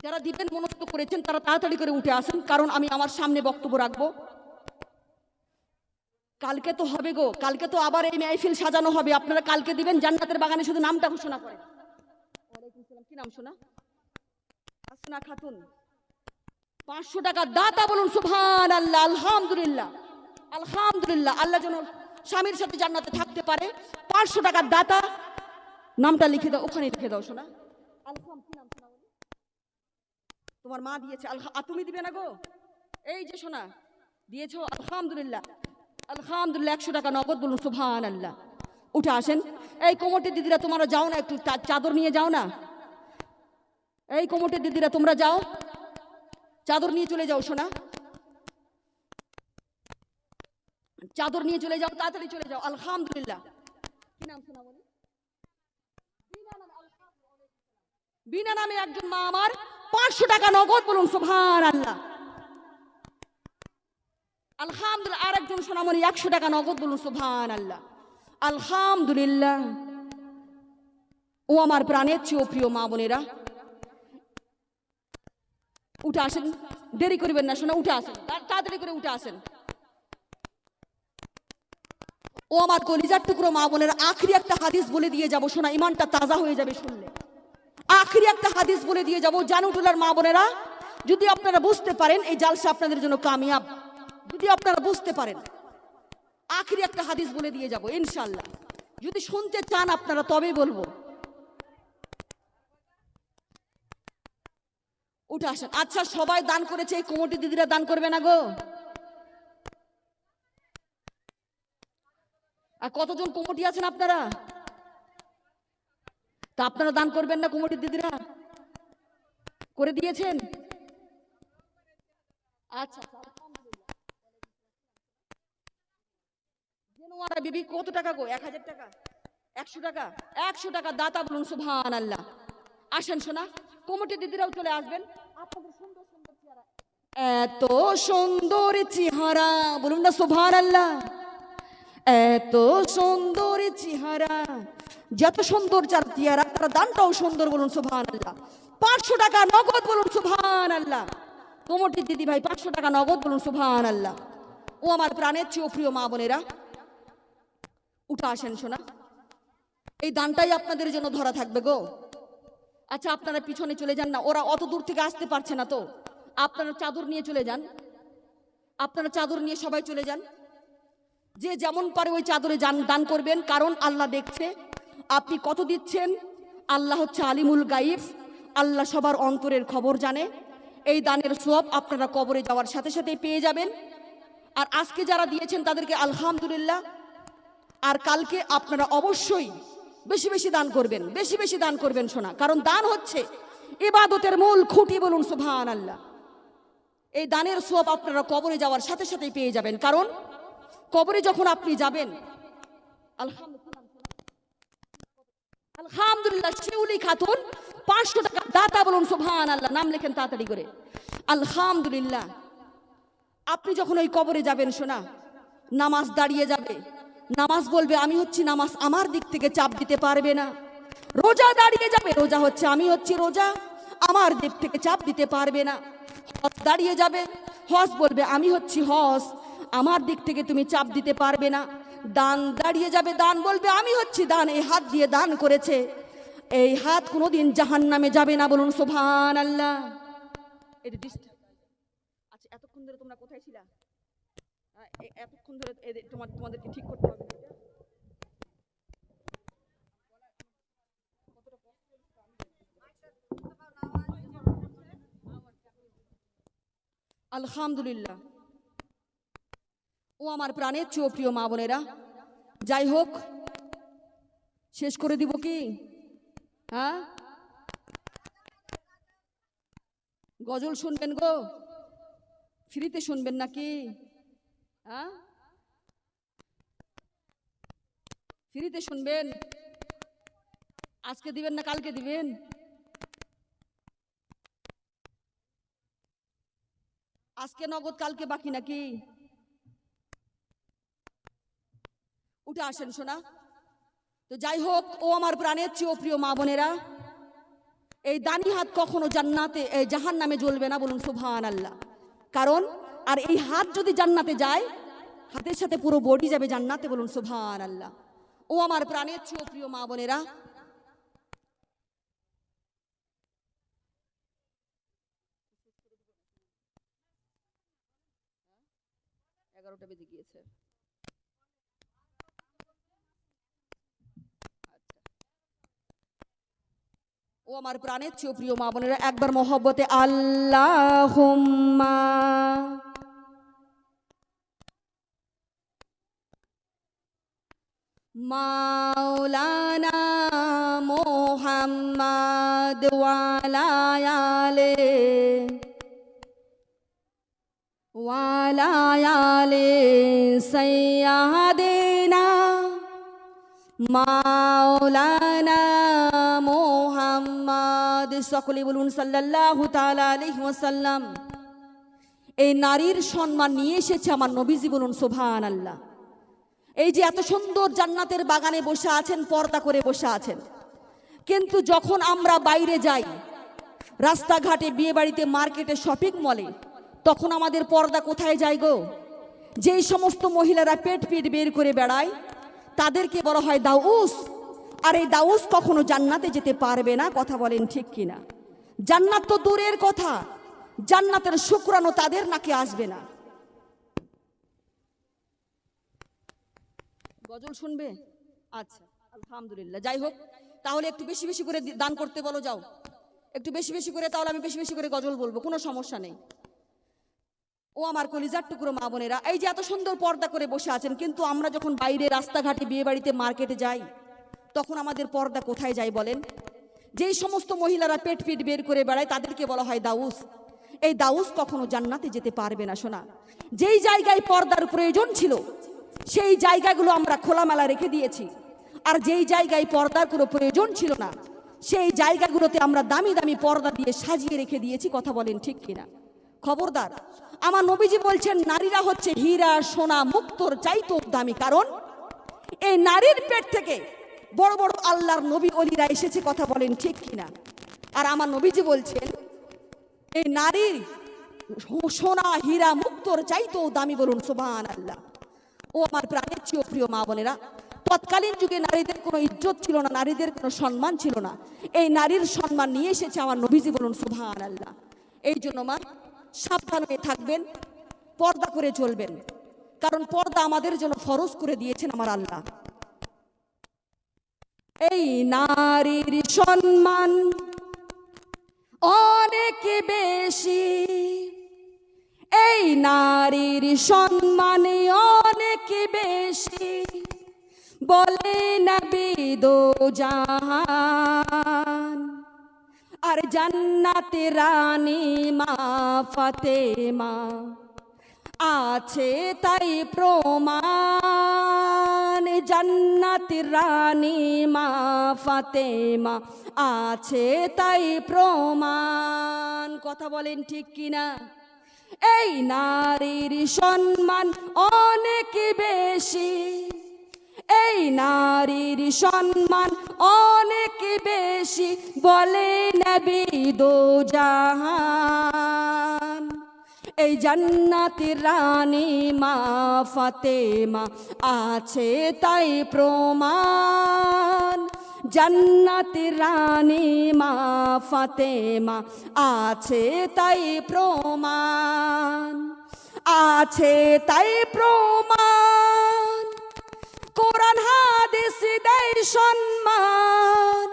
যারা দিবেন মনস্থ করেছেন তারা তাড়াতাড়ি করে উঠে আসেন, কারণ আমি আমার সামনে বক্তব্য রাখবো। কালকে তো হবে গো, কালকে তো আবার এই মেহফিল সাজানো হবে। আপনারা কালকে দিবেন জান্নাতের বাগানে, শুধু নামটা ঘোষণা করেন। ওয়ালাইকুম সালাম। কি নাম শোনা? আসনা খাতুন। 500 টাকা দাতা বলুন সুবহানাল্লাহ। আলহামদুলিল্লাহ, আলহামদুলিল্লাহ। আল্লাহ যেন স্বামীর সাথে জান্নাতে থাকতে পারে। 500 টাকা দাতা, নামটা লিখে দাও, ওখানে লিখে দাও সোনা। আলহামদুলিল্লাহ। কি নাম শোনা? তোমার মা দিয়েছে। তুমি দিবে না গো? এই যে সোনা দিয়েছো। আলহামদুলিল্লাহ, আলহামদুলিল্লাহ। 100 টাকা নগদ বলুন সুবহানাল্লাহ। উঠে আসেন। এই কোমরটি দিদিরা তোমরা যাও না, একটু চাদর নিয়ে যাও না। এই কোমরটি দিদিরা তোমরা যাও, চাদর নিয়ে চলে যাও সোনা, চাদর নিয়ে চলে যাও, তাড়াতাড়ি চলে যাও। আলহামদুলিল্লাহ। কি নাম শোনা বলি? বিনা নামে একজন মা আমার 500 টাকা নগদ বলুন সুবহানাল্লাহ। আলহামদুলিল্লাহ। আর একজন সোনামণি 100 টাকা নগদ বলুন সুবহানাল্লাহ। আলহামদুলিল্লাহ। ও আমার প্রাণের চেয়ে প্রিয় মা বোনেরা, উঠে আসেন, দেরি করবেন না শোনা। উঠে আসেন, তাড়াতাড়ি করে উঠে আসেন। ও আমার কলিজার টুকরো মা বোনেরা, আখরি একটা হাদিস বলে দিয়ে যাবো শোনা, ইমানটা তাজা হয়ে যাবে শুনলে। আখরি একটা হাদিস বলে দিয়ে যাবো জানুটুলার মা বোনেরা, যদি আপনারা বুঝতে পারেন এই জালসা আপনাদের জন্য কামিয়াব। যদি আপনারা বুঝতে পারেন, আখরি একটা হাদিস বলে দিয়ে যাবো ইনশাআল্লাহ। যদি শুনতে চান আপনারা তবে বলবো। উঠে আসেন। আচ্ছা, সবাই দান করেছে, এই কোমরটি দিদিরা দান করবে না গো? আর কতজন কোমরটি আছেন আপনারা? তা আপনারা দান করবেন না? কোমরটি দিদিরা করে দিয়েছেন। আচ্ছা, জেনুয়ারা বিবি কত টাকা গো? 1000 টাকা, 100 টাকা, 100 টাকা দাতা বলুন সুবহানাল্লাহ। আসেন শোনা, কোমরটি দিদিরাও চলে আসবেন। আপনাদের সুন্দর সুন্দর চেহারা, এত সুন্দর চেহারা বলুন না সুবহানাল্লাহ। এত সুন্দর চেহারা, যত সুন্দর যার চেহারা তার দানটাও সুন্দর, বলুন সুবহানাল্লাহ। 500 টাকা নগদ, বলুন সুবহানাল্লাহ। কমিটি দিদি ভাই 500 টাকা নগদ, বলুন সুবহানাল্লাহ। ও আমার প্রাণের চেয়ে প্রিয় মা বোনেরা, উঠে আসেন শোনা, এই দানটাই আপনাদের জন্য ধরা থাকবে গো। আচ্ছা আপনারা পিছনে চলে যান না, ওরা অত দূর থেকে আসতে পারছে না, তো আপনারা চাদর নিয়ে চলে যান, আপনারা চাদর নিয়ে সবাই চলে যান। যে যেমন পারে ওই চাদরে দান করবেন, কারণ আল্লাহ দেখছে আপনি কত দিচ্ছেন। আল্লাহ হচ্ছে আলিমুল গাইব, আল্লাহ সবার অন্তরের খবর জানে। এই দানের সওয়াব আপনারা কবরে যাওয়ার সাথে সাথেই পেয়ে যাবেন। আর আজকে যারা দিয়েছেন তাদেরকে আলহামদুলিল্লাহ। আর কালকে আপনারা অবশ্যই বেশি বেশি দান করবেন, বেশি বেশি দান করবেন শোনা, কারণ দান হচ্ছে ইবাদতের মূল খুঁটি, বলুন সুবহানাল্লাহ। এই দানের সওয়াব আপনারা কবরে যাওয়ার সাথে সাথেই পেয়ে যাবেন, কারণ কবরে যখন আপনি যাবেন, আলহামদুলিল্লাহ শিউলি খাতুন 500 টাকা দাতা, বলুন সুবহানাল্লাহ। নাম লেখেন তাড়াতাড়ি করে, আলহামদুলিল্লাহ। আপনি যখন ওই কবরে যাবেন শোনা, নামাজ দাঁড়িয়ে যাবে, নামাজ বলবে আমি হচ্ছি নামাজ, আমার দিক থেকে চাপ দিতে পারবে না। রোজা দাঁড়িয়ে যাবে, রোজা হচ্ছে আমি হচ্ছি রোজা, আমার দিক থেকে চাপ দিতে পারবে না। হজ দাঁড়িয়ে যাবে, হজ বলবে আমি হচ্ছি হজ, আমার দিক থেকে তুমি চাপ দিতে পারবে না। দান দাঁড়িয়ে যাবে, দান বলবে আমি হচ্ছি দান, এই হাত দিয়ে দান করেছে, এই হাত কোনোদিন জাহান্নামে যাবে না, বলুন সুবহানাল্লাহ। এটা ডিস্টার্ব। আচ্ছা এতক্ষণ ধরে তোমরা কোথায় ছিলা? এতক্ষণ ধরে তোমাদেরকে ঠিক করতে হবে। আলহামদুলিল্লাহ। ও আমার প্রাণের চেয়ে প্রিয় মা বোনেরা, যাই হোক শেষ করে দিব কি? হ্যাঁ, গজল শুনবেন গো? ফ্রিতে শুনবেন নাকি? হ্যাঁ, ফ্রিতে শুনবেন? আজকে দিবেন না কালকে দিবেন? আজকে নগদ, কালকে বাকি নাকি? উঠে আসেন শোনা। তো যাই হোক, ও আমার প্রাণের চেয়ে প্রিয় মা বোনেরা, এই দানি হাত কখনো জান্নাতে জাহান্নামে জ্বলবে না, বলুন সুবহানাল্লাহ। কারণ আর এই হাত যদি জান্নাতে যায়, হাতের সাথে পুরো বডি যাবে জান্নাতে, বলুন সুবহানাল্লাহ। ও আমার প্রাণের চেয়ে প্রিয় মা বোনেরা, এগারোটা বেজে গিয়েছে। ও আমার প্রাণের চেয়ে প্রিয় মা বোনেরা, একবার মহব্বতে আল্লাহুম্মা মাওলানা মুহাম্মদ ওয়ালা আলে সাইয়্যিদিনা মাওলানা মুহাম্মদ। সকলে বলুন সাল্লাল্লাহু তাআলা আলাইহি ওয়াসাল্লাম। এই নারীর সম্মান নিয়ে এসেছে আমার নবীজি, বলুন সুবহানাল্লাহ। এই যে এত সুন্দর জান্নাতের বাগানে বসে আছেন, পর্দা করে বসে আছেন, কিন্তু যখন আমরা বাইরে যাই, রাস্তাঘাটে, বিয়ে বাড়িতে, মার্কেটে, শপিং মলে, তখন আমাদের পর্দা কোথায় যায় গো? যেই সমস্ত মহিলারা পেট বের করে বেড়ায় তাদেরকে বলা হয় দাউস। আর এই দাউস কখনো জান্নাতে যেতে পারবে না, কথা বলেন ঠিক কিনা? জান্নাত তো দূরের কথা, জান্নাতের শুকরানো তাদের নাকি আসবে না। গজল শুনবে? আচ্ছা আলহামদুলিল্লাহ। যাই হোক, তাহলে একটু বেশি বেশি করে দান করতে বলো, যাও একটু বেশি বেশি করে, তাহলে আমি বেশি বেশি করে গজল বলবো, কোনো সমস্যা নেই। ও আমার কলিজার টুকরো মা বোনেরা, এই যে এত সুন্দর পর্দা করে বসে আছেন, কিন্তু আমরা যখন বাইরে রাস্তাঘাটে, বিয়ে বাড়িতে, মার্কেটে যাই, তখন আমাদের পর্দা কোথায় যায় বলেন? যেই সমস্ত মহিলারা পেট বের করে বেড়ায় তাদেরকে বলা হয় দাউস। এই দাউস কখনো জান্নাতে যেতে পারবে না শোনা। যেই জায়গায় পর্দার প্রয়োজন ছিল সেই জায়গাগুলো আমরা খোলামেলা রেখে দিয়েছি, আর যেই জায়গায় পর্দার কোনো প্রয়োজন ছিল না সেই জায়গাগুলোতে আমরা দামি দামি পর্দা দিয়ে সাজিয়ে রেখে দিয়েছি, কথা বলেন ঠিক কিনা? খবরদার, আমার নবীজি বলছেন নারীরা হচ্ছে হীরা, সোনা, মুক্তোর চাইতেও দামি, কারণ এই নারীর পেট থেকে বড় বড় আল্লাহর নবী ওলিরা এসেছে, কথা বলেন ঠিক কিনা? আর আমার নবীজি বলছেন এই নারীর সোনা হীরা মুক্তোর চাইতেও দামি, বলুন সুবহানাল্লাহ। ও আমার প্রাণের চেয়েও প্রিয় মা বোনেরা, তৎকালীন যুগে নারীদের কোনো ইজ্জত ছিল না, নারীদের কোনো সম্মান ছিল না। এই নারীর সম্মান নিয়ে এসেছে আমার নবীজি, বলুন সুবহানাল্লাহ। এই জন্য মা সাবধান হয়ে থাকবেন, পর্দা করে চলবেন, কারণ পর্দা আমাদের জন্য ফরজ করে দিয়েছেন আমার আল্লাহ। এই নারীর সম্মান অনেক বেশি, এই নারীর সম্মান অনেক বেশি, বলে নবী দো জাহান। আর জান্নাতে রানী মা ফাতেমা আছে তাই প্রমাণ, জান্নাতের রানী মা ফাতেমা আছে তাই প্রমাণ, কথা বলেন ঠিক কিনা? এই নারীর সম্মান অনেক বেশি, এই নারীর সম্মান অনেক বেশি, বলে নবী দো জাহান। এই জান্নাতের রানী মা ফাতেমা আছে তাই প্রমাণ, জান্নাতের রানী মা ফাতেমা আছে তাই প্রমাণ, আছে তাই প্রমাণ। কোরআন হাদিস দেয় সম্মান,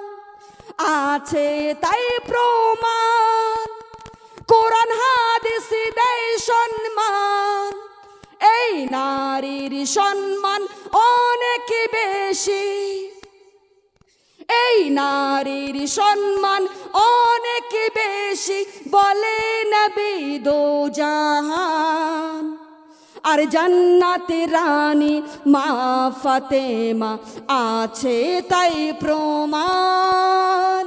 আছে তাই প্রমাণ। কোরআন হাদিস দেয় সম্মান, এই নারীর সম্মান অনেক বেশি, এই নারীর সম্মান অনেক বেশি, বলে নবী দো জাহান। আর জান্নাতের রানী মা ফাতেমা আছে তাই প্রমাণ,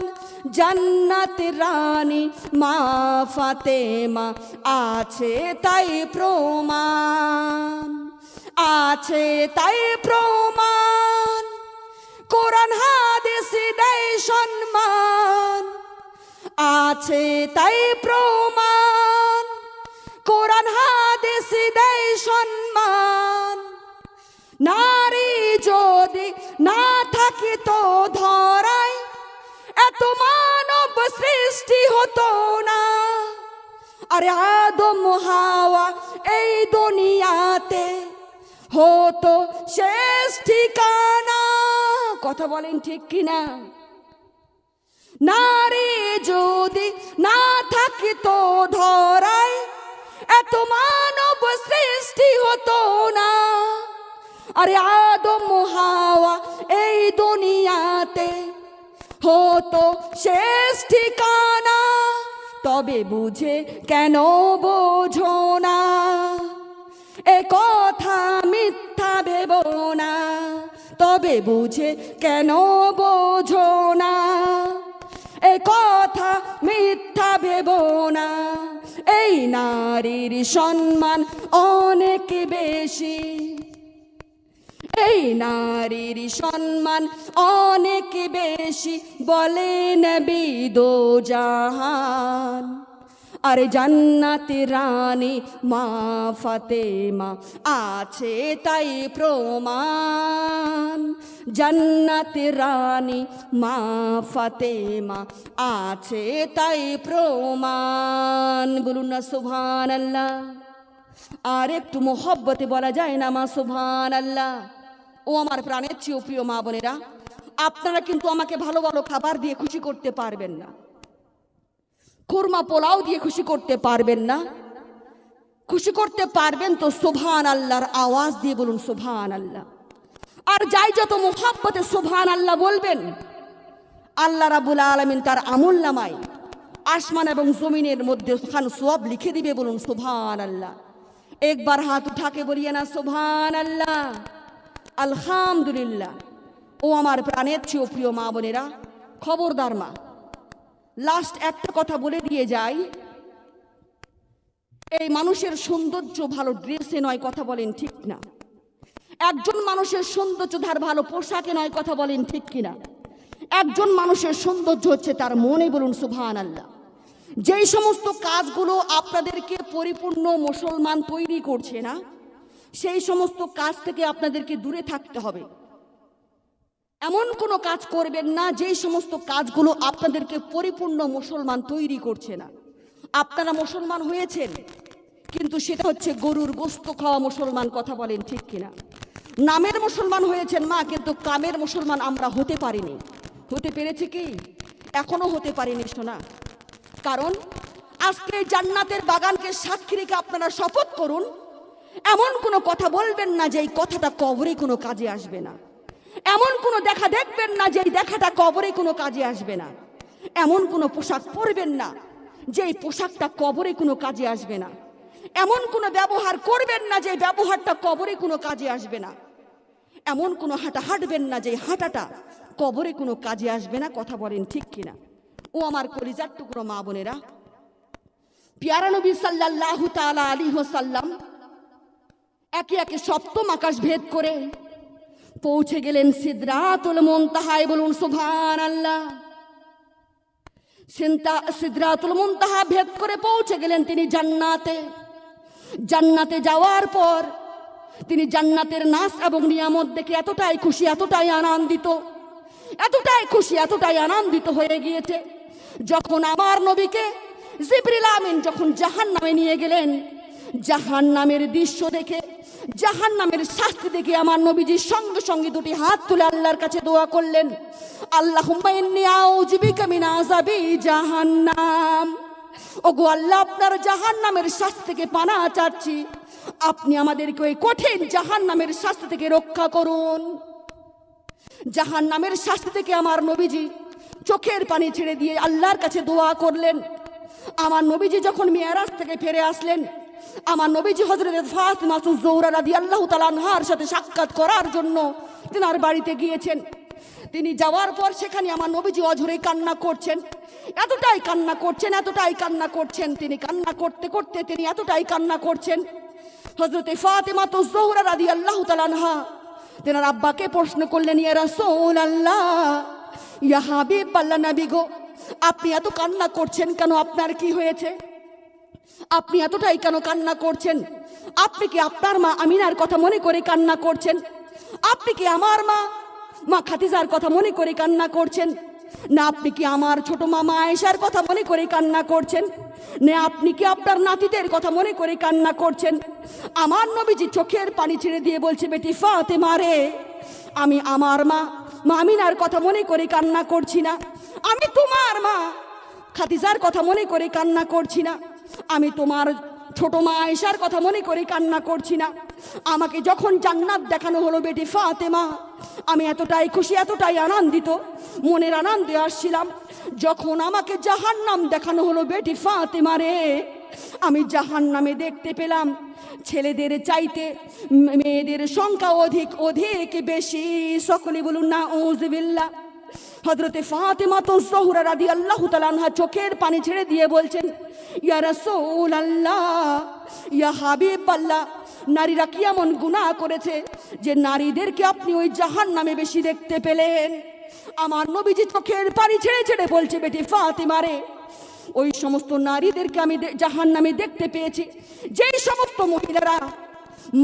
জান্নাতের রানী মা ফাতেমা আছে তাই প্রমাণ, আছে তাই প্রমাণ। কোরআন হাদিস দেয় সম্মান, আছে তাই প্রমাণ। কোরআন হাদিস দেয় সম্মান। নারী যদি না থাকে তো ধরায় এত মানব সৃষ্টি হতো না। আরে আদম হাওয়া এই দুনিয়াতে হতো শেষ ঠিকানা, কথা বলেন ঠিক কিনা? নারী যদি না থাকে তো ধরায় এত মানব সৃষ্টি হতো না। আরে আদম হাওয়া এই দুনিয়াতে হতো শেষ ঠিকানা, তবে বুঝে কেন বোঝো না? এ কথা মিথ্যা ভেবো না, তবে বুঝে কেন বোঝো না? এ কথা মিথ্যা ভেবো না। এই নারীর সম্মান অনেক বেশি, এই নারীর সম্মান অনেক বেশি, বলে নবী দো জাহান। আর জান্নাতের রানী মা ফাতেমা আছে তাই প্রমাণ, জান্নাতের রানী মা ফাতেমা আছে তাই প্রমাণ, বলুন না সুবহানাল্লাহ। আর একটু মোহব্বতে বলা যায় না মা সুবহানাল্লাহ? ও আমার প্রাণের চেয়েও প্রিয় মা বোনেরা, আপনারা কিন্তু আমাকে ভালো ভালো খাবার দিয়ে খুশি করতে পারবেন না, কুরমা পোলাও দিয়ে খুশি করতে পারবেন না। খুশি করতে পারবেন তো সুবহানাল্লাহর আওয়াজ দিয়ে, বলুন সুবহানাল্লাহ। আর যাই যত মোহাব্বতে সুবহানাল্লাহ বলবেন, আল্লাহ রাব্বুল আলামিন তার আমলনামায় আসমান এবং জমিনের মধ্যে খান সওয়াব লিখে দিবে, বলুন সুবহানাল্লাহ। একবার হাত উঠাকে বলিয়ে না সুবহানাল্লাহ, আলহামদুলিল্লাহ। ও আমার প্রাণের চেয়েও প্রিয় মা বোনেরা, খবরদার মা, লাস্ট একটা কথা বলে দিয়ে যাই। এই মানুষের সৌন্দর্য ভালো ড্রেসে নয়, কথা বলেন ঠিক না? একজন মানুষের সৌন্দর্য তার ভালো পোশাকে নয়, কথা বলেন ঠিক কিনা? একজন মানুষের সৌন্দর্য হচ্ছে তার মনে, বলুন সুবহানাল্লাহ। যেই সমস্ত কাজগুলো আপনাদেরকে পরিপূর্ণ মুসলমান তৈরি করছে না, সেই সমস্ত কাজ থেকে আপনাদেরকে দূরে থাকতে হবে। এমন কোনো কাজ করবেন না যেই সমস্ত কাজগুলো আপনাদেরকে পরিপূর্ণ মুসলমান তৈরি করছে না। আপনারা মুসলমান হয়েছেন, কিন্তু সেটা হচ্ছে গরুর গোশত খাওয়া মুসলমান, কথা বলেন ঠিক কিনা? নামের মুসলমান হয়েছেন মা, কিন্তু কামের মুসলমান আমরা হতে পারিনি। হতে পেরেছি কি? এখনো হতে পারিনি শোনা। কারণ আজকে জান্নাতের বাগানকে সাক্ষী রেখে আপনারা শপথ করুন, এমন কোনো কথা বলবেন না যে এই কথাটা কবরে কোনো কাজে আসবে না। এমন কোনো দেখা দেখবেন না যে এই দেখাটা কবরে কোনো কাজে আসবে না। এমন কোনো পোশাক পরবেন না যে এই পোশাকটা কবরে কোনো কাজে আসবে না। এমন কোনো ব্যবহার করবেন না যে ব্যবহারটা কবরে কোনো কাজে আসবে না। এমন কোনো হাঁটা হাঁটবেন না যে হাঁটাটা কবরে কোনো কাজে আসবে না, কথা বলেন ঠিক কিনা? ও আমার কলিজার টুকরো মা বোনেরা, পিয়ারা নবী সাল্লাল্লাহু তাআলা আলাইহি ওয়াসাল্লাম একে একে সপ্তম আকাশ ভেদ করে পৌঁছে গেলেন সিদরাতুল মুনতাহায়, বলুন সুবহানাল্লাহ। সিদরাতুল মুনতাহা ভেদ করে পৌঁছে গেলেন তিনি জান্নাতে। জান্নাতে যাওয়ার পর তিনি জান্নাতের নাস এবং নিয়ামত দেখে এতটাই খুশি, এতটাই আনন্দিত, এতটাই খুশি, এতটাই আনন্দিত হয়ে গিয়েছে, যখন আমার নবীকে জিবরিল আমিন যখন জাহান্নামে নিয়ে গেলেন, জাহান্নামের দৃশ্য দেখে, জাহান্নামের শাস্তি দেখে আমার নবীজি সঙ্গে সঙ্গে দুটি হাত তুলে আল্লাহর কাছে দোয়া করলেন, আল্লাহুম্মা ইন্নী আউযু বিকা মিন আযাবি জাহান্নাম। ওগো আল্লাহ, আপনার জাহান্নামের শাস্তি থেকে পানাহ চাচ্ছি, আপনি আমাদেরকে ওই কঠিন জাহান্নামের শাস্তি থেকে রক্ষা করুন। জাহান্নামের শাস্তি থেকে আমার নবীজি চোখের পানি ছেড়ে দিয়ে আল্লাহর কাছে দোয়া করলেন। আমার নবীজি যখন মিরাজ থেকে ফিরে আসলেন, আমার নবীজি হযরত ফাতিমা জোহরা রাদিয়াল্লাহু তাআলা আনহার সাথে সাক্ষাৎ করার জন্য তিনার বাড়িতে গিয়েছেন। তিনি যাওয়ার পর সেখানে আমার নবীজি অঝরে কান্না করছেন, এতটাই কান্না করছেন, এতটাই কান্না করছেন। তিনি কান্না করতে করতে তিনি এতটাই কান্না করছেন, হযরত ফাতিমা জোহরা রাদিয়াল্লাহু তাআলা আনহা তেনার আব্বাকে প্রশ্ন করলেন, ইয়া রাসূলুল্লাহ, ইয়া হাবিবাল্লাহ, নবী গো, আপনি এত কান্না করছেন কেন? আপনার কি হয়েছে? আপনি এতটাই কেন কান্না করছেন? আপনি কি আপনার মা আমিনার কথা মনে করে কান্না করছেন? আপনি কি আমার মা খাদিজার কথা মনে করে কান্না করছেন? না আপনি কি আমার ছোট মা আয়েশার কথা মনে করে কান্না করছেন? না আপনি কি আপনার নাতিদের কথা মনে করে কান্না করছেন? আমার নবীজি চোখের পানি ছেড়ে দিয়ে বলছে, বেটি ফাতেমা রে, আমি আমার মা আমিনার কথা মনে করে কান্না করছি না। আমি তোমার মা খাদিজার কথা মনে করে কান্না করছি না। আমি তোমার ছোট মা আয়েশার কথা মনে করে কান্না করছি না। আমাকে যখন জান্নাত দেখানো হলো বেটি ফাতেমা, আমি এতটাই খুশি, এতটাই আনন্দিত, মনের আনন্দে আসছিলাম। যখন আমাকে জাহান্নাম দেখানো হলো বেটি ফাতেমা রে, আমি জাহান্নামে দেখতে পেলাম ছেলেদের চাইতে মেয়েদের সংখ্যা অধিক অধিক বেশি। সকলে বলুন নাউযুবিল্লাহ। হযরতে ফাতিমা জোহরা রাদিয়াল্লাহু তাআলা আনহা চোখের পানি ছেড়ে দিয়ে বলছেন, ইয়া রাসূলুল্লাহ, ইয়া হাবিবাল্লাহ, নারীরা কি এমন গুনাহ করেছে যে নারীদেরকে আপনি ওই জাহান্নামে বেশি দেখতে পেলেন? আমার নবীজি চোখের পানি ছেড়ে ছেড়ে বলছে, বেটি ফাতিমা রে, ওই সমস্ত নারীদেরকে আমি জাহান্নামে দেখতে পেয়েছি যেই সমস্ত মহিলারা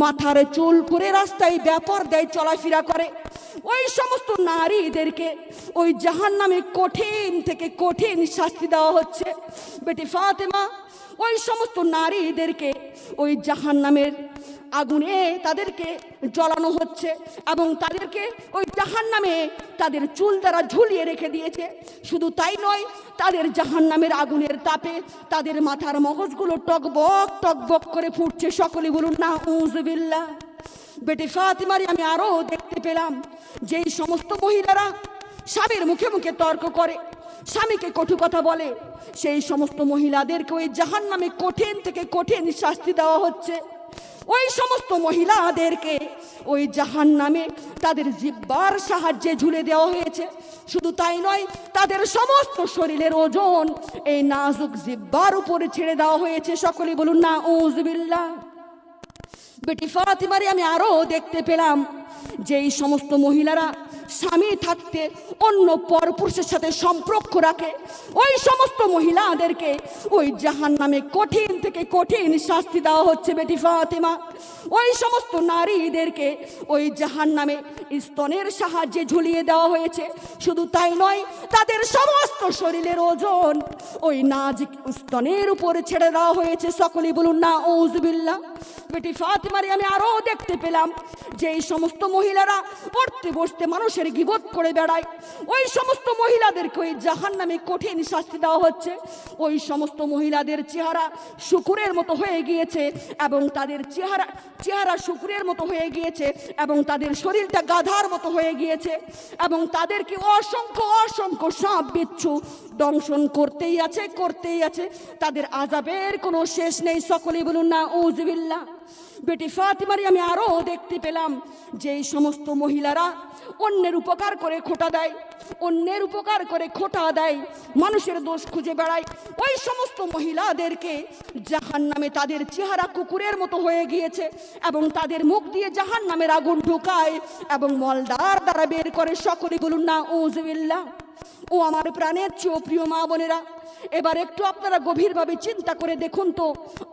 মাথার চুল করে রাস্তায় ব্যাপার দেয়, চলাফেরা করে, ওই সমস্ত নারীদেরকে ওই জাহান্নামে কঠিন থেকে কঠিন শাস্তি দেওয়া হচ্ছে। বেটি ফাতেমা, ওই সমস্ত নারীদেরকে ওই জাহান্নামের আগুনে তাদেরকে জ্বলানো হচ্ছে এবং তাদেরকে ওই জাহান্নামে তাদের চুল দ্বারা ঝুলিয়ে রেখে দিয়েছে। শুধু তাই নয়, তাদের জাহান্নামের আগুনের তাপে তাদের মাথার মগজগুলো টকবক টকবক করে ফুটছে। সকলে বলুন নাউযুবিল্লাহ। বেটি ফাতিমারে আমি আরো দেখতে পেলাম যেই সমস্ত মহিলারা স্বামীর মুখে মুখে তর্ক করে, স্বামীকে কটু কথা বলে, সেই সমস্ত মহিলাদেরকে ওই জাহান্নামে কঠিন থেকে কঠিন শাস্তি দেওয়া হচ্ছে। ওই সমস্ত মহিলাদেরকে ওই জাহান্নামে তাদের জিহ্বার সাহায্যে ঝুলে দেওয়া হয়েছে। শুধু তাই নয়, তাদের সমস্ত শরীরের ওজন এই নাজুক জিহ্বার উপরে ছেড়ে দেওয়া হয়েছে। সকলে বলুন নাউযুবিল্লাহ। বেটি ফাতিমারে আমি আরো দেখতে পেলাম যে এই সমস্ত মহিলারা স্বামী থাকতে অন্য পরপুরুষের সাথে সম্পর্ক রাখে, ওই সমস্ত মহিলাদেরকে ওই জাহান্নামে কঠিন থেকে কঠিন শাস্তি দেওয়া হচ্ছে বেটি ফাতিমা। ওই সমস্ত নারীদেরকে ওই জাহান্নামে স্তনের সাহায্যে ঝুলিয়ে দেওয়া হয়েছে। শুধু তাই নয়, তাদের সমস্ত শরীরের ওজন ওই নাজিক স্তনের উপরে ছেড়ে দেওয়া হয়েছে। সকলেই বলুন না আউযুবিল্লাহ। বেটি ফাতিমারে আমি আরো দেখতে পেলাম যে এই সমস্ত মহিলারা পড়তে বসতে মানুষের গীবত করে বেড়ায়, ওই সমস্ত মহিলাদেরকে ওই জাহান্নামে কঠিন শাস্তি দেওয়া হচ্ছে। ওই সমস্ত মহিলাদের চেহারা শুকুরের মতো হয়ে গিয়েছে এবং তাদের চেহারা শুকুরের মতো হয়ে গিয়েছে এবং তাদের শরীরটা গাধার মতো হয়ে গিয়েছে এবং তাদেরকে অসংখ্য অসংখ্য সাপ বিচ্ছু দংশন করতেই আছে। তাদের আযাবের কোনো শেষ নেই। সকলেই বলুন না আউযুবিল্লাহ। বেটি ফাতিমারে আমি আরো দেখতে পেলাম যে এই সমস্ত মহিলারা অন্যের উপকার করে খোটা দেয়, মানুষের দোষ খুঁজে বেড়ায়। ওই সমস্ত মহিলাদেরকে জাহান্নামে তাদের চেহারা কুকুরের মতো হয়ে গিয়েছে এবং তাদের মুখ দিয়ে জাহান্নামের আগুন ঢুকায় এবং মলদার দ্বারা বের করে। সকলে বলুন না আউযুবিল্লাহ। ও আমার প্রাণের চেয়েও প্রিয় মা বোনেরা, এবার একটু আপনারা গভীরভাবে চিন্তা করে দেখুন তো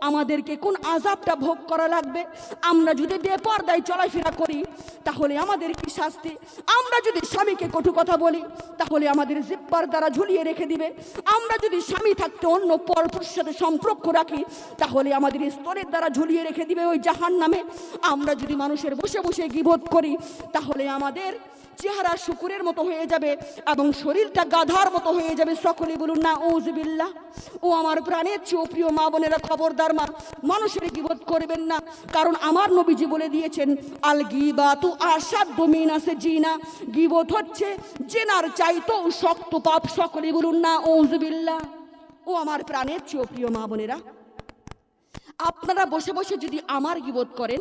আমাদেরকে কোন আযাবটা ভোগ করা লাগবে। আমরা যদি বেপরদায় চলাফেরা করি তাহলে আমাদের কি শাস্তি? আমরা যদি স্বামীকে কটু কথা বলি তাহলে আমাদের জিহ্বার দ্বারা ঝুলিয়ে রেখে দিবে। আমরা যদি স্বামী থাকতে অন্য পরপুরুষের সাথে সম্পর্ক রাখি তাহলে আমাদের স্তনের দ্বারা ঝুলিয়ে রেখে দিবে ওই জাহান্নামে। আমরা যদি মানুষের বসে বসে গীবত করি তাহলে আমাদের চেহারা শুকুরের মতো হয়ে যাবে এবং শরীরটা গাধার মতো হয়ে যাবে। সকলে বলুন না আউযুবিল্লাহ। ও আমার প্রাণের চেয়েও প্রিয় মা বোনেরা, খবরদার মানুষের গীবত করবেন না, কারণ আমার নবীজি বলে দিয়েছেন আল গীবাতু আশাদ্দু মিনাস জিনা। গীবত হচ্ছে জেনার চাইতেও শক্ত পাপ। সকলে বলুন না আউযুবিল্লাহ। ও আমার প্রাণের চেয়েও প্রিয় মা বোনেরা, আপনারা বসে বসে যদি আমার গীবত করেন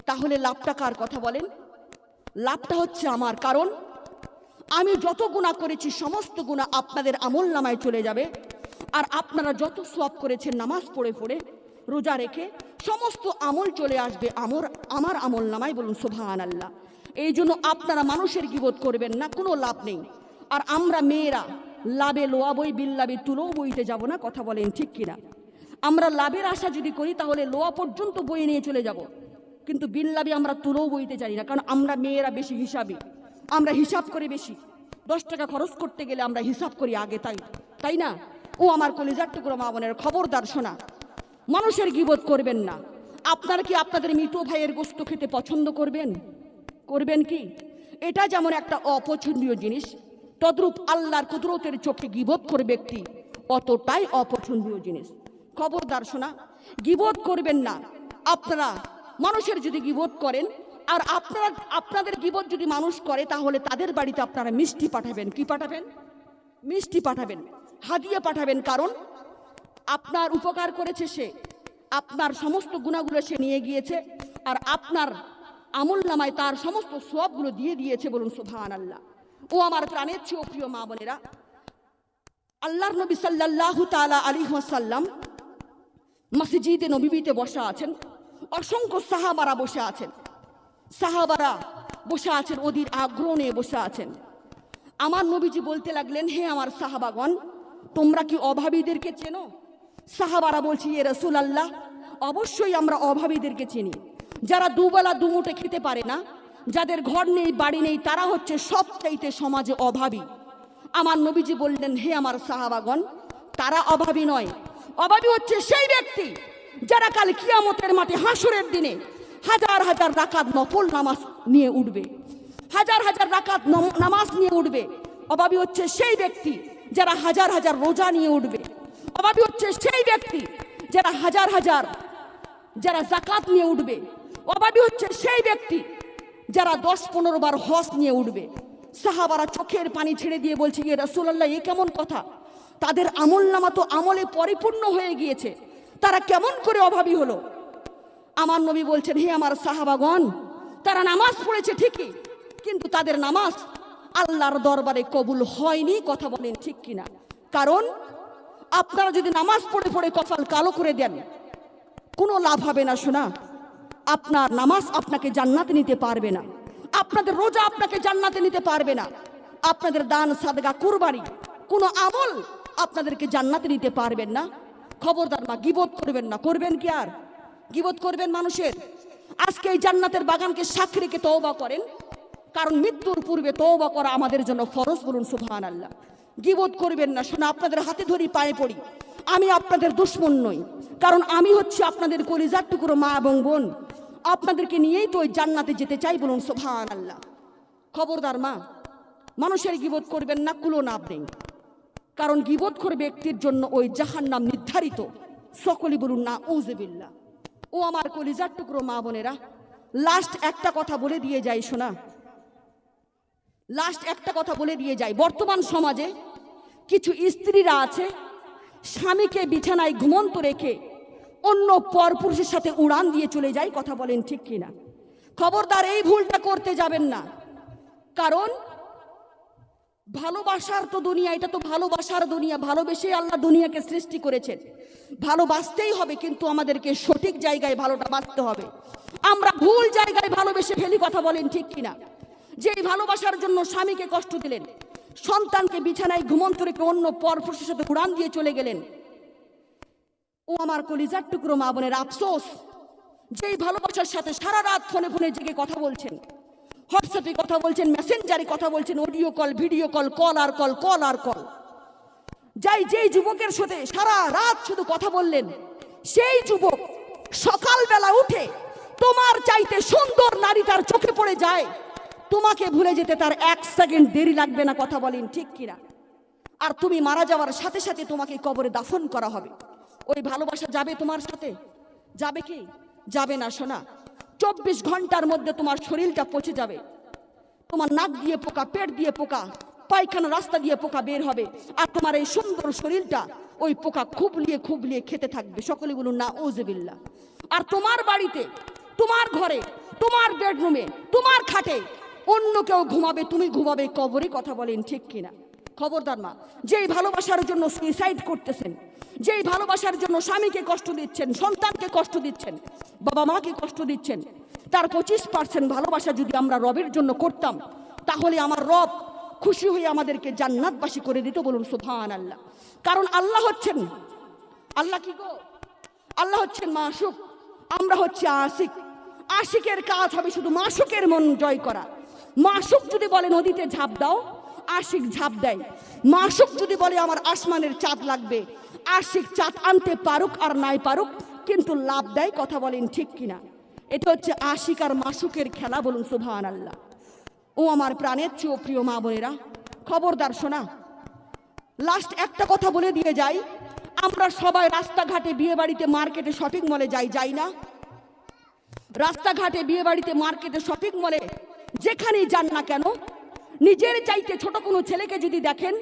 তাহলে লাভটা কার কথা বলেন? লাভটা হচ্ছে আমার, কারণ আমি যত গুনাহ করেছি সমস্ত গুনাহ আপনাদের আমলনামায় চলে যাবে। আর আপনারা যত সওয়াব করেছেন নামাজ পড়ে পড়ে রোজা রেখে সমস্ত আমল চলে আসবে আমার আমলনামায়। বলুন সুবহানাল্লাহ। এই জন্য আপনারা মানুষের গীবত করবেন না, কোনো লাভ নেই। আর আমরা মেয়েরা লাভে লোয়া বই বিল্লাবে তুলো বইতে যাব না, কথা বলেন ঠিক কিনা? আমরা লাভের আশা যদি করি তাহলে লোয়া পর্যন্ত বই নিয়ে চলে যাব, কিন্তু বিল্লাবি আমরা তুলোও বইতে জানি না, কারণ আমরা মেয়েরা বেশি হিসাবী। আমরা হিসাব করে বেশি 10 টাকা খরচ করতে গেলে আমরা হিসাব করি আগে, তাই না? ও আমার কলিজার টুকরো মা বোনের, খবরদার শোনা, মানুষের গীবত করবেন না। আপনারা কি আপনাদের মৃত ভাইয়ের গোশত খেতে পছন্দ করবেন কি? এটা যেমন একটা অপছন্দনীয় জিনিস, তদ্রূপ আল্লাহর কুদরতের চোখে গীবত করে ব্যক্তি অতটাই অপছন্দনীয় জিনিস। খবরদার শোনা, গীবত করবেন না। আপনারা মানুষের যদি গীবত করেন আর আপনাদের গীবত যদি মানুষ করে তাহলে তাদের বাড়িতে আপনারা মিষ্টি পাঠাবেন। কি পাঠাবেন? মিষ্টি পাঠাবেন, হাদিয়া পাঠাবেন, কারণ আপনার উপকার করেছে সে, আপনার সমস্ত গুনাহগুলো সে নিয়ে গিয়েছে আর আপনার আমলনামায় তার সমস্ত সওয়াবগুলো দিয়ে দিয়েছে। বলুন সুবহানাল্লাহ। ও আমার প্রাণের চেয়েও প্রিয় মা বোনেরা, আল্লাহর নবী সাল্লাল্লাহু তাআলা আলাইহি ওয়াসাল্লাম মসজিদে নববীতে বসা আছেন, অসংখ্য সাহাবারা বসে আছেন, ওদের আগ্রহ নিয়ে বসে আছেন। আমার নবীজি বলতে লাগলেন, হে আমার সাহাবাগণ, তোমরা কি অভাবীদেরকে চেনো? সাহাবারা বলছে, ইয়ে রাসূলুল্লাহ, অবশ্যই আমরা অভাবীদেরকে চিনি। যারা দুবেলা দুমুঠো খেতে পারে না, যাদের ঘর নেই বাড়ি নেই, তারা হচ্ছে সবচাইতে সমাজে অভাবী। আমার নবীজি বললেন, হে আমার সাহাবাগণ, তারা অভাবী নয়, অভাবী হচ্ছে সেই ব্যক্তি যারা কাল কিয়ামতের মাঠে হাসরের দিনে হাজার হাজার রাকাত নফল নামাজ নিয়ে উঠবে, হাজার হাজার রাকাত নামাজ নিয়ে উঠবে। অভাবী হচ্ছে সেই ব্যক্তি যারা হাজার হাজার রোজা নিয়ে উঠবে। অভাবী হচ্ছে সেই ব্যক্তি যারা হাজার হাজার যাকাত নিয়ে উঠবে। অভাবী হচ্ছে সেই ব্যক্তি যারা 10-15 বার হজ নিয়ে উঠবে। সাহাবারা চোখের পানি ছেড়ে দিয়ে বলছে, ইয়ে রাসূলুল্লাহ, এ কেমন কথা? তাদের আমলনামা তো আমলে পরিপূর্ণ হয়ে গিয়েছে, তারা কেমন করে অভাবী হলো? আমার নবী বলছেন, হে আমার সাহাবাগণ, তারা নামাজ পড়েছে ঠিকই, কিন্তু তাদের নামাজ আল্লাহর দরবারে কবুল হয়নি। কথা বলেন ঠিক কিনা? কারণ আপনারা যদি নামাজ পড়ে পড়ে কপাল কালো করে দেন কোনো লাভ হবে না। শোনা, আপনার নামাজ আপনাকে জান্নাতে নিতে পারবে না, আপনাদের রোজা আপনাকে জান্নাতে নিতে পারবে না, আপনাদের দান সাদকা কুরবানি কোনো আমল আপনাদেরকে জান্নাতে নিতে পারবেন না। খবরদার মা, গীবত করবেন না। করবেন কি আর? গীবত করবেন মানুষের? আজকে এই জান্নাতের বাগানকে সাক্ষী রেখে তওবা করেন, কারণ মৃত্যুর পূর্বে তওবা করা আমাদের জন্য ফরজ। বলুন সুবহানাল্লাহ। গীবত করবেন না। শোনা, আপনাদের হাতে ধরি, পায়ে পড়ি, আমি আপনাদের দুশমন নই, কারণ আমি হচ্ছে আপনাদের কলিজার টুকরো মা এবং বোন। আপনাদেরকে নিয়েই তো ওই জান্নাতে যেতে চাই। বলুন সুবহানাল্লাহ। খবরদার মা, মানুষের গীবত করবেন না, কুলো না আপনি, কারণ গীবত করে ব্যক্তির জন্য ওই জাহান্নাম নির্ধারিত। সকলে বলুন না উযুবিল্লাহ। ও আমার কলিজার টুকরো মা বোনেরা, লাস্ট একটা কথা বলে দিয়ে যাই। শোনা, লাস্ট একটা কথা বলে দিয়ে যাই। বর্তমান সমাজে কিছু স্ত্রীরা আছে, স্বামীকে বিছানায় ঘুমন্ত রেখে অন্য পরপুরুষের সাথে উড়ান দিয়ে চলে যায়। কথা বলেন ঠিক কিনা? খবরদার এই ভুলটা করতে যাবেন না, কারণ ভালোবাসার তো দুনিয়া, এটা তো ভালোবাসার দুনিয়া। ভালোবেসে আল্লাহ দুনিয়াকে সৃষ্টি করেছেন। ভালোবাসতেই হবে, কিন্তু আমাদেরকে সঠিক জায়গায় ভালোটা বাসতে হবে। আমরা ভুল জায়গায় ভালোবেসে ফেলি। কথা বলেন ঠিক কিনা? যে এই ভালোবাসার জন্য স্বামীকে কষ্ট দিলেন, সন্তানকে বিছানায় ঘুমন্ত রেখে অন্য পরপুরুষের সাথে উড়ান দিয়ে চলে গেলেন। ও আমার কলিজার টুকরো মা বোনের, আফসোস। যেই ভালোবাসার সাথে সারা রাত ফোনে ফোনে জেগে কথা বলছেন, হোয়াটসঅ্যাপে কথা বলছেন, মেসেঞ্জারে কথা বলছেন, audio call, video call, call আর কল, কল আর কল। যেই যুবকের সাথে সারা রাত শুধু কথা বললেন, সেই যুবক সকালবেলা উঠে তোমার চাইতে সুন্দর নারী তার চোখে পড়ে যায়, তোমাকে ভুলে যেতে তার 1 সেকেন্ড দেরি লাগবে না। কথা বলেন ঠিক কিনা? আর তুমি মারা যাওয়ার সাথে সাথে তোমাকে কবরে দাফন করা হবে। ওই ভালোবাসা যাবে তোমার সাথে? যাবে কি? যাবে না। শোনা, 24 ঘন্টার মধ্যে তোমার শরীরটা পচে যাবে। তোমার নাক দিয়ে পোকা, পেট দিয়ে পোকা, পায়খানা রাস্তা দিয়ে পোকা বের হবে, আর তোমার এই সুন্দর শরীরটা ওই পোকা খুবলিয়ে খুবলিয়ে খেতে থাকবে। সকলে বলুন না উযুবিল্লাহ। আর তোমার বাড়িতে, তোমার ঘরে, তোমার বেডরুমে, তোমার খাটে অন্য কেউ ঘুমাবে, তুমি ঘুমাবে কবরে। কথা বলেন ঠিক কিনা? খবরদার মা, যেই ভালোবাসার জন্য সুইসাইড করতেছেন, যেই ভালোবাসার জন্য স্বামীকে কষ্ট দিচ্ছেন, সন্তানকে কষ্ট দিচ্ছেন, বাবা মাকে কষ্ট দিচ্ছেন, তার 25% ভালোবাসা যদি আমরা রবের জন্য করতাম, তাহলে আমার রব খুশি হয়ে আমাদেরকে জান্নাতবাসী করে দিত। বলুন সুবহানাল্লাহ। কারণ আল্লাহ হচ্ছেন, আল্লাহ কি গো? আল্লাহ হচ্ছেন মাশুক, আমরা হচ্ছে আশিক। আশিকের কাজ হবে শুধু মাশুকের মন জয় করা। মাশুক যদি বলে নদীতে ঝাঁপ দাও, আশিক ঝাঁপ দেয়। মাশুক যদি বলে আমার আসমানের চাঁদ লাগবে, আশিক চাঁদ আনতে পারুক আর নাই পারুক, কিন্তু লাভ দেয়। কথা বলেন ঠিক কিনা? এটা হচ্ছে আশিক আর মাশুকের খেলা। বলুন সুবহানাল্লাহ। ও আমার প্রাণের চেয়েও প্রিয় মা বোনেরা, খবরদার। শোনা, লাস্ট একটা কথা বলে দিয়ে যাই। আমরা সবাই রাস্তাঘাটে, বিয়ে বাড়িতে, মার্কেটে, শপিং মলে যাই না? রাস্তাঘাটে, বিয়ে বাড়িতে, মার্কেটে, শপিং মলে যেখানেই যান না কেন, নিজের চাইতে ছোট কোনো ছেলেকে যদি দেখেন,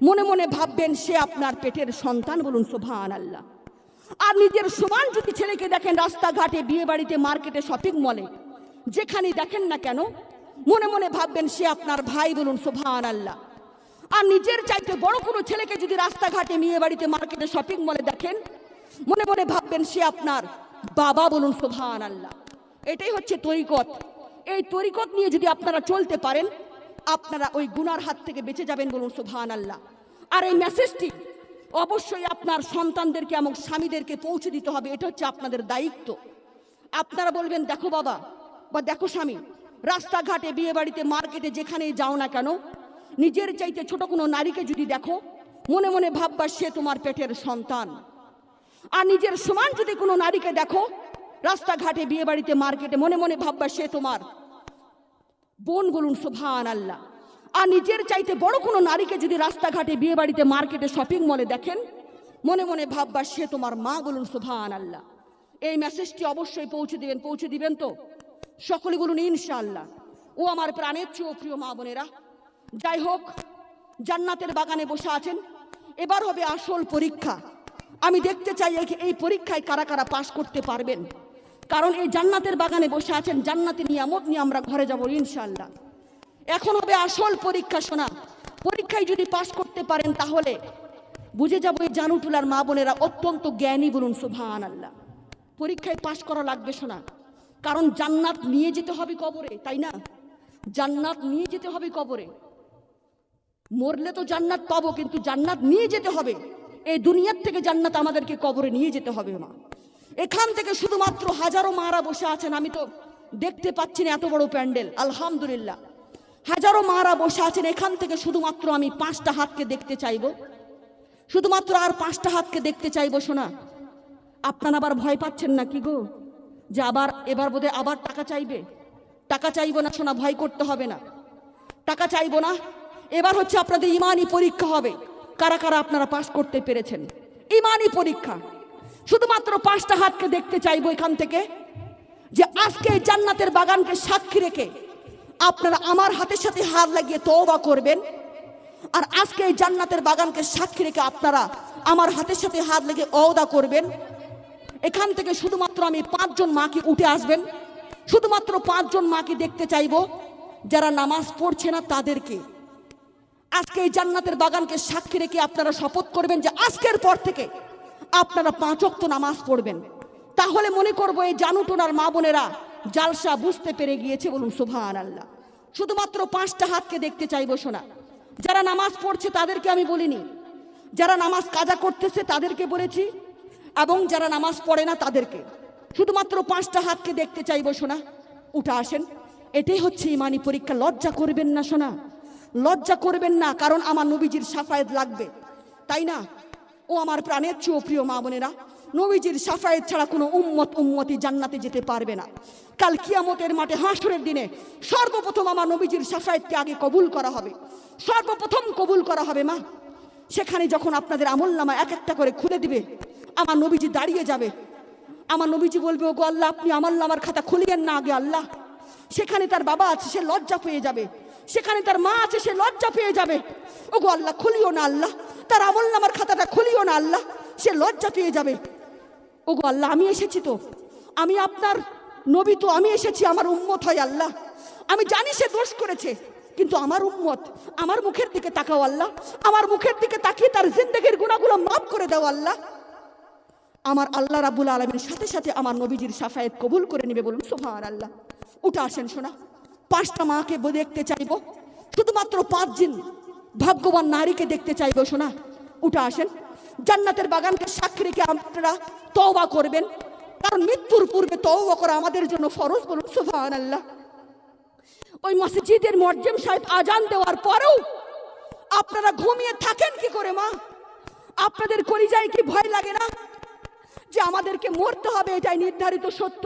মনে মনে ভাববেন সে আপনার পেটের সন্তান। বলুন সুবহানাল্লাহ। আর নিজের সমান যদি ছেলেকে দেখেন রাস্তাঘাটে, বিয়ে বাড়িতে, মার্কেটে, শপিং মলে, যেখানেই দেখেন না কেন, মনে মনে ভাববেন সে আপনার ভাই। বলুন সুবহানাল্লাহ। আর নিজের চাইতে বড় কোনো ছেলেকে যদি রাস্তাঘাটে, বিয়ে বাড়িতে, মার্কেটে, শপিং মলে দেখেন, মনে মনে ভাববেন সে আপনার বাবা। বলুন সুবহানাল্লাহ। এটাই হচ্ছে তরিকত। এই তরিকত নিয়ে যদি আপনারা চলতে পারেন, আপনারা ওই গুনার হাত থেকে বেঁচে যাবেন। বলুন সুবহানাল্লাহ। আর এই মেসেজটি অবশ্যই আপনার সন্তানদেরকে এবং স্বামীদেরকে পৌঁছে দিতে হবে। এটা হচ্ছে আপনাদের দায়িত্ব। আপনারা বলবেন, দেখো বাবা বা দেখো স্বামী, রাস্তাঘাটে, বিয়ে বাড়িতে, মার্কেটে যেখানেই যাও না কেন, নিজের চাইতে ছোট কোনো নারীকে যদি দেখো, মনে মনে ভাববা সে তোমার পেটের সন্তান। আর নিজের সমান যদি কোনো নারীকে দেখো রাস্তাঘাটে, বিয়ে বাড়িতে, মার্কেটে, মনে মনে ভাববা সে তোমার বোন। বলুন সুবহানাল্লাহ। আর নিজের চাইতে বড় কোনো নারীকে যদি রাস্তাঘাটে, বিয়ে বাড়িতে, মার্কেটে, শপিং মলে দেখেন, মনে মনে ভাববা সে তোমার মা। বলুন সুবহানাল্লাহ। এই মেসেজটি অবশ্যই পৌঁছে দিবেন তো? সকলে বলুন ইনশাআল্লাহ। ও আমার প্রাণের চেয়েও প্রিয় মা বোনেরা, যাই হোক, জান্নাতের বাগানে বসে আছেন, এবার হবে আসল পরীক্ষা। আমি দেখতে চাই এই পরীক্ষায় কারা কারা পাশ করতে পারবেন, কারণ এই জান্নাতের বাগানে বসে আছেন, জান্নাতি নিয়ামত নিয়ে আমরা ঘরে যাব ইনশাআল্লাহ। এখন হবে আসল পরীক্ষা। শোনা, পরীক্ষায় যদি পাশ করতে পারেন তাহলে বুঝে যাবো এই জানুটুলার মা বোনেরা অত্যন্ত জ্ঞানী। বলুন সুবহানাল্লাহ। পরীক্ষায় পাশ করা লাগবে। শোনা, কারণ জান্নাত নিয়ে যেতে হবে কবরে, তাই না? জান্নাত নিয়ে যেতে হবে কবরে। মরলে তো জান্নাত পাবো, কিন্তু জান্নাত নিয়ে যেতে হবে। এই দুনিয়ার থেকে জান্নাত আমাদেরকে কবরে নিয়ে যেতে হবে মা। এখান থেকে শুধুমাত্র হাজারো মারা বসে আছেন, আমি তো দেখতে পাচ্ছি না এত বড় প্যান্ডেল, আলহামদুলিল্লাহ হাজারো মারা বসে আছেন। এখান থেকে শুধুমাত্র আমি 5টা হাতকে দেখতে চাইবো, শুধুমাত্র আর 5টা হাতকে দেখতে চাইবো। শোনা, আপনারা আবার ভয় পাচ্ছেন না কি গো, যে এবার বোধহয় আবার টাকা চাইবে? টাকা চাইবো না শোনা, ভয় করতে হবে না, টাকা চাইবো না। এবার হচ্ছে আপনাদের ইমানি পরীক্ষা হবে, কারা কারা আপনারা পাশ করতে পেরেছেন। ইমানি পরীক্ষা। শুধুমাত্র 5টা হাতকে দেখতে চাইবো এখান থেকে, যে আজকে এই জান্নাতের বাগানকে সাক্ষী রেখে আপনারা আমার হাতের সাথে হাত লাগিয়ে তওবা করবেন। আর আজকে এই জান্নাতের বাগানকে সাক্ষী রেখে আপনারা আমার হাতের সাথে হাত লাগিয়ে ওয়াদা করবেন। এখান থেকে শুধুমাত্র আমি 5 জন মাকে উঠে আসবেন, শুধুমাত্র 5 জন মাকে দেখতে চাইবো, যারা নামাজ পড়ছে না তাদেরকে। আজকে এই জান্নাতের বাগানকে সাক্ষী রেখে আপনারা শপথ করবেন যে আজকের পর থেকে আপনারা 5 ওয়াক্ত নামাজ পড়বেন। তাহলে মনে করবো এই জানুটনার মা বোনেরা জালসা বুঝতে পেরে গিয়েছে, বলুন সুবহানাল্লাহ। শুধুমাত্র 5টা হাতকে দেখতে চাইবো শোনা। যারা নামাজ পড়ছে তাদেরকে আমি বলিনি, যারা নামাজ কাজা করতেছে তাদেরকে বলেছি, এবং যারা নামাজ পড়ে না তাদেরকে। শুধুমাত্র 5টা হাতকে দেখতে চাইবো শোনা, উঠে আসেন। এটাই হচ্ছে ইমানি পরীক্ষা। লজ্জা করবেন না শোনা, লজ্জা করবেন না, কারণ আমার নবীজির শাফায়েত লাগবে, তাই না? ও আমার প্রাণের চেয়েও প্রিয় মা বোনেরা, নবীজির শাফায়েত ছাড়া কোনো উম্মতি জান্নাতে যেতে পারবে না। কাল কিয়ামতের মাঠে হাসরের দিনে সর্বপ্রথম আমার নবীজির শাফায়েতকে আগে কবুল করা হবে, সর্বপ্রথম কবুল করা হবে মা। সেখানে যখন আপনাদের আমলনামা এক একটা করে খুলে দিবে, আমার নবীজি দাঁড়িয়ে যাবে। আমার নবীজি বলবে, ওগো আল্লাহ, আপনি আমলনামার খাতা খুলিয়েন না আগে আল্লাহ। সেখানে তার বাবা আছে, সে লজ্জা পেয়ে যাবে। সেখানে তার মা আছে, সে লজ্জা পেয়ে যাবে। ওগো আল্লাহ, খুলিও না আল্লাহ, তার আমলনামার খাতাটা খুলিও না আল্লাহ, সে লজ্জা পেয়ে যাবে। ওগো আল্লাহ, আমি এসেছি তো, আমি আপনার নবী তো, আমি এসেছি, আমার উম্মত হয় আল্লাহ। আমি জানি সে দোষ করেছে, কিন্তু আমার উম্মত, আমার মুখের দিকে তাকাও আল্লাহ, আমার মুখের দিকে তাকিয়ে তার জিন্দেগির গুনাহগুলো মাফ করে দাও আল্লাহ। আমার আল্লাহ রাব্বুল আলামিন সাথে সাথে আমার নবীজির শাফায়েত কবুল করে নেবে, বলুন সুবহানাল্লাহ। উঠে আসেন শোনা, 5টা মাকে দেখতে চাইবো, শুধুমাত্র 5 জন ভাগ্যবান নারীকে দেখতে চাইবো শোনা, উঠে আসেন। জান্নাতের বাগানকে সাক্ষী রেখে আপনারা তওবা করবেন, কারণ মৃত্যুর পূর্বে তওবা করা আমাদের জন্য ফরজ, বলুন সুবহানাল্লাহ। ওই মসজিদের মুয়াজ্জিম সাহেব আজান দেওয়ার পরেও আপনারা ঘুমিয়ে থাকেন কি করে মা? আপনাদের কলিজায় কি ভয় লাগে না যে আমাদেরকে মরতে হবে? এটাই নির্ধারিত সত্য।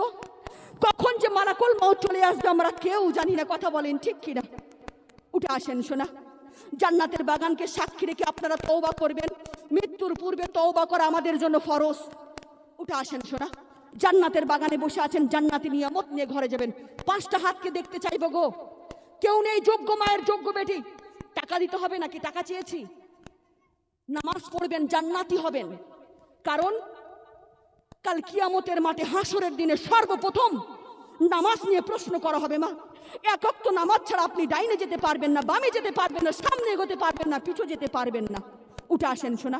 কখন যে মালাকুল মউত চলে আসবে আমরা কেউ জানি না, কথা বলেন ঠিক কিনা? উঠে আসেন শোনা, জান্নাতের বাগানকে সাক্ষী রেখে আপনারা তওবা করবেন। মৃত্যুর পূর্বে তওবা করা আমাদের জন্য ফরজ। উঠে আসেন শোনা, জান্নাতের বাগানে বসে আছেন, জান্নাতি নিয়ামত নিয়ে ঘরে যাবেন। 5টা হাতকে দেখতে চাইবো গো। কেউ নেই যোগ্য মায়ের যোগ্য বেটি? টাকা দিতে হবে নাকি? টাকা চেয়েছি? নামাজ পড়বেন, জান্নাতি হবেন। কারণ কাল কিয়ামতের মাঠে হাসরের দিনে সর্বপ্রথম নামাজ নিয়ে প্রশ্ন করা হবে মা। 1 ওয়াক্ত নামাজ ছাড়া আপনি ডাইনে যেতে পারবেন না, বামে যেতে পারবেন না, সামনে এগোতে পারবেন না, পিছু যেতে পারবেন না। উঠে আসেন শোনা।